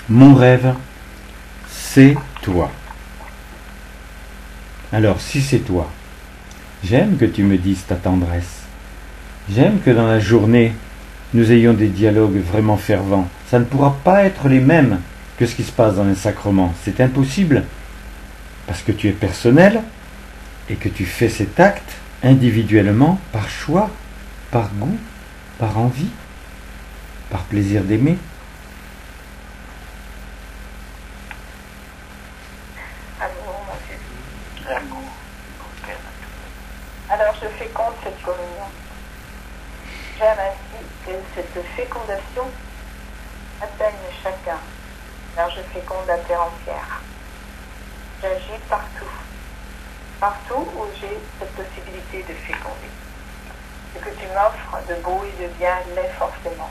mon rêve, c'est toi. Alors, si c'est toi, j'aime que tu me dises ta tendresse. J'aime que dans la journée, nous ayons des dialogues vraiment fervents. Ça ne pourra pas être les mêmes que ce qui se passe dans les sacrements. C'est impossible, parce que tu es personnel et que tu fais cet acte individuellement, par choix, par goût, par envie, par plaisir d'aimer. amour, mon Dieu. l'amour. Alors je féconde cette communion. J'aime ainsi que cette fécondation atteigne chacun, car je féconde la terre entière. J'agis partout, partout où j'ai cette possibilité de féconder. Ce que tu m'offres de beau et de bien l'est forcément.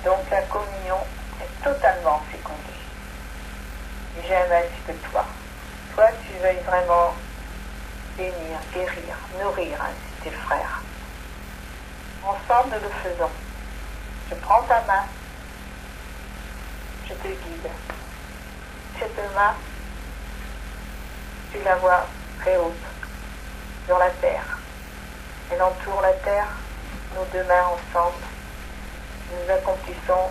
Donc la communion est totalement fécondée. Et j'aime ainsi que toi. Toi, tu veuilles vraiment bénir, guérir, nourrir ainsi tes frères. Ensemble, nous le faisons. Je prends ta main, je te guide. Cette main, tu la vois très haute, sur la terre. Elle entoure la terre, nos deux mains ensemble. Nous accomplissons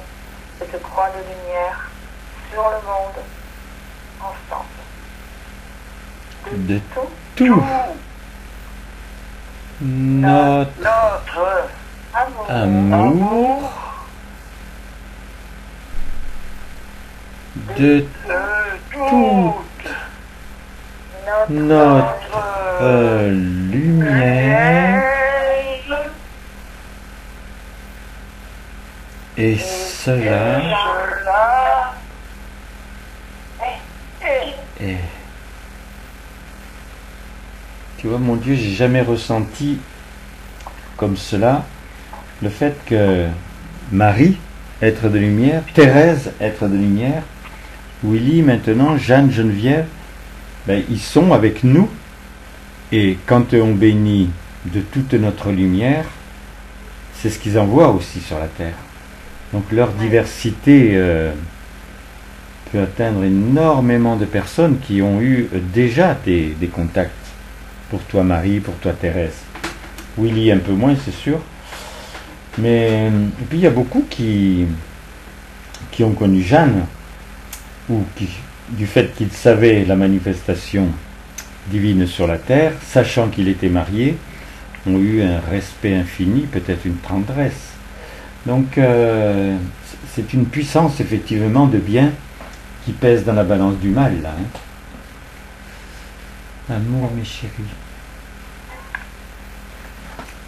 cette croix de lumière sur le monde, ensemble. De tout notre Notre amour, amour de toute notre lumière et cela est. Tu vois, mon Dieu, j'ai jamais ressenti comme cela le fait que Marie, être de lumière, Thérèse, être de lumière, Willy maintenant, Jeanne, Geneviève, ben, ils sont avec nous. Et quand on bénit de toute notre lumière, c'est ce qu'ils envoient aussi sur la terre. Donc leur diversité peut atteindre énormément de personnes qui ont eu déjà des contacts. Pour toi Marie, pour toi Thérèse. Willy un peu moins, c'est sûr. Mais et puis il y a beaucoup qui ont connu Jeanne, ou qui, du fait qu'ils savaient la manifestation divine sur la terre, sachant qu'il était marié, ont eu un respect infini, peut-être une tendresse. Donc c'est une puissance effectivement de bien qui pèse dans la balance du mal là. Hein. Amour mes chéris.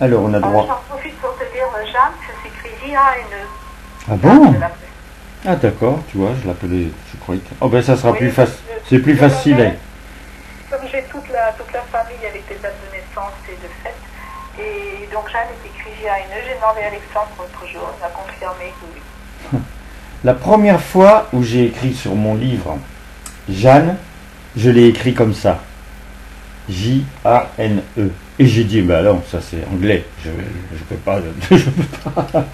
Alors on a droit. J'en profite pour te dire, Jeanne, ça s'écrit J-A-N-E. Ah bon? Ah d'accord, tu vois, je l'appelais, je croyais que... Oh ben ça sera plus facile, c'est plus facile. Hein. Comme j'ai toute la famille avec des dates de naissance et de fête, et donc Jeanne est écrit J-A-N-E, j'ai demandé à Alexandre l'autre jour, il a confirmé que oui. La première fois où j'ai écrit sur mon livre Jeanne, je l'ai écrit comme ça. J-A-N-E. Et j'ai dit, ben non, ça c'est anglais, je peux pas. Je peux pas.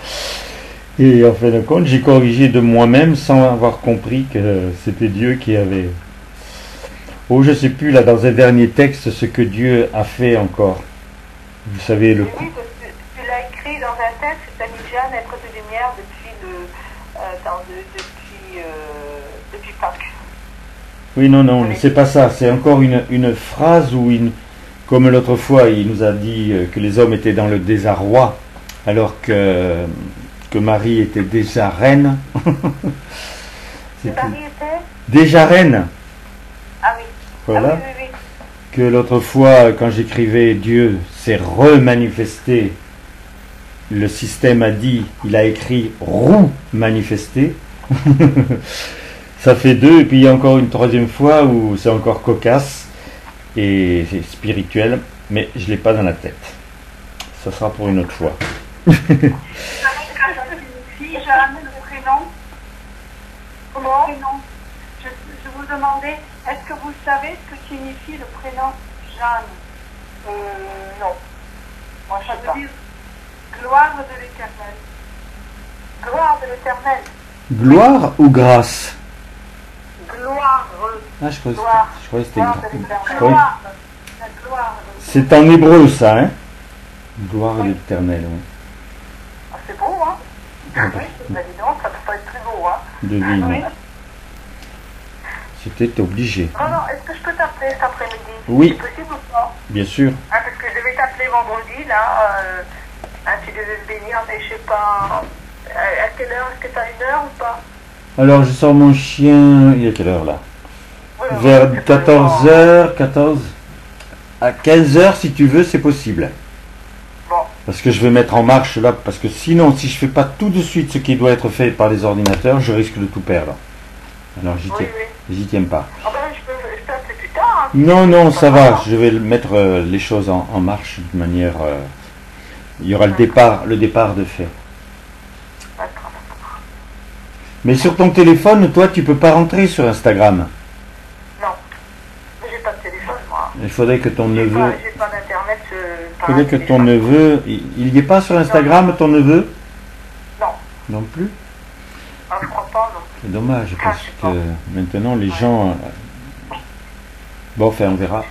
Et en fin de compte, j'ai corrigé de moi-même sans avoir compris que c'était Dieu qui avait... Oh, je sais plus, là, dans un dernier texte, ce que Dieu a fait encore. Vous savez, le coup. Oui, tu l'as écrit dans un texte, tu as mis Jeanne, être de lumière depuis depuis Pâques. Oui, non, c'est pas ça. C'est encore une phrase où, comme l'autre fois, il nous a dit que les hommes étaient dans le désarroi, alors que Marie était déjà reine. Marie était déjà reine. Ah oui. Voilà. Ah oui, oui, oui. Que l'autre fois, quand j'écrivais Dieu s'est remanifesté, le système a dit, il a écrit roux manifesté. Ça fait deux, et puis il y a encore une troisième fois où c'est encore cocasse et c'est spirituel, mais je ne l'ai pas dans la tête. Ça sera pour une autre fois. Jeanne, le prénom. Comment? Je vous demandais, est-ce que vous savez ce que signifie le prénom Jeanne? Non. Moi, je sais pas. Gloire de l'Éternel. Gloire de l'Éternel. Gloire ou grâce? Gloire. Ah, je croyais que c'était Gloire de l'Éternel. Gloire. La gloire. C'est en hébreu ça, hein? Gloire de l'Éternel, oui. Ah, c'est beau, hein? Ah, oui, bah, dis donc, ça peut pas être plus beau, hein? Devine. Oui. C'était obligé. Non, est-ce que je peux t'appeler cet après-midi? Oui. C'est possible ou pas? Bien sûr. Ah, parce que je devais t'appeler vendredi, là. Tu devais me bénir, mais je sais pas. À quelle heure? Est-ce que t'as une heure ou pas? Alors, je sors mon chien. Il est quelle heure là? Oui, Vers 14h, 14. À 15h, si tu veux, c'est possible. Bon. Parce que je vais mettre en marche là. Parce que sinon, si je fais pas tout de suite ce qui doit être fait par les ordinateurs, je risque de tout perdre. Alors, j'y tiens pas. Ah ben, je peux appeler plus tard. Hein, Non, ça va. Je vais mettre les choses en marche de manière. Il y aura le départ de fait. Mais sur ton téléphone, toi, tu peux pas rentrer sur Instagram. Non. J'ai pas de téléphone, moi. Il faudrait que ton neveu. J'ai pas d'internet. Il faudrait que ton neveu. Il n'y est pas sur Instagram, ton neveu? Non. Non plus? Ah, je crois pas, non. C'est dommage, parce que maintenant, les gens. Bon, enfin, on verra.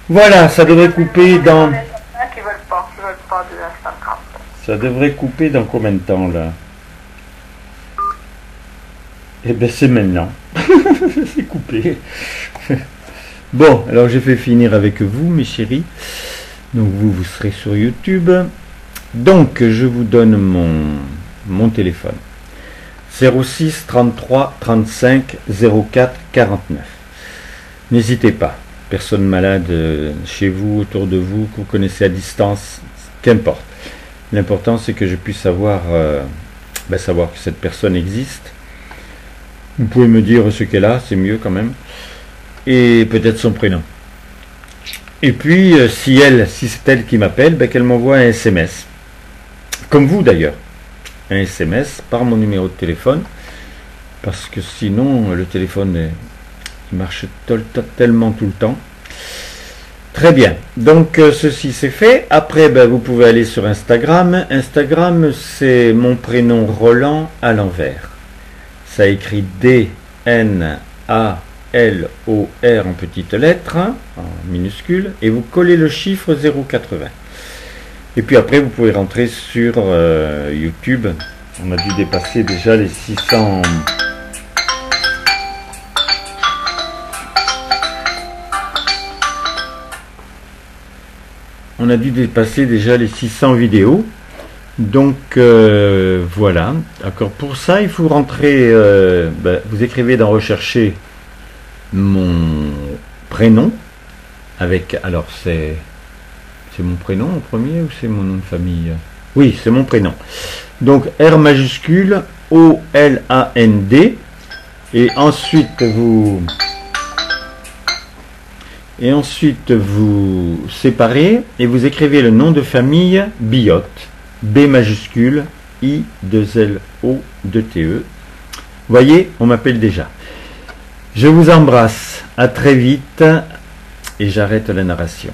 Voilà, ça devrait couper dans. Qui veulent pas de Instagram. Ça devrait couper dans combien de temps, là? Eh bien, c'est maintenant. C'est coupé. Bon, alors je vais finir avec vous, mes chéris. Donc, vous serez sur YouTube. Donc, je vous donne mon téléphone. 06 33 35 04 49. N'hésitez pas. Personne malade chez vous, autour de vous, que vous connaissez à distance, qu'importe. L'important, c'est que je puisse savoir que cette personne existe. Vous pouvez me dire ce qu'elle a, c'est mieux quand même. Et peut-être son prénom. Et puis, si c'est elle qui m'appelle, qu'elle m'envoie un SMS. Comme vous d'ailleurs. Un SMS par mon numéro de téléphone. Parce que sinon, le téléphone il marche tellement tout le temps. Très bien. Donc, ceci c'est fait. Après, vous pouvez aller sur Instagram. Instagram, c'est mon prénom Roland à l'envers. Ça écrit D-N-A-L-O-R en petites lettres, en minuscules, et vous collez le chiffre 080. Et puis après, vous pouvez rentrer sur YouTube. On a dû dépasser déjà les 600... On a dû dépasser déjà les 600 vidéos. Donc voilà. D'accord. Pour ça, il faut rentrer. Vous écrivez dans rechercher mon prénom. Alors c'est mon prénom en premier ou c'est mon nom de famille? Oui, c'est mon prénom. Donc R majuscule O-L-A-N-D. Et ensuite vous séparez et vous écrivez le nom de famille Biote, B majuscule, I-2-L-O-2-T-E. Voyez, on m'appelle déjà. Je vous embrasse, à très vite et j'arrête la narration.